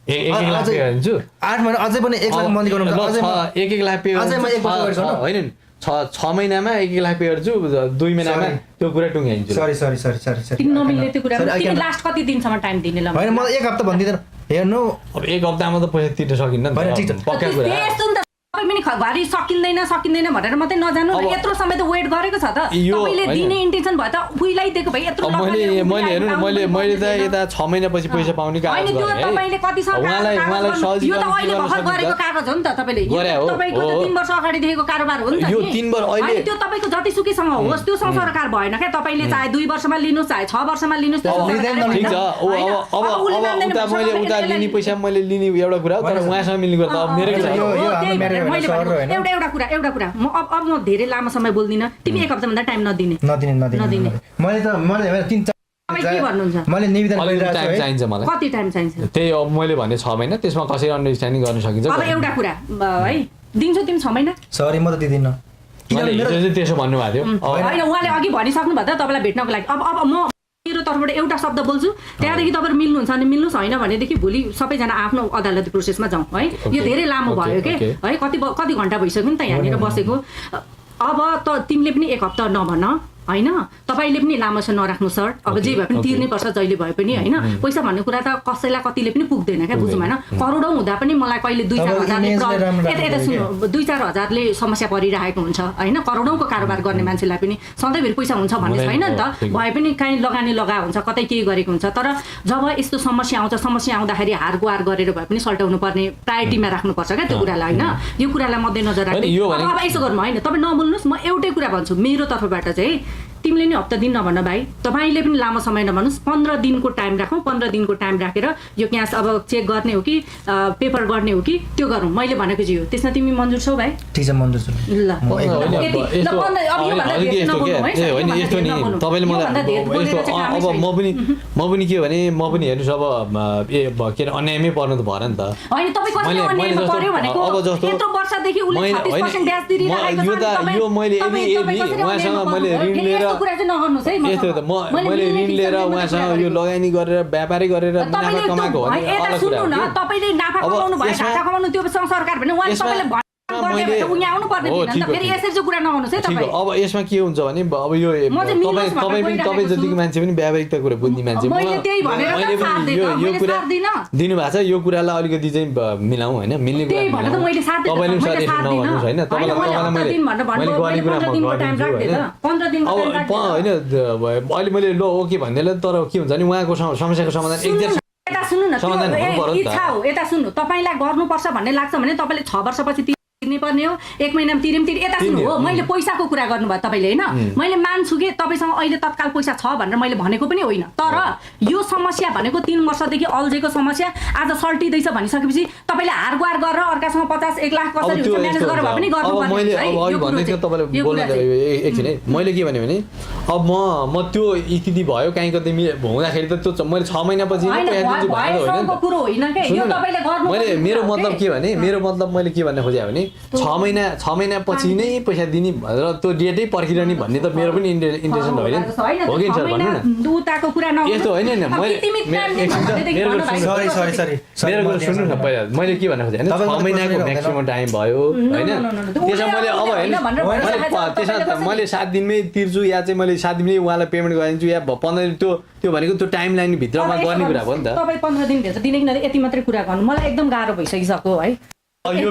1 लाख पे गरिदिन्छु 8 महिना अझै पनि 1 लाख मन्थली गर्नुहुन्छ अझै 1 लाख पे अझै म 1 वर्ष गर्छु होइन 6 महिनामा 1 लाख पे गर्छु 2 महिनामा त्यो कुरा टुङ्गाइदिन्छु सरी किन नमिल्ने त्यो कुरा तिमी लास्ट कति दिनसम्म टाइम दिने ल हैन मलाई 1 हप्ता भन्दिदैन हेर्नु अब 1 हप्तामा त पैसा तिर्न सकिन्न नि हैन ठीक छ पक्का कुरा पनि घरि सकिँदैन भनेर मात्रै नजानु न यत्रो समय त वेट गरेको छ त तपाईले दिने इन्टेन्सन भयो त उइलाई दिएको भए यत्रो मैले हेर्नु मैले त यता 6 महिनापछि पैसा पाउने कागज गरे है तपाईले कति उहाँलाई सजिलो यो त अहिले भर्खर गरेको कागज हो नि त तपाईले तपाईको त 3 वर्ष अगाडि देखेको कारोबार हो नि त यो 3 वर्ष अहिले त्यो तपाईको जति सुकीसँग होस् त्यो सरकार भएन के तपाईले चाहे 2 वर्षमा लिनुस् चाहे 6 वर्षमा लिनुस् ठीक छ अब मैले उता लिने पैसा मैले लिने एउटा कुरा तर उहाँसँग मिल्ने कुरा त अब मेरो एउटा कुरा म अब म धेरै लामो समय बोल्दिन तिमी 1 हप्ता भन्दा टाइम नदिने मैले त मैले 3-4 के भन्नुहुन्छ मैले निवेदन गरिरहेको छु चाहिन्छ मलाई कति टाइम चाहिन्छ त्यही अब मैले भने 6 महिना त्यसमा कसरी अन्डरस्ट्यान्डिङ गर्न सकिन्छ अब एउटा कुरा है दिन्छौ तिमी 6 महिना सरी म त दिदिन किन त्यसो भन्नुभएको थियो हैन उहाँले अघि भनिसक्नु भयो त तपाईलाई भेट्नको लागि अब म मेरो तर्फबाट एउटा शब्द बोल्छु त्यहाँदेखि तपाईहरु मिल्नुहुन्छ भने मिल्नुस् हैन भनेदेखि भोलि सबैजना आफ्नो अदालती प्रोसेसमा जाउँ है यो धेरै लामो भयो के है कति घण्टा भइसक्यो नि त यहाँनिर बसेको अब त तिमीले पनि 1 हप्ता नभन हैन तपाईले पनि लामो समय नराख्नु सर अब जे भए पनि तिर्नै पर्छ जहिले भए पनि हैन पैसा भन्ने कुरा त कसैलाई कतिले पनि पुग्दैन क्या बुझ्नु हैन करोडौं हुँदा पनि मलाई कहिले 2-4 हजारले यता सुन्नु 2-4 हजारले समस्या परिरहेको हुन्छ हैन करोडौंको कारोबार गर्ने मान्छेलाई पनि सधैँभरि पैसा हुन्छ भन्ने छैन नि त भए पनि काहीँ लगानी लगा हुन्छ कतै केही गरेको हुन्छ तर जब यस्तो समस्या आउँछ समस्या आउँदाखेरि हारगुहार गरेर भए पनि सल्टाउनु पर्ने प्रायोरिटीमा राख्नुपर्छ क्या त्यो कुरालाई हैन यो कुरालाई मध्यनजर राख्दै अब यसो गर्नु हैन तपाई नबोल्नुस् म एउटै कुरा भन्छु मेरो तर्फबाट चाहिँ तिमीले नि हप्ता दिन नभन्न भाइ तपाईले पनि लामो समय नभन्नुस् 15 दिनको टाइम राखौं 15 दिनको टाइम राखेर यो क्यास अब चेक गर्ने हो कि पेपर गर्ने हो कि त्यो गरौँ मैले भनेको जे हो त्यसमा तिमी मन्जुर छौ भाइ ठीक छ मन्जुर छु ल होइन यस्तो नि तपाईले मलाई अब म पनि के भने म पनि हेर्नुस् अब के अन्यायमै पर्नु त भएन नि त हैन तपाई कसले अन्यायमा पर्यो भनेको अब जस्तो यत्रो वर्षदेखि उले 36% ब्याज दिइरहेको छ यो मैले उहाँसँग मैले ऋण लिएर कुरा चाहिँ नगर्नुस् है यस्तो त मैले ऋण लिएर उहाँसँग यो लगानी गरेर व्यापारी गरेर नाफा कमाएको हो नि अलग कुरा हो नि तपाईले नाफा कमाउनु भयो घाटा कमाउनु त्यो सरकार भने उहाँ तपाईले अब यसमा के हुन्छ भने अब यो तपाईँ जतिको मान्छे पनि व्यावहारिकता कुरा बुझ्ने मान्छे यो कुरा दिनुभएको छ यो कुरालाई अलिकति चाहिँ मिलाउँ होइन मिल्ने कुरा तपाईँले पनि साथ नभन्नुहोस् होइन तपाईँलाई मैले गर्ने कुरा म गरिदिन्छु होइन अब अहिले मैले ल ओके भन्नेलाई तर के हुन्छ भने उहाँको समस्याको समाधान एक्ज्याक्ट सुन्नु न इच्छा हो यता सुन्नु तपाईलाई गर्नुपर्छ भन्ने लाग्छ भने तपाईले 6 वर्षपछि तिर्नै पर्ने हो 1 महिनामा तिर्ने यता सुन्नु हो मैले पैसाको कुरा गर्नुभयो तपाईले हैन मैले मान्छु के तपाईसँग अहिले तत्काल पैसा छ भनेर मैले भनेको पनि होइन तर यो समस्या भनेको 3 वर्षदेखि अल्झेको समस्या आज सल्टिदैछ भनिसकेपछि तपाईले हारगुहार गरेर अर्कासँग 50-1 लाख कसरी हुन्छ म्यानेज गरेर भए पनि गर्नुपर्छ मैले अब अघि भन्दै थियो तपाईले बोल्नु एकछिन है मैले के भने अब म त्यो स्थिति भयो काहीँ कतै हुँदाखेरि त त्यो मैले 6 महिनापछि नै पैसा दिन्छु भनेको होइन मैले मेरो मतलब के भने मैले के भन्ने खोजेँ भने 6 महिनापछि नै पैसा दिने भनेर त्यो डेटै पर्खिरहने भन्ने त मेरो पनि इन्टेन्सन होइन हो कि सर भन्नु न यस्तो होइन मेरो कुरा सुन्नु न पहिला मैले के भन्ने खोजेँ होइन 6 महिनाको म्याक्सिमम टाइम भयो होइन त्यसमा मैले अब होइन त्यसमा मैले 7 दिनमै तिर्छु या चाहिँ मैले 7 दिनमै उहाँलाई पेमेन्ट गरिदिन्छु या 15 दिन त्यो भनेको त्यो टाइम लाइन भित्रमा गर्ने कुरा हो नि त तपाईँ 15 दिन भित्र दिने किन यति मात्रै कुरा गर्नु मलाई एकदम गाह्रो भइसकिसक्यो है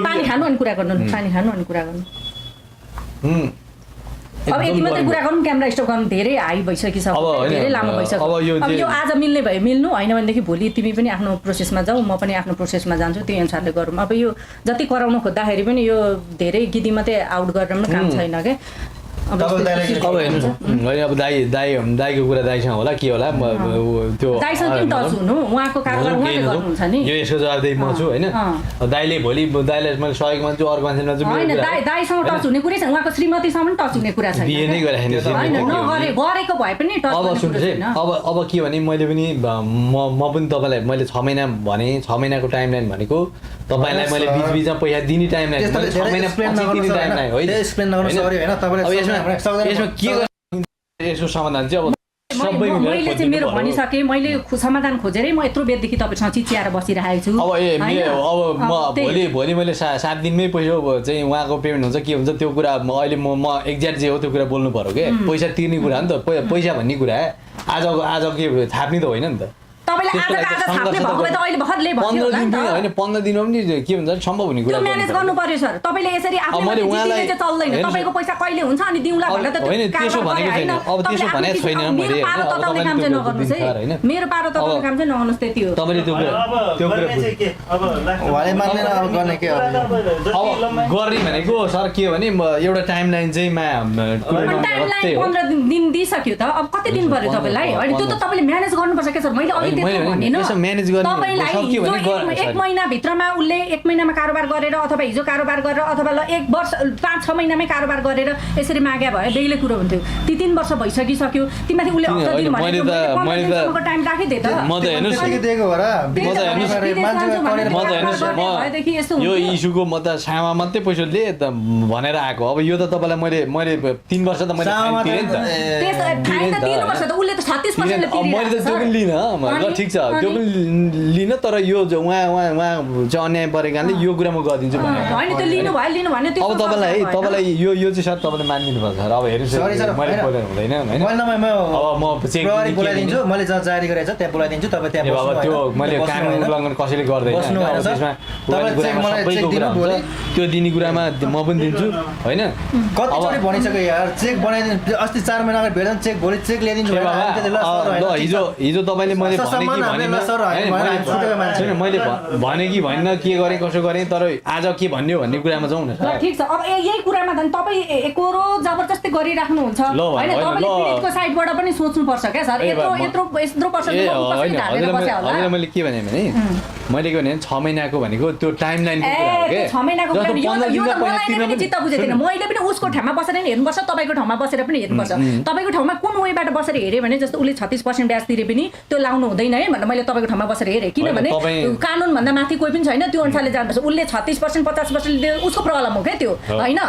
पानी खानु अनि कुरा गर्नु पानी खानु अनि कुरा गर्नु अब यति मात्रै कुरा गर्नु क्यामेरा स्टप गर्नु धेरै हाई भइसकिसक्यो धेरै लामो भइसक्यो अब यो आज मिल्ने भए मिल्नु होइन भनेदेखि भोलि तिमी पनि आफ्नो प्रोसेसमा जाऊ म पनि आफ्नो प्रोसेसमा जान्छु त्यही अनुसारले गरौँ अब यो जति कराउनु खोज्दाखेरि पनि यो धेरै गिदी मात्रै आउट गरेर पनि काम छैन क्या अब हेर्नुहोस् अब दाईको कुरा दाईसँग होला के होला त्यो दाईसँग किन टच हुनु उहाँको कारोबार उहाँले गर्नुहुन्छ नि यो यसको जवाबदेही म छु होइन दाईले भोलि दाईलाई मैले सहयोग मान्छु अर्को मान्छे मान्छु होइन दाईसँग टच हुने कुरै छैन उहाँको श्रीमतीसँग पनि टच हुने कुरा छैन बिहे नै होइन गरेको भए पनि टच अब सुन्नुहोस् है अब के भने मैले पनि म पनि तपाईँलाई मैले 6 महिना भने 6 महिनाको टाइम लाइन भनेको तपाईँलाई मैले बिचबिचमा पैसा दिने टाइम लाइन 6 महिना दिने टाइम लाइन होइन यसमा के यसको समाधान चाहिँ अब मैले चाहिँ मेरो भनिसकेँ मैले समाधान खोजेरै म यत्रो बेरदेखि तपाईँसँग चिच्याएर बसिरहेको छु अब म भोलि मैले 7 दिनमै पैसा चाहिँ उहाँको पेमेन्ट हुन्छ के हुन्छ त्यो कुरा अहिले म एक्ज्याक्ट जे हो त्यो कुरा बोल्नु पर्यो क्या पैसा तिर्ने कुरा हो नि त पैसा भन्ने कुरा आज के थाप्ने त होइन नि त तपाईले आज थाप्ने भएको भए त अहिले भर्खरले भन्यो होइन 15 दिनमा पनि के हुन्छ सम्भव हुने कुरा म्यानेज गर्नु पर्यो सर तपाईले यसरी आफूले चाहिँ चल्दैन तपाईको पैसा कहिले हुन्छ अनि दिउँला भनेर त होइन त्यसो भनेको छैन अब त्यसो भनेको छैन मैले तपाईले काम चाहिँ नगर्नुस् है मेरो पारो तपाईले काम चाहिँ नगर्नुस् त्यति हो तपाईले त्यो कुरा उहाँले मान्दैन अब गर्ने के अब गर्ने भनेको सर के भने एउटा टाइम लाइन चाहिँ टाइम लाइन 15 दिन दिइसक्यो त अब कति दिन पर्यो तपाईलाई अनि त्यो त तपाईले म्यानेज गर्नुपर्छ के सर मैले अघि एक महिनाभित्रमा उसले 1 महिनामा कारोबार गरेर अथवा हिजो कारोबार गरेर अथवा 1 वर्ष 5-6 महिनामै कारोबार गरेर यसरी माग्या भए बेग्लै कुरो हुन्थ्यो ती 3 वर्ष भइसकिसक्यो तिमीमाथि उसले हप्ता दिन भनेको टाइम राखिदिए त म त हेर्नुस् यो इस्युको म त सामा मात्रै पैसा लिए त भनेर आएको अब यो त तपाईँलाई मैले 3 वर्ष त मैले तिरेँ नि त उसले त 36% मैले त त्यो पनि लिन ठिक छ त्यो पनि लिन तर यो उहाँ चाहिँ अन्याय परेको कारणले यो कुरा म गरिदिन्छु भने अब तपाईँलाई यो चाहिँ सर तपाईँले मानिदिनु पर्छ सर अब हेर्नुहोस् मैले बोलेर हुँदैन होइन अब म चेक बोलाइदिन्छु मैले जहाँ जारी गरेको छ त्यहाँ बोलाइदिन्छु तपाईँ त्यहाँ अब त्यो मैले कानुन उल्लङ्घन कसैले गर्दैन त्यो दिने कुरामा म पनि दिन्छु होइन कतिचोटि भनिसक्यो यार चेक बनाइदिनु अस्ति 4 महिना अगाडि भेट्दा चेक भोलि चेक ल्याइदिन्छु हिजो तपाईँले मैले मैले भने कि भन्न के गरेँ कसो गरेँ तर आज के भन्यो भन्ने कुरामा जाउँ न ठिक छ अब यही कुरामा त तपाईँ एकरो जबरजस्ती गरिराख्नुहुन्छ होइन तपाईले पीडितको साइडबाट पनि सोच्नुपर्छ क्या सर यत्रो पर्सेन्ट मैले के भने मैले के भने 6 महिनाको भनेको त्यो टाइम लाइनको कुरा हो के चित्त बुझेको थिएन मैले पनि उसको ठाउँमा बसेर नि हेर्नुपर्छ तपाईँको ठाउँमा बसेर पनि हेर्नुपर्छ तपाईँको ठाउँमा कुन वेबाट बसेर हेऱ्यो भने जस्तो उसले 36% ब्याज तिरे पनि त्यो लाउनु हुँदैन है भनेर मैले तपाईँको ठाउँमा बसेर हेरेँ किनभने कानुनभन्दा माथि कोही पनि छैन त्यो अनुसारले जानुपर्छ उसले 36% 50% उसको प्रब्लम हो क्या त्यो होइन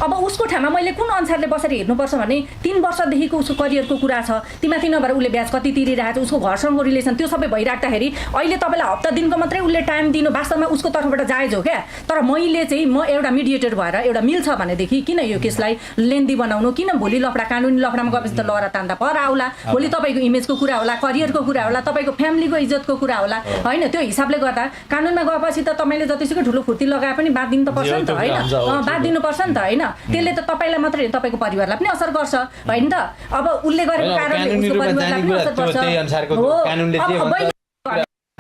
अब उसको ठाउँमा मैले कुन अनुसारले बसेर हेर्नुपर्छ भने 3 वर्षदेखिको उसको करियरको कुरा छ तीमाथि नभएर उसले ब्याज कति तिरिरहेको छ उसको घरसँगको रिलेसन त्यो सबै भइराख्दाखेरि अहिले तपाईँलाई हप्ता दिनको मात्रै उसले टाइम दिनु वास्तवमा उसको तर्फबाट जायज हो क्या तर मैले चाहिँ म एउटा मिडिएटर भएर एउटा मिल्छ भनेदेखि किन यो केसलाई लेन्दी बनाउनु किन भोलि लफडा कानुनी लफडामा गएपछि त लहरा तान्दा पर आउला भोलि तपाईँको इमेजको कुरा होला करियरको कुरा होला तपाईँको फ्यामिलीको इज्जतको कुरा होला होइन त्यो हिसाबले गर्दा कानुनमा गएपछि त तपाईँले जतिसुकै ठुलो फुर्ती लगाए पनि बात दिनु त पर्छ नि त होइन बात दिनुपर्छ नि त होइन त्यसले त तपाईँलाई मात्रै होइन तपाईँको परिवारलाई पनि असर गर्छ होइन त अब उसले गरेको कारणले उसको परिवारलाई पनि असर पर्छ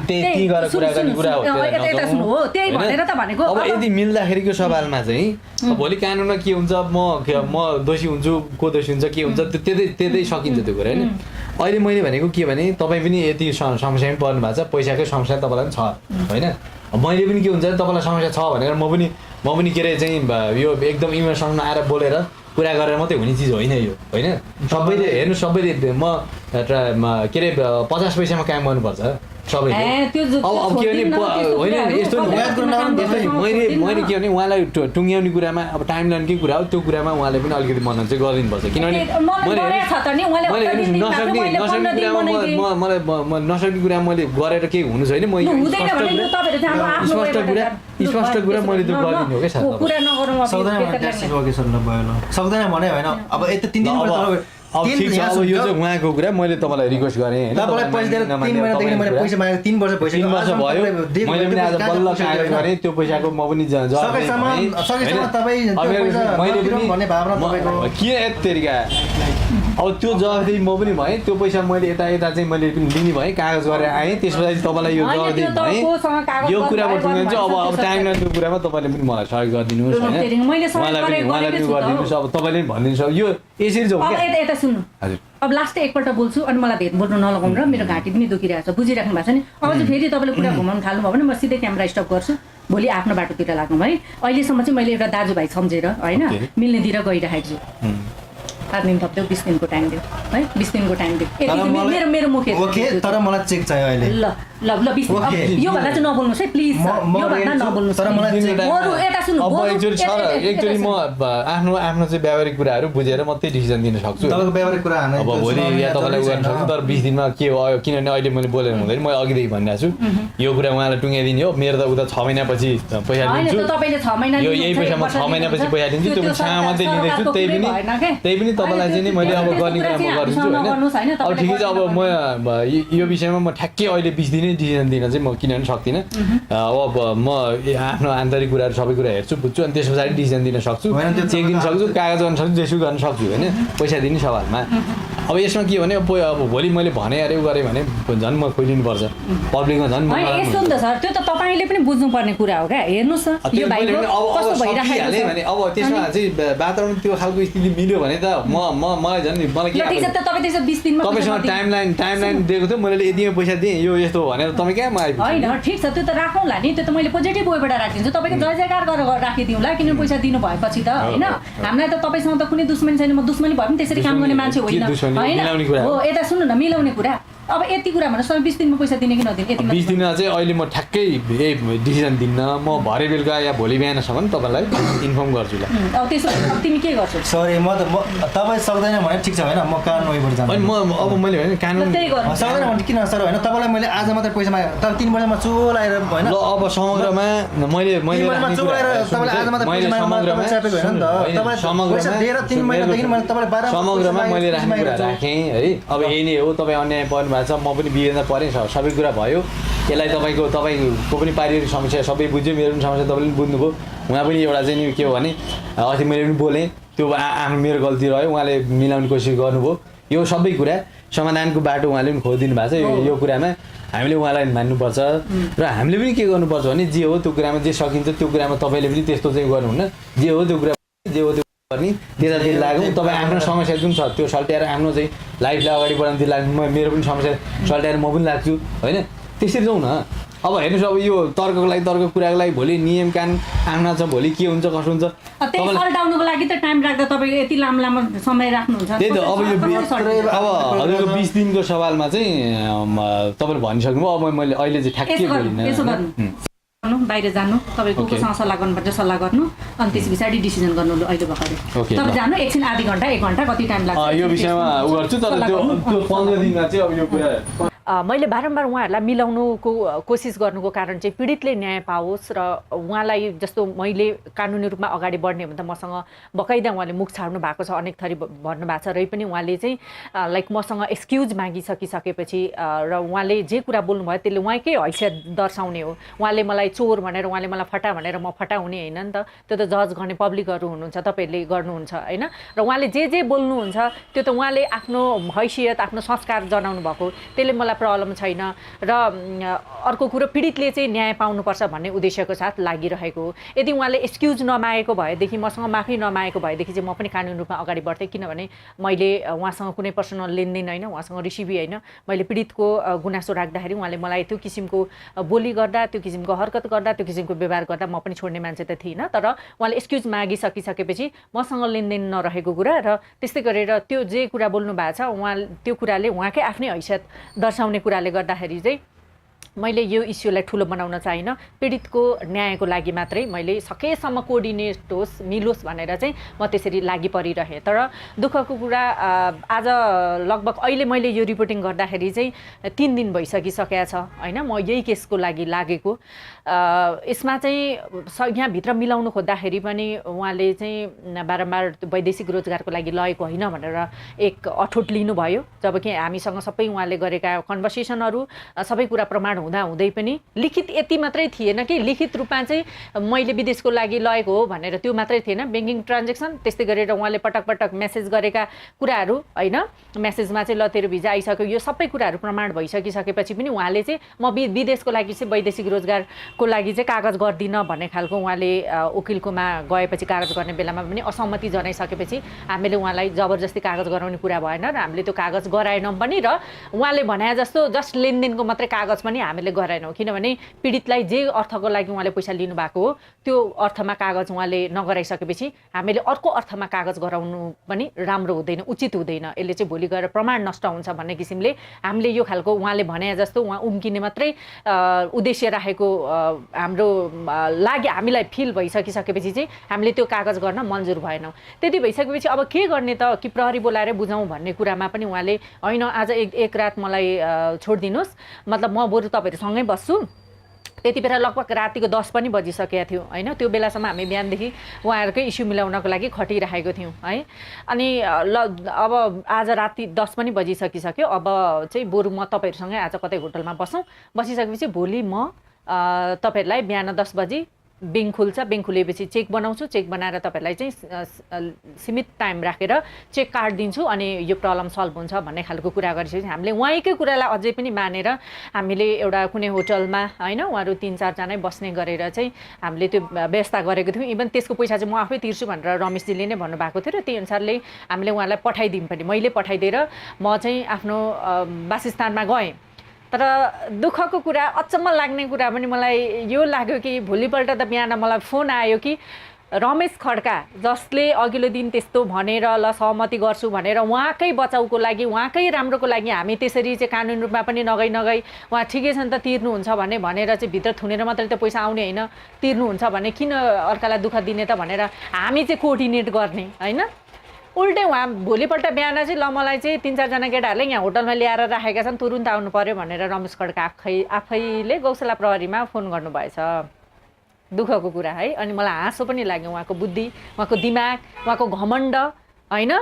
त्यही भनेर त भनेको अब यदि मिल्दाखेरिको सवालमा चाहिँ भोलि कानुनमा के हुन्छ म दोषी हुन्छु को दोषी हुन्छ के हुन्छ त्यतै सकिन्छ त्यो कुरा होइन अहिले मैले भनेको के भने तपाईँ पनि यति समस्यामै पर्नु भएको छ पैसाकै समस्या तपाईँलाई पनि छ होइन मैले पनि के हुन्छ तपाईँलाई समस्या छ भनेर म पनि के अरे चाहिँ यो एकदम इमोसनमा आएर बोलेर कुरा गरेर मात्रै हुने चिज होइन यो होइन सबैले हेर्नु सबैले म के अरे 50 पैसामा काम गर्नुपर्छ सबैले अब के भने होइन यस्तो मैले के भने उहाँलाई टुङ्ग्याउने कुरामा अब टाइमलाइनकै कुरा हो त्यो कुरामा उहाँले पनि अलिकति मनन चाहिँ गरिदिनुपर्छ किनभने नसक्ने कुरा मैले गरेर केही हुनु छैन म स्पष्ट कुरा मैले त्यो गरिदिनु हो क्या सक्दैन भने होइन अब यति 3 दिन अब ठिक छ अब यो चाहिँ उहाँको कुरा मैले तपाईँलाई रिक्वेस्ट गरेँ हैन तपाईलाई पैसा दिएर 3 महिनादेखि मैले पैसा मागेको 3 वर्ष भइसक्यो 3 वर्ष भयो मैले पनि आज बल्ल कागज गरेँ त्यो पैसाको म पनि सकेसम्म तपाईँ भन्ने भावना तपाईको के यत्तेरिका अब त्यो जवाफदेही म पनि भएँ त्यो पैसा मैले यता चाहिँ मैले पनि लिने भएँ कागज गरेर आएँ त्यसपछि तपाईँलाई यो जवाफदेही भएँ यो कुरामा टुङ्गिन्छ अब टाइम लाइनको कुरामा तपाईँले पनि मलाई सहयोग गरिदिनुहोस् होइन उहाँलाई पनि गरिदिनुहोस् अब तपाईँले पनि भनिदिनुहोस् यो यसरी जाउँ हजुर अब लास्ट एकपल्ट बोल्छु अनि मलाई भेट बोल्नु नलगाउनु र मेरो घाँटी पनि दुखिरहेको छ बुझिराख्नु भएको छ नि अब चाहिँ फेरि तपाईँले कुरा घुमाउनु थाल्नुभयो भने म सिधै क्यामेरा स्टप गर्छु भोलि आफ्नो बाटोतिर लाग्नु है अहिलेसम्म चाहिँ मैले एउटा दाजुभाइ सम्झेर होइन मिल्नेतिर गइरहेको छु 7 दिन थप्थ्यो 20 दिनको टाइम दियो है 20 दिनको टाइम दियो मेरो मुख ओके तर मलाई चेक चाहियो अहिले ल 20 यो भन्दा चाहिँ नबोल्नुस् है प्लिज यो भन्दा नबोल्नुस् तर मलाई चेक बरु यता सुन्नु अब एकचोटी म आफ्नो चाहिँ व्यावहारिक कुराहरू बुझेर मात्रै डिसिजन दिन सक्छु तपाईको व्यावहारिक कुरा हैन अब भोलि या तपाईलाई गर्न सक्छु तर 20 दिनमा के भयो किनभने अहिले मैले बोलेर हुँदैन म अघिदेखि भनिरहेको छु यो कुरा उहाँलाई टुङ्ग्याइदिने हो मेरो त उता 6 महिनापछि पैसा दिन्छु तपाईले 6 महिना यो यही पैसामा 6 महिनापछि पैसा दिन्छु त्यो छामा मात्रै लिँदैछु त्यही पनि तपाईँलाई चाहिँ नि मैले अब गर्ने कुरा म गरिदिन्छु होइन अब ठिकै छ अब म यो विषयमा म ठ्याक्कै अहिले 20 दिनै डिसिजन दिन चाहिँ म किन सक्दिनँ अब म आफ्नो आन्तरिक कुराहरू सबै कुरा हेर्छु बुझ्छु अनि त्यस पछाडि डिसिजन दिन सक्छु चेक दिन सक्छु कागज गर्न सक्छु जेसु गर्न सक्छु होइन पैसा दिने सवालमा अब यसमा के भने अब भोलि मैले भने अरे गरेँ भने झन् म खोलिनुपर्छ पब्लिकमा झन् यस्तो नि त सर त्यो त तपाईँले पनि बुझ्नुपर्ने कुरा हो क्या हेर्नुहोस् न यो भाइको कस्तो भइराखेको छ भने अब त्यसमा चाहिँ वातावरण त्यो खालको स्थिति मिल्यो भने त मलाई झन् मलाई के ठीक छ त तपाईँ त्यसो 20 दिनमा तपाईसँग टाइमलाइन दिएको थियो मैले यतिमै पैसा दिएँ यो यस्तो भनेर तपाईँ कहाँ आइपुग्नु होइन ठिक छ त्यो त राखौँला नि त्यो त मैले पोजिटिभ वेबाट राखिदिन्छु तपाईँको जय जयकार गरेर राखिदिउँला किन पैसा दिनु भएपछि त होइन हामीलाई त तपाईँसँग त कुनै दुश्मनी छैन म दुश्मनी भए पनि त्यसरी काम गर्ने मान्छे होइन होइन हो यता सुन्नु न मिलाउने कुरा अब यति कुरा भन्नुहोस् न 20 दिनमा पैसा दिने कि नदिने यति 20 दिनमा चाहिँ अहिले म ठ्याक्कै डिसिजन दिन्न म भरे बेलुका या भोलि बिहानसम्म तपाईँलाई इन्फर्म गर्छु ल अब त्यसो अब तिमी के गर्छौ सरी म तपाईँ सक्दैन भने ठिक छ होइन म कानुनबाट जान्छु अनि म अब मैले भने कानुन सक्दैन भने किन सर होइन तपाईँलाई मैले आज मात्रै पैसा मागे तर 3 वर्षमा चोलाएर होइन ल अब समग्रमा मैले आज मात्रै पैसा समग्रमा चापेको होइन नि त तपाईँ पैसा दिएर 3 महिनादेखि मैले तपाईँलाई 12 समग्रमा मैले राख्ने कुरा राखेँ है अब यही नै हो तपाईँ अन्याय पर्नु भएको छ म पनि बिहेमा परेँ सबै कुरा भयो यसलाई तपाईँको पनि पारिवारिक समस्या सबै बुझ्यो मेरो पनि समस्या तपाईँले पनि बुझ्नुभयो उहाँ पनि एउटा चाहिँ नि के हो भने अस्ति मैले पनि बोलेँ त्यो आफ्नो मेरो गल्ती रह्यो उहाँले मिलाउने कोसिस गर्नुभयो यो सबै कुरा समाधानको बाटो उहाँले पनि खोजिदिनु भएको छ यो कुरामा हामीले उहाँलाई मान्नुपर्छ र हामीले पनि के गर्नुपर्छ भने जे हो त्यो कुरामा जे सकिन्छ त्यो कुरामा तपाईँले पनि त्यस्तो चाहिँ गर्नुहुन्न जे हो त्यो कुरा जे हो गर्ने त्यतातिर लाग्यौँ तपाईँ आफ्नो समस्या जुन छ त्यो सल्ट्याएर आफ्नो चाहिँ लाइफलाई अगाडि बढाउनुतिर लाग्नु मेरो पनि समस्या सल्ट्याएर म पनि लाग्छु होइन त्यसरी जाउँ न अब हेर्नुहोस् अब यो तर्कको लागि तर्क कुराको लागि भोलि नियम कानुन आफ्नो छ भोलि के हुन्छ कसो हुन्छ त्यही सल्टाउनुको लागि त टाइम राख्दा तपाईँले यति लामो समय राख्नुहुन्छ त्यही त अब यो अब हजुरको 20 दिनको सवालमा चाहिँ तपाईँले भनिसक्नुभयो अब मैले अहिले चाहिँ ठ्याक्कै बोलिनँ बाहिर जानु तपाईँ कोसँग सल्लाह गर्नुपर्छ सल्लाह गर्नु अनि त्यस पछाडि डिसिजन गर्नु अहिले भर्खरै तपाईँ जानु एकछिन आधी घन्टा 1 घन्टा कति टाइम लाग्छ यो विषयमा उ गर्छु तर त्यो 15 दिनमा चाहिँ अब यो कुरा मैले बारम्बार उहाँहरूलाई मिलाउनुको कोसिस गर्नुको कारण चाहिँ पीडितले न्याय पाओस् र उहाँलाई जस्तो मैले कानुनी रूपमा अगाडि बढ्ने हो भने त मसँग बकाइदा उहाँले मुख छाड्नु भएको छ अनेक थरी भन्नुभएको छ र पनि उहाँले चाहिँ लाइक मसँग एक्सक्युज मागिसकिसकेपछि र उहाँले जे कुरा बोल्नुभयो त्यसले उहाँकै हैसियत दर्शाउने हो उहाँले मलाई चोर भनेर उहाँले मलाई फटा भनेर म फटा हुने होइन नि त त्यो त जज गर्ने पब्लिकहरू हुनुहुन्छ तपाईँहरूले गर्नुहुन्छ होइन र उहाँले जे बोल्नुहुन्छ त्यो त उहाँले आफ्नो हैसियत आफ्नो संस्कार जनाउनु भएको त्यसले मलाई प्रब्लम छैन र अर्को कुरो पीडितले चाहिँ न्याय पाउनुपर्छ भन्ने उद्देश्यको साथ लागिरहेको हो। यदि उहाँले एक्सक्युज नमागेको भएदेखि, मसँग माफी नमागेको भएदेखि चाहिँ म पनि कानुनी रूपमा अगाडि बढ्थेँ, किनभने मैले उहाँसँग कुनै पर्सनल लेनदेन होइन, उहाँसँग रिसिभी होइन। मैले पीडितको गुनासो राख्दाखेरि उहाँले मलाई त्यो किसिमको बोली गर्दा, त्यो किसिमको हरकत गर्दा, त्यो किसिमको व्यवहार गर्दा म पनि छोड्ने मान्छे त थिइनँ। तर उहाँले एक्सक्युज मागिसकिसकेपछि मसँग लेनदेन नरहेको कुरा र त्यस्तै गरेर त्यो जे कुरा बोल्नु भएको छ उहाँ त्यो कुराले उहाँकै आफ्नै हैसियत दर्शाउने कुराले गर्दाखेरि चाहिँ मैले यो इस्युलाई ठुलो बनाउन चाहिनँ। पीडितको न्यायको लागि मात्रै मैले सकेसम्म कोअर्डिनेट होस्, मिलोस् भनेर चाहिँ म त्यसरी लागि परिरहेँ। तर दुःखको कुरा आज लगभग अहिले मैले यो रिपोर्टिङ गर्दाखेरि चाहिँ 3 दिन भइसकिसकेको छ होइन, म यही केसको लागि लागेको। यसमा चाहिँ यहाँभित्र मिलाउनु खोज्दाखेरि पनि उहाँले चाहिँ बारम्बार वैदेशिक रोजगारको लागि लगेको होइन भनेर एक अठोट लिनुभयो, जबकि हामीसँग सबै उहाँले गरेका कन्भर्सेसनहरू सबै कुरा प्रमाण हुँदै पनि लिखित यति मात्रै थिएन कि लिखित रूपमा चाहिँ मैले विदेशको लागि लगेको हो भनेर त्यो मात्रै थिएन। ब्याङ्किङ ट्रान्जेक्सन, त्यस्तै गरेर उहाँले पटक पटक मेसेज गरेका कुराहरू होइन, मेसेजमा चाहिँ ल तेरो भिजा आइसक्यो, यो सबै कुराहरू प्रमाण भइसकिसकेपछि पनि उहाँले चाहिँ म विदेशको लागि चाहिँ वैदेशिक रोजगारको लागि चाहिँ कागज गर्दिनँ भन्ने खालको उहाँले वकिलकोमा गएपछि कागज गर्ने बेलामा पनि असहमति जनाइसकेपछि हामीले उहाँलाई जबरजस्ती कागज गराउने कुरा भएन र हामीले त्यो कागज गराएनौँ पनि। र उहाँले भने जस्तो जस्ट लेनदेनको मात्रै कागज पनि हामीले गराएनौँ, किनभने पीडितलाई जे अर्थको लागि उहाँले पैसा लिनुभएको हो त्यो अर्थमा कागज उहाँले नगराइसकेपछि हामीले अर्को अर्थमा कागज गराउनु पनि राम्रो हुँदैन, उचित हुँदैन। यसले चाहिँ भोलि गएर प्रमाण नष्ट हुन्छ भन्ने किसिमले हामीले यो खालको उहाँले भने जस्तो उहाँ उम्किने मात्रै उद्देश्य राखेको हाम्रो लागि हामीलाई फिल भइसकिसकेपछि चाहिँ हामीले त्यो कागज गर्न मन्जुर भएनौँ। त्यति भइसकेपछि अब के गर्ने त, कि प्रहरी बोलाएर बुझाउँ भन्ने कुरामा पनि उहाँले होइन आज एक रात मलाई छोडिदिनुहोस्, मतलब म बरु तपाईँहरूसँगै बस्छु। त्यति बेला लगभग रातिको 10 पनि बजिसकेको थियो होइन। त्यो बेलासम्म हामी बिहानदेखि उहाँहरूकै इस्यु मिलाउनको लागि खटिरहेको थियौँ है। अनि अब आज राति 10 पनि बजिसकिसक्यो, अब चाहिँ बरु म तपाईँहरूसँगै आज कतै होटलमा बसौँ। बसिसकेपछि भोलि म तपाईँहरूलाई बिहान 10 बजी ब्याङ्क खुल्छ, ब्याङ्क खुलेपछि चेक बनाउँछु, चेक बनाएर तपाईँहरूलाई चाहिँ सीमित टाइम राखेर चेक कार्ड दिन्छु अनि यो प्रब्लम सल्भ हुन्छ भन्ने खालको कुरा गरिसकेपछि हामीले उहाँकै कुरालाई अझै पनि मानेर हामीले एउटा कुनै होटलमा होइन उहाँहरू 3-4 जना बस्ने गरेर चाहिँ हामीले त्यो व्यवस्था गरेको थियौँ। इभन त्यसको पैसा चाहिँ म आफै तिर्छु भनेर रमेशजीले नै भन्नुभएको थियो र त्यही अनुसारले हामीले उहाँलाई पठाइदिउँ पनि, मैले पठाइदिएर म चाहिँ आफ्नो वासस्थानमा गएँ। तर दुःखको कुरा, अचम्म लाग्ने कुरा पनि मलाई यो लाग्यो कि भोलिपल्ट त बिहान मलाई फोन आयो कि रमेश खड्का जसले अघिल्लो दिन त्यस्तो भनेर ल सहमति गर्छु भनेर उहाँकै बचाउको लागि, उहाँकै राम्रोको लागि हामी त्यसरी चाहिँ कानुनी रूपमा पनि नगई उहाँ ठिकै छ नि त तिर्नुहुन्छ भनेर चाहिँ भित्र थुनेर मात्रै त पैसा आउने होइन, तिर्नुहुन्छ भने किन अर्कालाई दुःख दिने त भनेर हामी चाहिँ कोअर्डिनेट गर्ने होइन। उल्टै उहाँ भोलिपल्ट बिहान चाहिँ ल मलाई चाहिँ 3-4 जना केटाहरूले यहाँ होटलमा ल्याएर राखेका छन्, तुरुन्त आउनु पर्यो भनेर रमेश खड्का आफैले गौशाला प्रहरीमा फोन गर्नुभएछ। दुःखको कुरा है। अनि मलाई हाँसो पनि लाग्यो उहाँको बुद्धि, उहाँको दिमाग, उहाँको घमण्ड होइन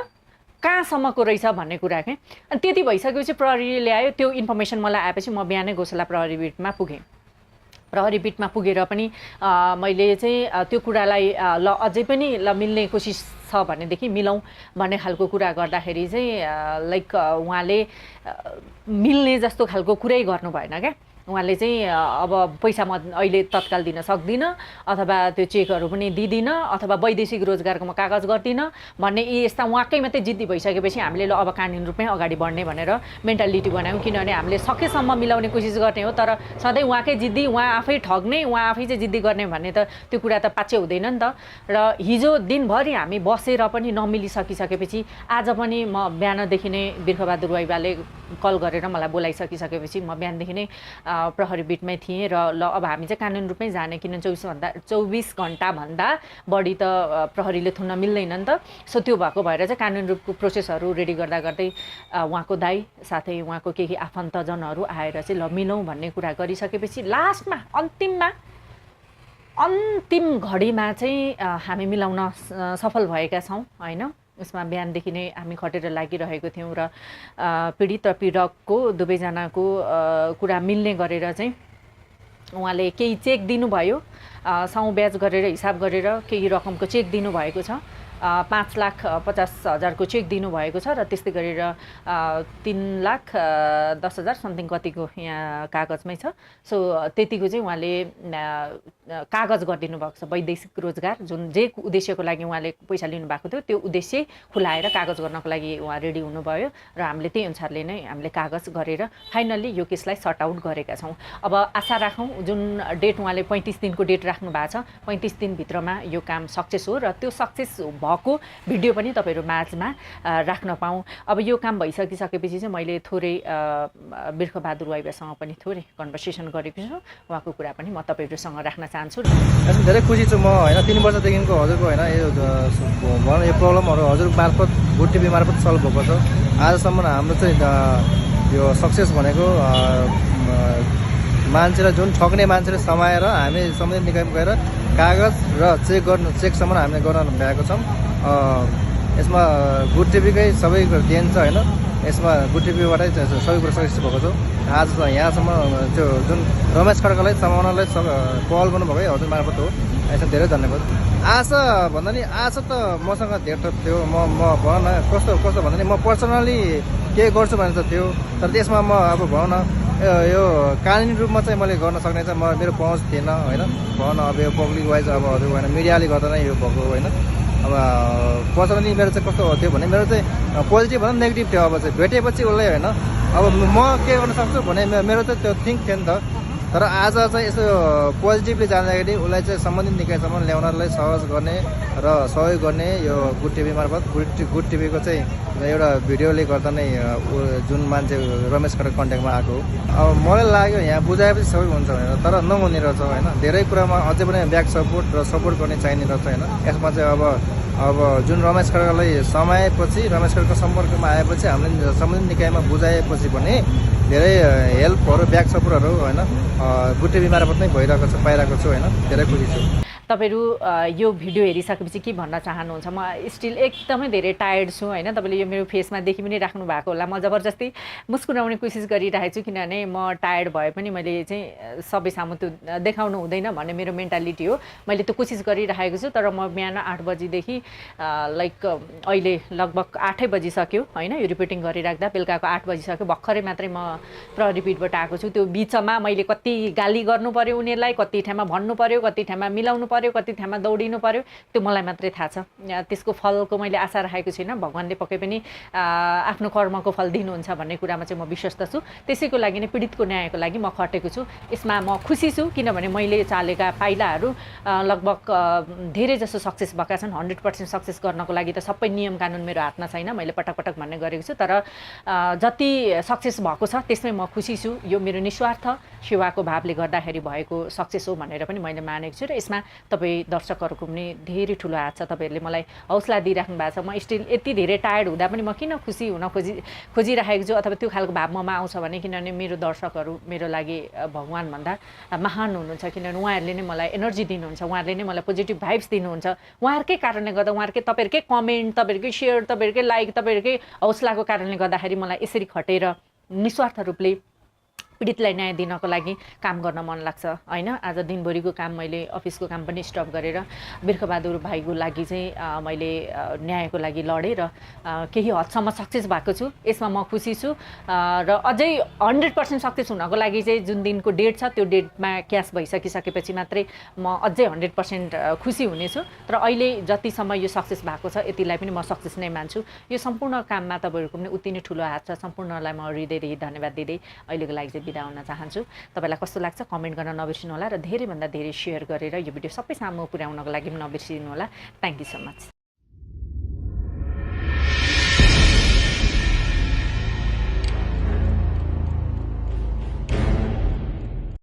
कहाँसम्मको रहेछ भन्ने कुरा के। अनि त्यति भइसकेपछि प्रहरीले ल्यायो, त्यो इन्फर्मेसन मलाई आएपछि म बिहानै गौशाला प्रहरी बिटमा पुगेँ। प्रहरी बिटमा पुगेर पनि मैले चाहिँ त्यो कुरालाई ल अझै पनि ल मिल्ने कोसिस छ भनेदेखि मिलाउँ भन्ने खालको कुरा गर्दाखेरि चाहिँ लाइक उहाँले मिल्ने जस्तो खालको कुरै गर्नु भएन क्या। उहाँले चाहिँ अब पैसा म अहिले तत्काल दिन सक्दिनँ अथवा त्यो चेकहरू पनि दिदिनँ अथवा वैदेशिक रोजगारको म कागज गर्दिनँ भन्ने यस्ता उहाँकै मात्रै जिद्दी भइसकेपछि हामीले ल अब कानुन रूपमै अगाडि बढ्ने भनेर मेन्टालिटी बनायौँ। किनभने हामीले सकेसम्म मिलाउने कोसिस गर्ने हो, तर सधैँ उहाँकै जिद्दी, उहाँ आफै ठग्ने, उहाँ आफै चाहिँ जिद्दी गर्ने भन्ने त त्यो कुरा त पाच्चै हुँदैन नि त। र हिजो दिनभरि हामी बसेर पनि नमिलिसकिसकेपछि आज पनि म बिहानदेखि नै बिर्खबहादुर वाइबाले कल गरेर मलाई बोलाइसकिसकेपछि म बिहानदेखि नै प्रहरी बिटमै थिएँ र ल अब हामी चाहिँ कानुन रूपमै जाने, किन 24 घन्टाभन्दा बढी त प्रहरीले थुन्न मिल्दैन नि त। सो त्यो भएको भएर चाहिँ कानुन रूपको प्रोसेसहरू रेडी गर्दा गर्दै उहाँको दाइ साथै उहाँको केही आफन्तजनहरू आएर चाहिँ ल मिलौँ भन्ने कुरा गरिसकेपछि लास्टमा अन्तिम घडीमा चाहिँ हामी मिलाउन सफल भएका छौँ होइन। यसमा बिहानदेखि नै हामी खटेर लागिरहेको थियौँ र पीडित र पीडकको दुवैजनाको कुरा मिल्ने गरेर चाहिँ उहाँले केही चेक दिनुभयो, साउँ ब्याज गरेर हिसाब गरेर केही रकमको चेक दिनुभएको छ। 5,50,000 चेक दिनुभएको छ र त्यस्तै गरेर 3,10,000 समथिङ कतिको यहाँ कागजमै छ। सो त्यतिको चाहिँ उहाँले कागज गरिदिनु भएको छ, वैदेशिक रोजगार जुन जे उद्देश्यको लागि उहाँले पैसा लिनुभएको थियो त्यो उद्देश्य खुलाएर कागज गर्नको लागि उहाँ रेडी हुनुभयो र हामीले त्यही अनुसारले नै हामीले कागज गरेर फाइनल्ली यो केसलाई सर्ट आउट गरेका छौँ। अब आशा राखौँ जुन डेट उहाँले 35 दिनको डेट राख्नु भएको छ 35 दिनभित्रमा यो काम सक्सेस हो र त्यो सक्सेस भएको भिडियो पनि तपाईँहरू माझमा राख्न पाऊँ। अब यो काम भइसकिसकेपछि चाहिँ मैले थोरै बिर्खबहादुर वाइबासँग पनि थोरै कन्भर्सेसन गरेको छु, उहाँको कुरा पनि म तपाईँहरूसँग राख्न चाहन्छु। धेरै खुसी छु म होइन 3 वर्षदेखिको हजुरको होइन यो भनौँ यो प्रब्लमहरू हजुर मार्फत गुड टिभी मार्फत सल्भ भएको छ। आजसम्म हाम्रो चाहिँ यो सक्सेस भनेको मान्छेलाई जुन ठग्ने मान्छेले समाएर हामी सम्बन्धित निकायमा गएर कागज र चेकसम्म हामीले गर्न भ्याएको छौँ। यसमा गुड टिभीकै सबै देन छ होइन, यसमा गुड टिभीबाटै सबै कुरो सक्सेस भएको छ। आज यहाँसम्म त्यो जुन रमेश खड्कालाई समाउनलाई पहल गर्नुभएको है हजुर मार्फत हो, यसमा धेरै धन्यवाद। आशा भन्दा नि आशा त मसँग धेरै थियो, म भनौँ न कस्तो भन्दा नि म पर्सनली के गर्छु भने त थियो, तर त्यसमा म अब भनौँ न यो कानुनी रूपमा चाहिँ मैले गर्न सक्ने चाहिँ मेरो पहुँच थिएन होइन। भनौँ न अब यो पब्लिक वाइज अब हजुर होइन मिडियाले गर्दा नै यो भएको होइन। अब पर्सनली मेरो चाहिँ कस्तो थियो भने मेरो चाहिँ पोजिटिभ भन्दा नेगेटिभ थियो। अब चाहिँ भेटेपछि उसलाई होइन अब म के गर्न सक्छु भने मेरो चाहिँ त्यो थिङ्क थियो नि त। तर आज चाहिँ यसो पोजिटिभली जाँदाखेरि उसलाई चाहिँ सम्बन्धित निकायसम्म ल्याउनलाई सहज गर्ने र सहयोग गर्ने यो गुड टिभी मार्फत गुड टिभीको चाहिँ एउटा भिडियोले गर्दा नै जुन मान्छे रमेश खड्का कन्ट्याक्टमा आएको। अब मलाई लाग्यो यहाँ बुझाएपछि सबै हुन्छ भनेर, तर नहुने रहेछ होइन। धेरै कुरामा अझै पनि ब्याक सपोर्ट र सपोर्ट गर्ने चाहिने रहेछ होइन। यसमा चाहिँ अब जुन रमेश खड्कालाई समाएपछि रमेश खड्का सम्पर्कमा आएपछि हामीले सम्बन्धित निकायमा बुझाएपछि पनि धेरै हेल्पहरू ब्याक सपोर्टहरू होइन गुड टिभी मार्फत नै भइरहेको छ, पाइरहेको छु होइन। धेरै खुसी छु। तपाईँहरू यो भिडियो हेरिसकेपछि के भन्न चाहनुहुन्छ? म स्टिल एकदमै धेरै टायर्ड छु होइन। तपाईँले यो मेरो फेसमा देखि पनि राख्नु भएको होला, म जबरजस्ती मुस्कुराउने कोसिस गरिरहेको छु किनभने म टायर्ड भए पनि मैले चाहिँ सबै सामु त्यो देखाउनु हुँदैन भन्ने मेरो मेन्टालिटी हो। मैले त्यो कोसिस गरिरहेको छु, तर म बिहान 8 बजीदेखि लाइक अहिले लगभग 8 बजिसक्यो होइन। यो रिपोर्टिङ गरिराख्दा बेलुकाको 8 बजिसक्यो, भर्खरै मात्रै म रिपिटबाट आएको छु। त्यो बिचमा मैले कति गाली गर्नु पर्यो उनीहरूलाई, कति ठाउँमा भन्नु पर्यो, कति ठाउँमा मिलाउनु पर्यो, कति ठाउँमा दौडिनु पर्यो, त्यो मलाई मात्रै थाहा छ। त्यसको फलको मैले आशा राखेको छैन। भगवान्ले पक्कै पनि आफ्नो कर्मको फल दिनुहुन्छ भन्ने कुरामा चाहिँ म विश्वस्त छु। त्यसैको लागि नै पीडितको न्यायको लागि म खटेको छु। यसमा म खुसी छु किनभने मैले चालेका पाइलाहरू लगभग धेरै जसो सक्सेस भएका छन्। 100% सक्सेस गर्नको लागि त सबै नियम कानुन मेरो हातमा छैन, मैले पटक भन्ने गरेको छु। तर जति सक्सेस भएको छ त्यसमै म खुसी छु। यो मेरो निस्वार्थ सेवाको भावले गर्दाखेरि भएको सक्सेस हो भनेर पनि मैले मानेको छु। र यसमा तपाईँ दर्शकहरूको पनि धेरै ठुलो हात छ। तपाईँहरूले मलाई हौसला दिइराख्नु भएको छ। म स्टिल यति धेरै टायर्ड हुँदा पनि म किन खुसी हुन खोजिरहेको छु अथवा त्यो खालको भाव ममा आउँछ भने किनभने मेरो दर्शकहरू मेरो लागि भगवान्भन्दा महान हुनुहुन्छ। किनभने उहाँहरूले नै मलाई एनर्जी दिनुहुन्छ, उहाँहरूले नै मलाई पोजिटिभ भाइब्स दिनुहुन्छ। उहाँहरूकै कारणले गर्दा तपाईँहरूकै कमेन्ट, तपाईँहरूकै सेयर, तपाईँहरूकै लाइक, तपाईँहरूकै हौसलाको कारणले गर्दाखेरि मलाई यसरी खटेर निस्वार्थ रूपले पीडितलाई न्याय दिनको लागि काम गर्न मन लाग्छ होइन। आज दिनभरिको काम मैले अफिसको काम पनि स्टप गरेर बिर्खबहादुर भाइको लागि चाहिँ मैले न्यायको लागि लडेँ र केही हदसम्म सक्सेस भएको छु। यसमा म खुसी छु र अझै 100% सक्सेस हुनको लागि चाहिँ जुन दिनको डेट छ त्यो डेटमा क्यास भइसकिसकेपछि मात्रै म अझै 100% खुसी हुनेछु। तर अहिले जतिसम्म यो सक्सेस भएको छ यतिलाई पनि म सक्सेस नै मान्छु। यो सम्पूर्ण काममा तपाईँहरूको पनि उति नै ठुलो हात छ। सम्पूर्णलाई म हृदयदेखि धन्यवाद दिँदै अहिलेको लागि चाहिँ बिदा हुन चाहन्छु। तपाईँलाई कस्तो लाग्छ कमेन्ट गर्न नबिर्सिनु होला र धेरैभन्दा धेरै सेयर गरेर यो भिडियो सबै सामु पुर्याउनको लागि पनि नबिर्सिनु होला। Thank you so much.